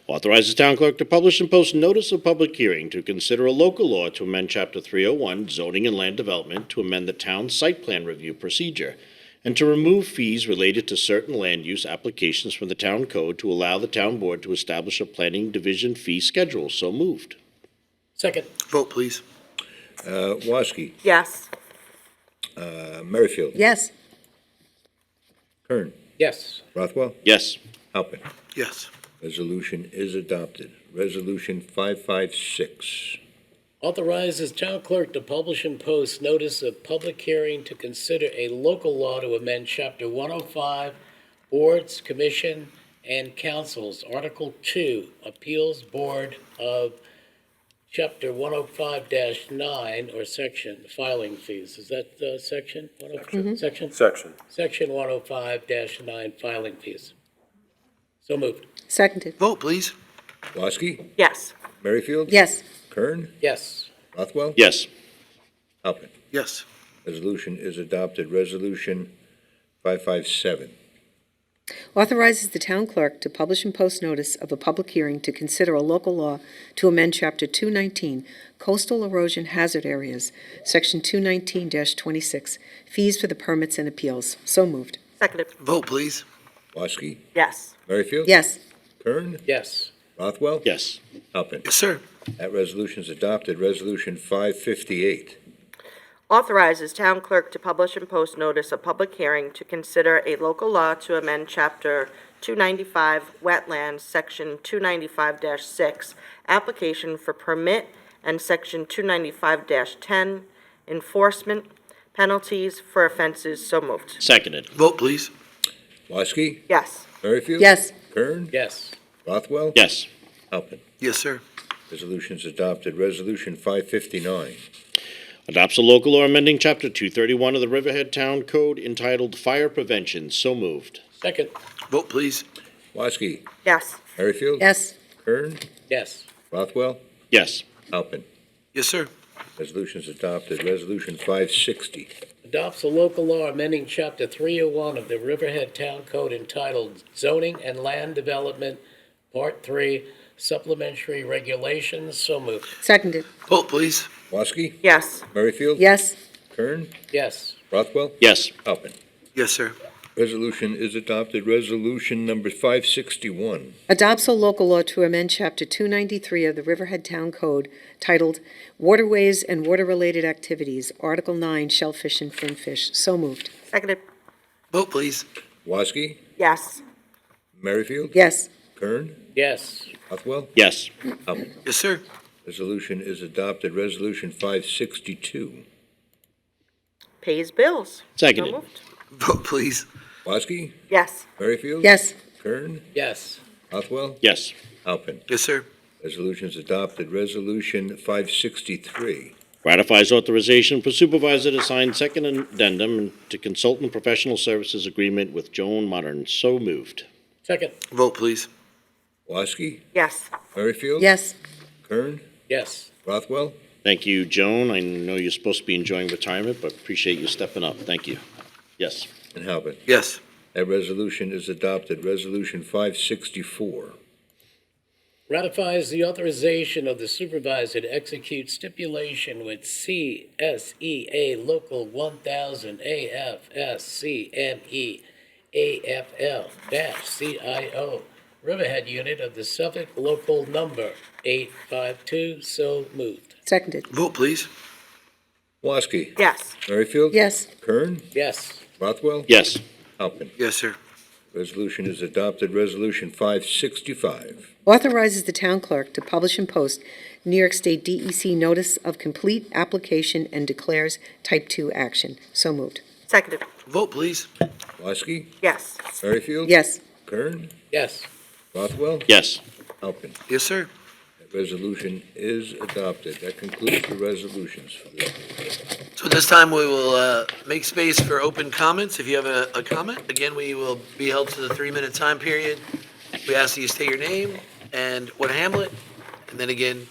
Authorizes town clerk to publish and post notice of public hearing to consider a local law to amend Chapter 301, zoning and land development, to amend the town site plan review procedure, and to remove fees related to certain land use applications from the town code to allow the town board to establish a planning division fee schedule. So moved. Second. Vote, please. Woski. Yes. Merrifield. Yes. Kern. Yes. Rothwell. Yes. Halpin. Yes. Resolution is adopted. Resolution 556. Authorizes town clerk to publish and post notice of public hearing to consider a local law to amend Chapter 105, Boards, Commission, and Councils, Article 2, Appeals Board of Chapter 105-9, or section, filing fees. Is that section? Section? Section 105-9, filing fees. So moved. Seconded. Vote, please. Woski. Yes. Merrifield. Yes. Kern. Yes. Rothwell. Yes. Halpin. Yes. Resolution is adopted. Resolution 557. Authorizes the town clerk to publish and post notice of a public hearing to consider a local law to amend Chapter 219, Coastal Erosion Hazard Areas, Section 219-26, fees for the permits and appeals. So moved. Seconded. Vote, please. Woski. Yes. Merrifield. Yes. Kern. Yes. Rothwell. Yes. Halpin. Yes, sir. That resolution is adopted. Resolution 558. Authorizes town clerk to publish and post notice of public hearing to consider a local law to amend Chapter 295 Wetlands, Section 295-6, application for permit, and Section 295-10, enforcement penalties for offenses. So moved. Seconded. Vote, please. Woski. Yes. Merrifield. Yes. Kern. Yes. Rothwell. Yes. Halpin. Yes, sir. Resolution is adopted. Resolution 559. Adopts a local law amending Chapter 231 of the Riverhead Town Code entitled Fire Prevention. So moved. Second. Vote, please. Woski. Yes. Merrifield. Yes. Kern. Yes. Rothwell. Yes. Halpin. Yes, sir. Resolution is adopted. Resolution 560. Adopts a local law amending Chapter 301 of the Riverhead Town Code entitled Zoning and Land Development, Part 3, Supplementary Regulations. So moved. Seconded. Vote, please. Woski. Yes. Merrifield. Yes. Kern. Yes. Rothwell. Yes. Halpin. Yes, sir. Resolution is adopted. Resolution number 561. Adopts a local law to amend Chapter 293 of the Riverhead Town Code titled Waterways and Water-Related Activities, Article 9, Shellfish and Finfish. So moved. Seconded. Vote, please. Woski. Yes. Merrifield. Yes. Kern. Yes. Rothwell. Yes. Halpin. Yes, sir. Resolution is adopted. Resolution 562. Pays bills. Seconded. So moved. Vote, please. Woski. Yes. Merrifield. Yes. Kern. Yes. Rothwell. Yes. Halpin. Yes, sir. Resolution is adopted. Resolution 563. Ratifies authorization for supervisor to sign second addendum to consultant professional services agreement with Joan Modern. So moved. Second. Vote, please. Woski, Yes. Merrifield. Yes. Kern, Yes. Rothwell. Thank you, Joan. I know you're supposed to be enjoying retirement, but appreciate you stepping up. Thank you. Yes. And Halpern. Yes. That resolution is adopted. Resolution 564. Ratifies the authorization of the supervisor to execute stipulation with CSEA Local 1000 AFSCME AFL-CIO Riverhead Unit of the Suffolk Local Number 852. So moved. Seconded. Vote, please. Woski. Yes. Merrifield. Yes. Kern, Yes. Rothwell. Yes. Halpern. Yes, sir. Resolution is adopted. Resolution 565. Authorizes the town clerk to publish and post New York State DEC notice of complete application and declares type 2 action. So moved. Seconded. Vote, please. Woski. Yes. Merrifield. Yes. Kern, Yes. Rothwell. Yes. Halpern. Yes, sir. That resolution is adopted. That concludes the resolutions for this meeting. So at this time, we will make space for open comments. If you have a comment, again, we will be held to the 3-minute time period. We ask that you state your name and what hamlet, and then again,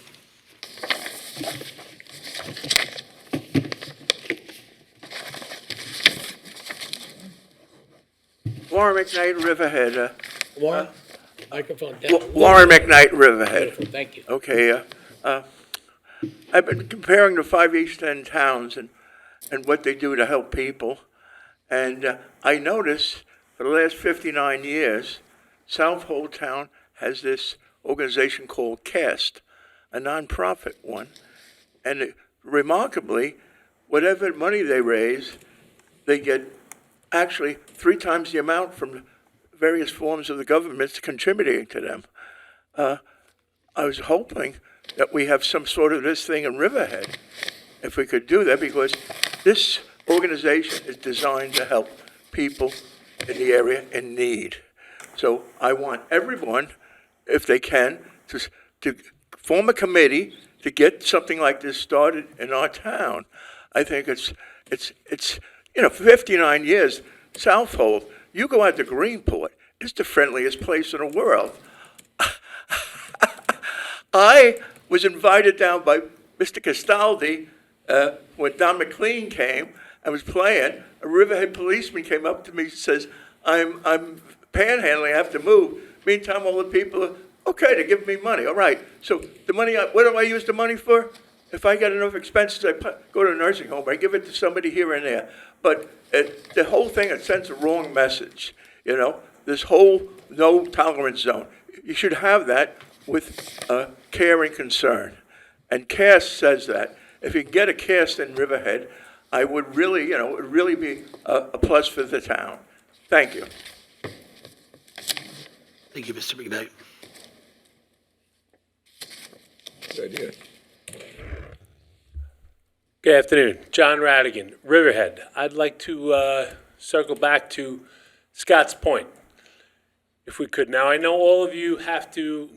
Warren McKnight, Riverhead. Warren, microphone down. Warren McKnight, Riverhead. Thank you. Okay, I've been comparing the 5 East End towns and what they do to help people. And I noticed for the last 59 years, South Hole Town has this organization called CAST, a nonprofit one. And remarkably, whatever money they raise, they get actually 3 times the amount from various forms of the government contributing to them. I was hoping that we have some sort of this thing in Riverhead, if we could do that, because this organization is designed to help people in the area in need. So I want everyone, if they can, to form a committee to get something like this started in our town. I think it's 59 years, Southold, you go out to Greenport, it's the friendliest place in the world. I was invited down by Mr. Castaldi when Don McLean came and was playing. A Riverhead policeman came up to me and says, I'm panhandling, I have to move. Meantime, all the people are, okay, they're giving me money. All right, so the money, what do I use the money for? If I got enough expenses, I go to a nursing home, I give it to somebody here and there. But the whole thing, it sends a wrong message, this whole no tolerance zone. You should have that with care and concern. And CAST says that. If you can get a CAST in Riverhead, I would really, it would really be a plus for the town. Thank you. thank you, Mr. McKnight. Good idea. Good afternoon. John Radigan, Riverhead. I'd like to circle back to Scott's Point, if we could. Now, I know all of you have to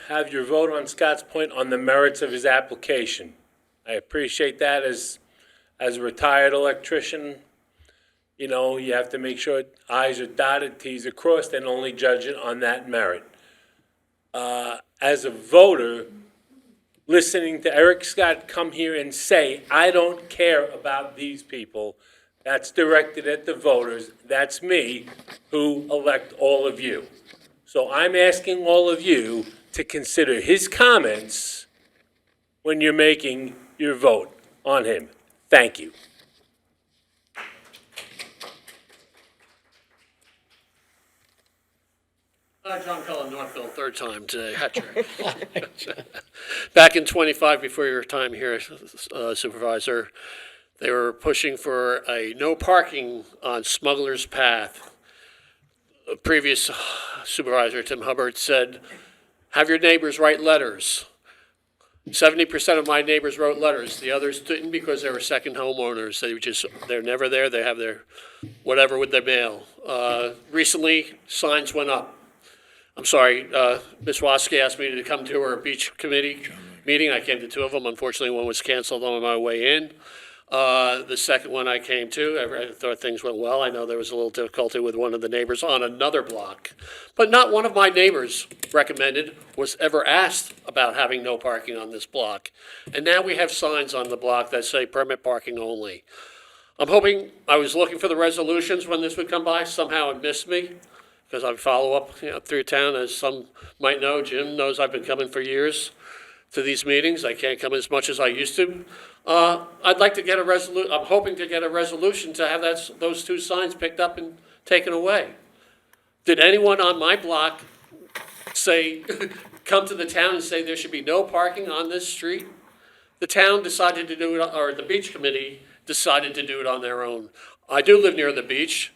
have your vote on Scott's Point on the merits of his application. I appreciate that as a retired electrician. You have to make sure I's are dotted, T's are crossed, and only judge it on that merit. As a voter, listening to Eric Scott come here and say, I don't care about these people, that's directed at the voters. That's me, who elect all of you. So I'm asking all of you to consider his comments when you're making your vote on him. Thank you. John Cullen, Northville, third time today, hat trick. Back in 25, before your time here, Supervisor, they were pushing for a no parking on Smuggler's Path. A previous Supervisor, Tim Hubbard, said, have your neighbors write letters. 70% of my neighbors wrote letters. The others didn't because they were second homeowners. They're never there. They have their whatever with their mail. Recently, signs went up. I'm sorry, Ms. Waske asked me to come to her beach committee meeting. I came to two of them. Unfortunately, one was canceled on my way in. The second one I came to, I thought things went well. I know there was a little difficulty with one of the neighbors on another block, but not one of my neighbors recommended was ever asked about having no parking on this block. And now we have signs on the block that say permit parking only. I'm hoping, I was looking for the resolutions when this would come by. Somehow it missed me because I follow up through town. As some might know, Jim knows I've been coming for years to these meetings. I can't come as much as I used to. I'd like to get I'm hoping to get a resolution to have those two signs picked up and taken away. Did anyone on my block say, come to the town and say there should be no parking on this street? The town decided to do it, or the beach committee decided to do it on their own. I do live near the beach.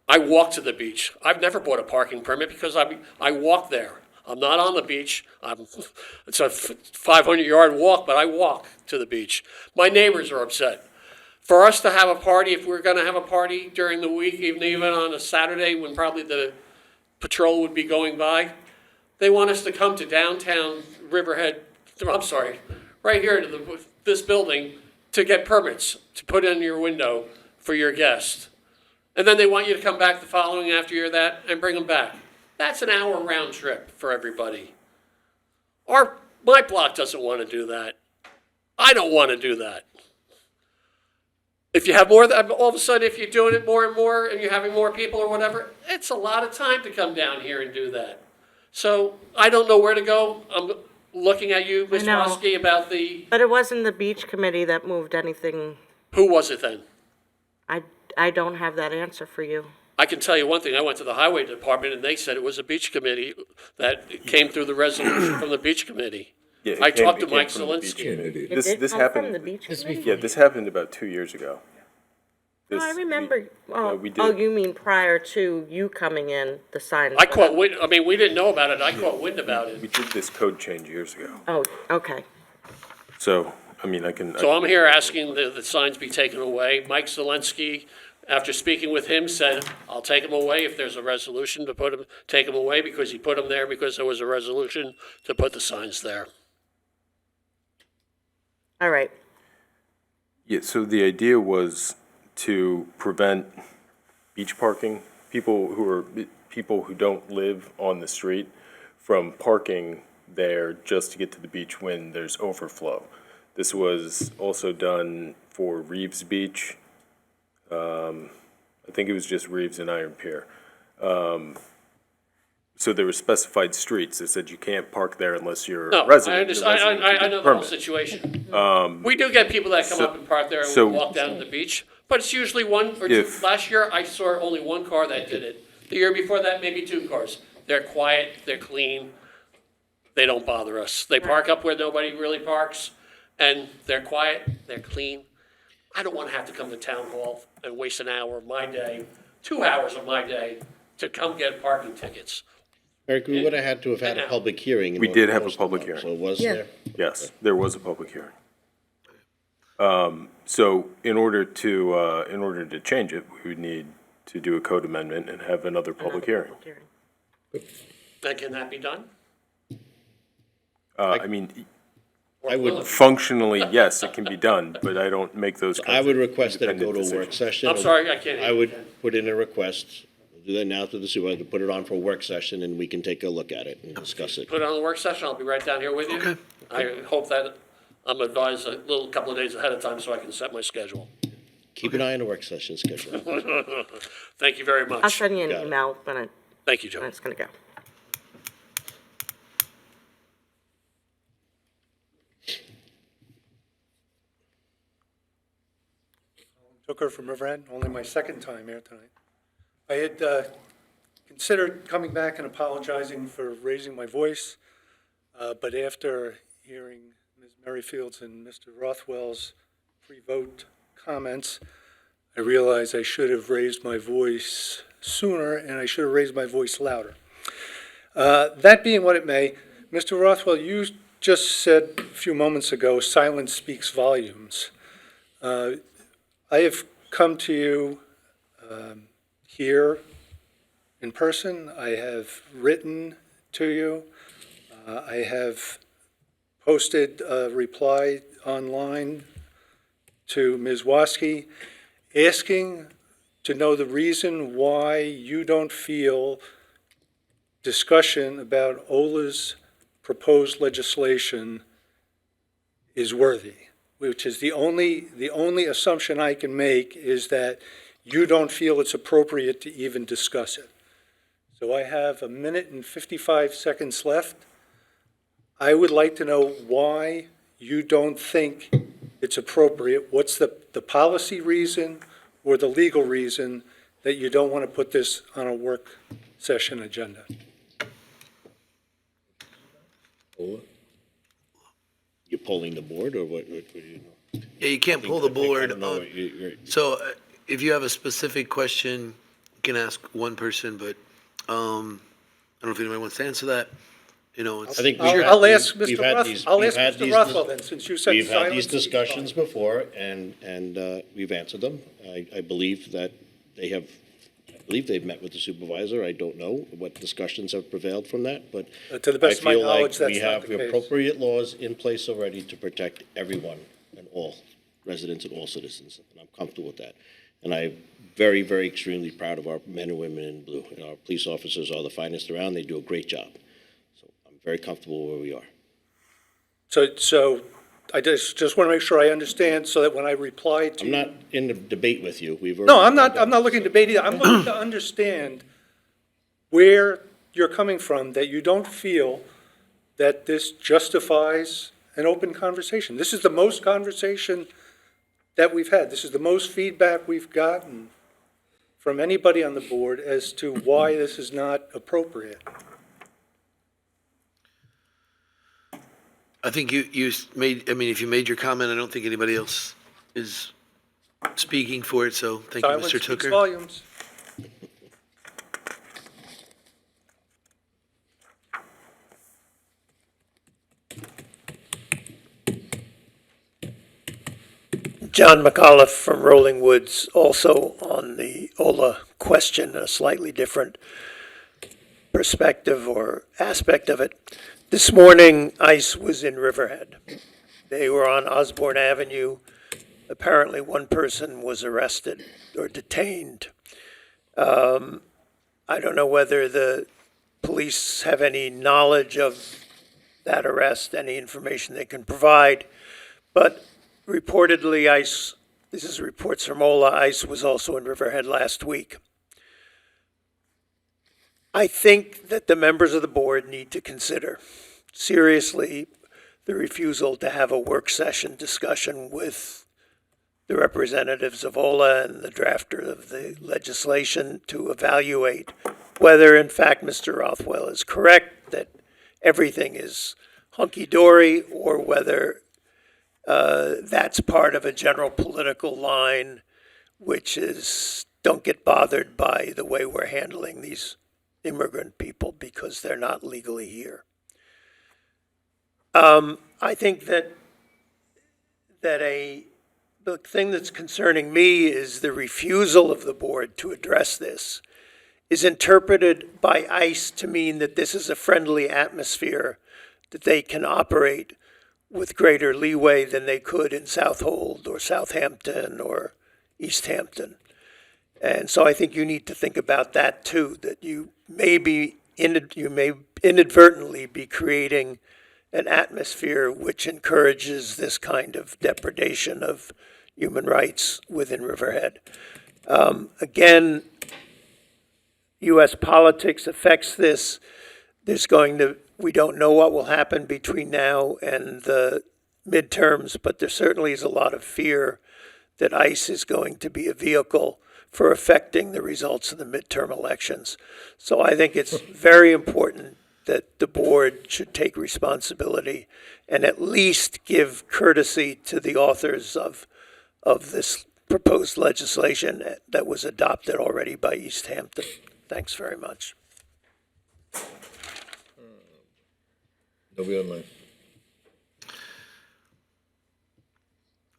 I walk to the beach. I've never bought a parking permit because I walk there. I'm not on the beach. It's a 500-yard walk, but I walk to the beach. My neighbors are upset. For us to have a party, if we're going to have a party during the week, even on a Saturday when probably the patrol would be going by, they want us to come to downtown Riverhead, right here to this building to get permits to put in your window for your guest. And then they want you to come back the following after you're that and bring them back. That's an hour round trip for everybody. My block doesn't want to do that. I don't want to do that. If you have more, all of a sudden, if you're doing it more and more and you're having more people or whatever, it's a lot of time to come down here and do that. So I don't know where to go. I'm looking at you, Ms. know. Mosky, about the, But it wasn't the beach committee that moved anything. who was it then? I don't have that answer for you. I can tell you one thing, I went to the highway department and they said it was a beach committee that came through the resolution from the beach committee. Yeah, I talked to Mike Zelinski. It This did come happened. from the beach committee? Yeah, this happened about 2 years ago. No, I remember, we oh, did. you mean prior to you coming in, the signs? I caught wind, we didn't know about it, I caught wind about We it. did this code change years ago. Oh, okay. So, I can. So I'm here asking the signs be taken away. Mike Zelinski, after speaking with him, said, I'll take them away if there's a resolution to take them away, because he put them there because there was a resolution to put the signs there. All right. Yeah, so the idea was to prevent beach parking, people who don't live on the street from parking there just to get to the beach when there's overflow. This was also done for Reeves Beach. I think it was just Reeves and Iron Pier. So there were specified streets that said you can't park there unless you're No, a resident. I understand, I know the whole situation. We do get people that come up and park there and walk down to the beach, but it's usually one or two. Last year, I saw only one car that did it. The year before that, maybe two cars. They're quiet, they're clean, they don't bother us. They park up where nobody really parks, and they're quiet, they're clean. I don't want to have to come to town hall and waste an hour of my day, 2 hours of my day, to come get parking tickets. Eric, we would have had to have had a public hearing. in We order did to have a post public them, hearing. So it was Yeah. there? Yes, there was a public hearing. So in order to change it, we would need to do a code amendment and have another public hearing. And can that be done? I would, Functionally, yes, it can be done, but I don't make those kinds I of would request that it go to a independent work decisions. session. I'm sorry, I can't hear I you. would put in a request, do that now to the supervisor, put it on for a work session, and we can take a look at it and discuss it. Put it on the work session, I'll be right down here with you. Okay. I hope that I'm advised a couple of days ahead of time so I can set my schedule. Keep an eye on the work session schedule. Thank you very much. I'll send you an Got it. email when Thank you, Joe. it's gonna go. Togara from Riverhead, only my second time here tonight. I had considered coming back and apologizing for raising my voice, but after hearing Ms. Merrifield's and Mr. Rothwell's pre-vote comments, I realized I should have raised my voice sooner, and I should have raised my voice louder. That being what it may, Mr. Rothwell, you just said a few moments ago, silence speaks volumes. I have come to you here in person. I have written to you. I have posted a reply online to Ms. Waskey asking to know the reason why you don't feel discussion about OLA's proposed legislation is worthy, which is the only assumption I can make is that you don't feel it's appropriate to even discuss it. So I have 1 minute and 55 seconds left. I would like to know why you don't think it's appropriate. What's the policy reason or the legal reason that you don't want to put this on a work session agenda? You're polling the board, or what do you know? Yeah, you can't pull the board. I don't know what you're. So if you have a specific question, you can ask one person, but I don't know if anybody wants to answer that. You know, it's. I think I'll ask Mr. Rothwell then, since you said We've had these silence. discussions before, and we've answered them. I believe that I believe they've met with the supervisor. I don't know what discussions have prevailed from that, but To the best of my knowledge, that's we not have the case. appropriate laws in place already to protect everyone and all residents and all citizens, and I'm comfortable with that. And I'm very, very extremely proud of our men and women in blue. And our police officers are the finest around. They do a great job. So I'm very comfortable where we are. So I just want to make sure I understand so that when I reply to. I'm not in a debate with you. No, I'm not looking to debate either. I'm looking to understand where you're coming from, that you don't feel that this justifies an open conversation. This is the most conversation that we've had. This is the most feedback we've gotten from anybody on the board as to why this is not appropriate. I think you made, I mean, if you made your comment, I don't think anybody else is speaking for it, so thank you, Silence Mr. speaks Tooker. volumes. John McAuliffe from Rolling Woods, also on the OLA question, a slightly different perspective or aspect of it. This morning, ICE was in Riverhead. They were on Osborne Avenue. Apparently, one person was arrested or detained. I don't know whether the police have any knowledge of that arrest, any information they can provide, but reportedly, ICE, this is reports from OLA, ICE was also in Riverhead last week. I think that the members of the board need to consider seriously the refusal to have a work session discussion with the representatives of OLA and the drafter of the legislation to evaluate whether, in fact, Mr. Rothwell is correct, that everything is hunky-dory, or whether that's part of a general political line, which is don't get bothered by the way we're handling these immigrant people because they're not legally here. I think that the thing that's concerning me is the refusal of the board to address this is interpreted by ICE to mean that this is a friendly atmosphere, that they can operate with greater leeway than they could in Southold or Southampton or East Hampton. And so I think you need to think about that too, that you may inadvertently be creating an atmosphere which encourages this kind of depredation of human rights within Riverhead. Again, U.S. politics affects this. We don't know what will happen between now and the midterms, but there certainly is a lot of fear that ICE is going to be a vehicle for affecting the results of the midterm elections. So I think it's very important that the board should take responsibility and at least give courtesy to the authors of this proposed legislation that was adopted already by East Hampton. Thanks very much. Nobody online.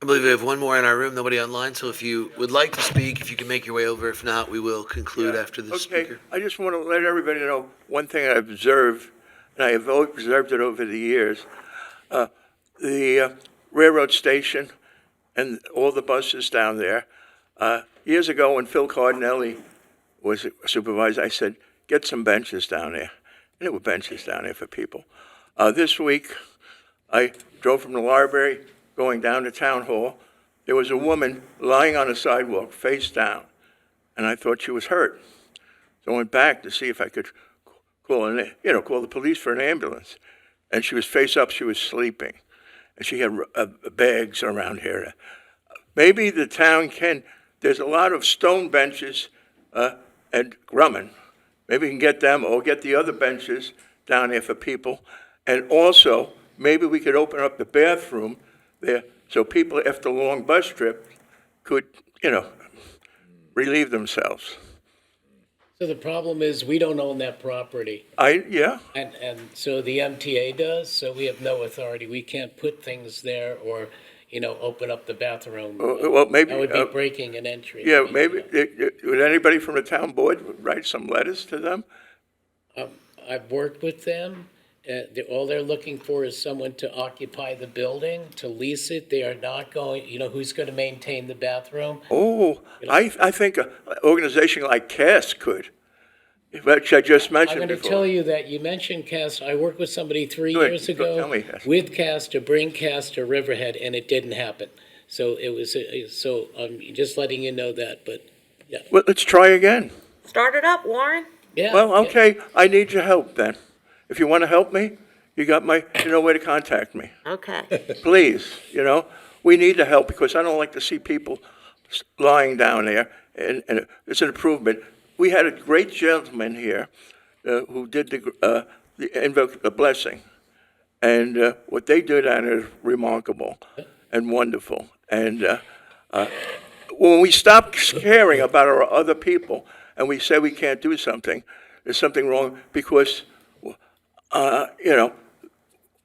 I believe we have one more in our room, nobody online, so if you would like to speak, if you can make your way over. If not, we will conclude after the speaker. I just want to let everybody know one thing I observed, and I have observed it over the years. the railroad station and all the buses down there. Years ago, when Phil Cardinelli was a supervisor, I said, get some benches down there. And there were benches down there for people. This week, I drove from the library going down to Town Hall. There was a woman lying on the sidewalk, face down, and I thought she was hurt. So I went back to see if I could call the police for an ambulance. And she was face up, she was sleeping. And she had bags around here. Maybe the town there's a lot of stone benches at Grumman. Maybe we can get them or get the other benches down there for people. And also, maybe we could open up the bathroom there so people after a long bus trip could, relieve themselves. So the problem is, we don't own that property. Yeah. And so the MTA does, so we have no authority. We can't put things there or, open up the bathroom. Well, maybe. That would be breaking an entry. Yeah, maybe, would anybody from the town board write some letters to them? I've worked with them. All they're looking for is someone to occupy the building, to lease it. They are not going, who's going to maintain the bathroom? Oh, I think an organization like CAST could, which I just mentioned I'm going to tell you that you mentioned CAST. I worked with somebody 3 Good. years Tell ago me. with CAST to bring CAST to Riverhead, and it didn't happen. So I'm just letting you know that, but yeah. Well, let's try again. Start it up, Warren. Yeah. Well, okay, I need your help then. If you want to help me, you know where to contact me. Okay. Please, we need the help because I don't like to see people lying down there, and it's an improvement. We had a great gentleman here who did the blessing, and what they did on it is remarkable and wonderful. And when we stop caring about our other people and we say we can't do something, there's something wrong because I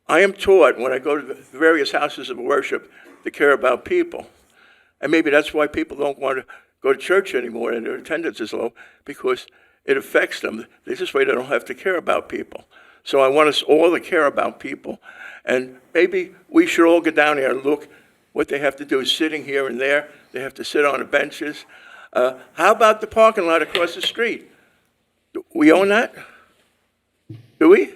am taught when I go to the various houses of worship to care about people. And maybe that's why people don't want to go to church anymore and their attendance is low, because it affects them. This way they don't have to care about people. So I want us all to care about people. And maybe we should all get down there and look what they have to do, sitting here and there. They have to sit on the benches. How about the parking lot across the street? We own that? Do we?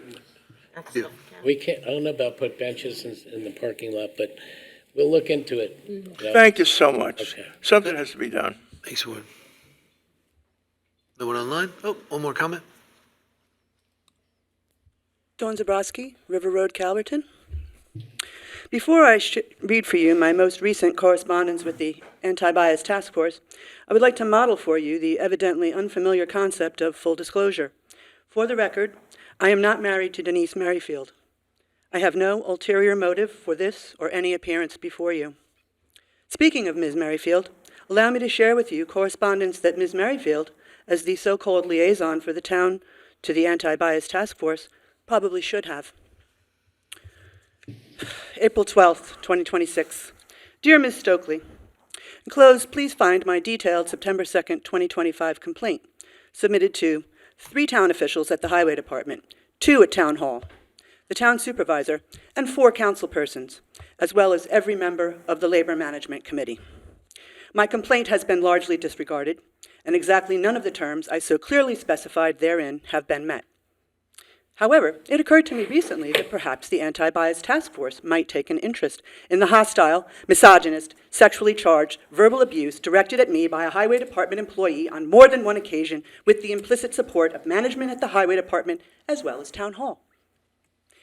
We can't, I don't know about put benches in the parking lot, but we'll look into it. Thank you so much. Okay. Something has to be done. Thanks, Ward. No one online? Oh, one more comment. Dawn Zabrowski, River Road, Calverton. Before I read for you my most recent correspondence with the Anti-Bias Task Force, I would like to model for you the evidently unfamiliar concept of full disclosure. For the record, I am not married to Denise Merrifield. I have no ulterior motive for this or any appearance before you. Speaking of Ms. Merrifield, allow me to share with you correspondence that Ms. Merrifield, as the so-called liaison for the town to the Anti-Bias Task Force, probably should have. April 12th, 2026. Dear Ms. Stokely, enclosed, please find my detailed September 2nd, 2025 complaint, submitted to 3 town officials at the Highway Department, 2 at Town Hall, the town supervisor, and 4 council persons, as well as every member of the Labor Management Committee. My complaint has been largely disregarded, and exactly none of the terms I so clearly specified therein have been met. However, it occurred to me recently that perhaps the Anti-Bias Task Force might take an interest in the hostile, misogynist, sexually charged verbal abuse directed at me by a Highway Department employee on more than one occasion with the implicit support of management at the Highway Department as well as Town Hall.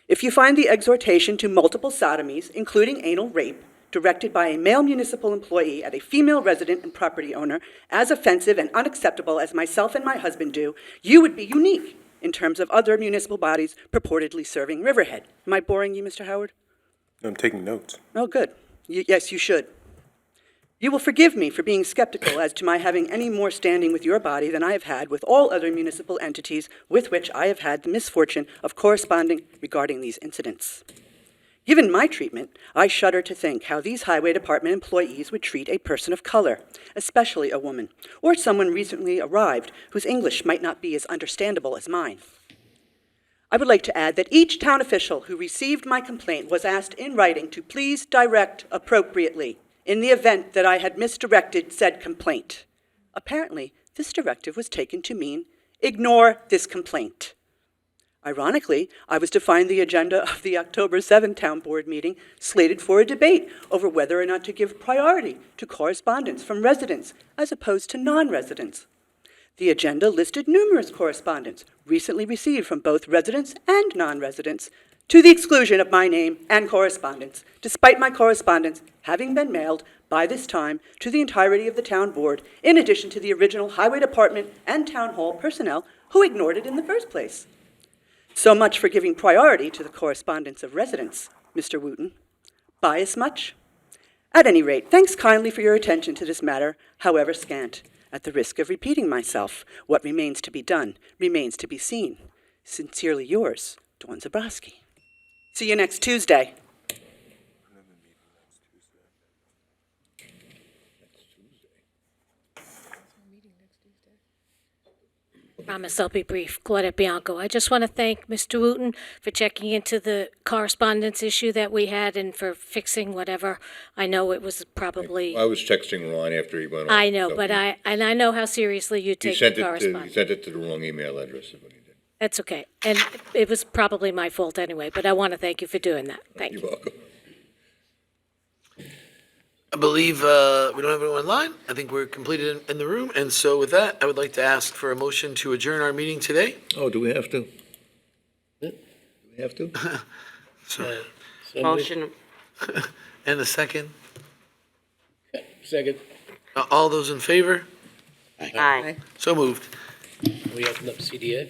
If you find the exhortation to multiple sodomies, including anal rape, directed by a male municipal employee at a female resident and property owner as offensive and unacceptable as myself and my husband do, you would be unique in terms of other municipal bodies purportedly serving Riverhead. Am I boring you, Mr. Howard? I'm taking notes. Oh, good. Yes, you should. You will forgive me for being skeptical as to my having any more standing with your body than I have had with all other municipal entities with which I have had the misfortune of corresponding regarding these incidents. Given my treatment, I shudder to think how these Highway Department employees would treat a person of color, especially a woman, or someone recently arrived whose English might not be as understandable as mine. I would like to add that each town official who received my complaint was asked in writing to please direct appropriately in the event that I had misdirected said complaint. Apparently, this directive was taken to mean ignore this complaint. Ironically, I was to find the agenda of the October 7th Town Board meeting slated for a debate over whether or not to give priority to correspondence from residents as opposed to non-residents. The agenda listed numerous correspondence recently received from both residents and non-residents, to the exclusion of my name and correspondence, despite my correspondence having been mailed by this time to the entirety of the town board, in addition to the original highway department and town hall personnel who ignored it in the first place. So much for giving priority to the correspondence of residents, Mr. Wooten. Bias much? At any rate, thanks kindly for your attention to this matter, however scant. At the risk of repeating myself, what remains to be done remains to be seen. Sincerely yours, Dawn Zabrowski. See you next Tuesday. Promise I'll be brief. Claudette Bianco. I just want to thank Mr. Wooten for checking into the correspondence issue that we had and for fixing whatever. I know it was probably. I was texting Ron after he went off. I know, so but I know how seriously you he take sent the it to, correspondence. he sent it to the wrong email address. Is what he did. That's okay. And it was probably my fault anyway, but I want to thank you for doing that. Thank you. You're welcome. I believe we don't have anyone online. I think we're completed in the room. And so with that, I would like to ask for a motion to adjourn our meeting today. Oh, do we have to? Do we have to? So, Motion. and a second. Second. All those in favor? Aye. So moved. We open up CDA.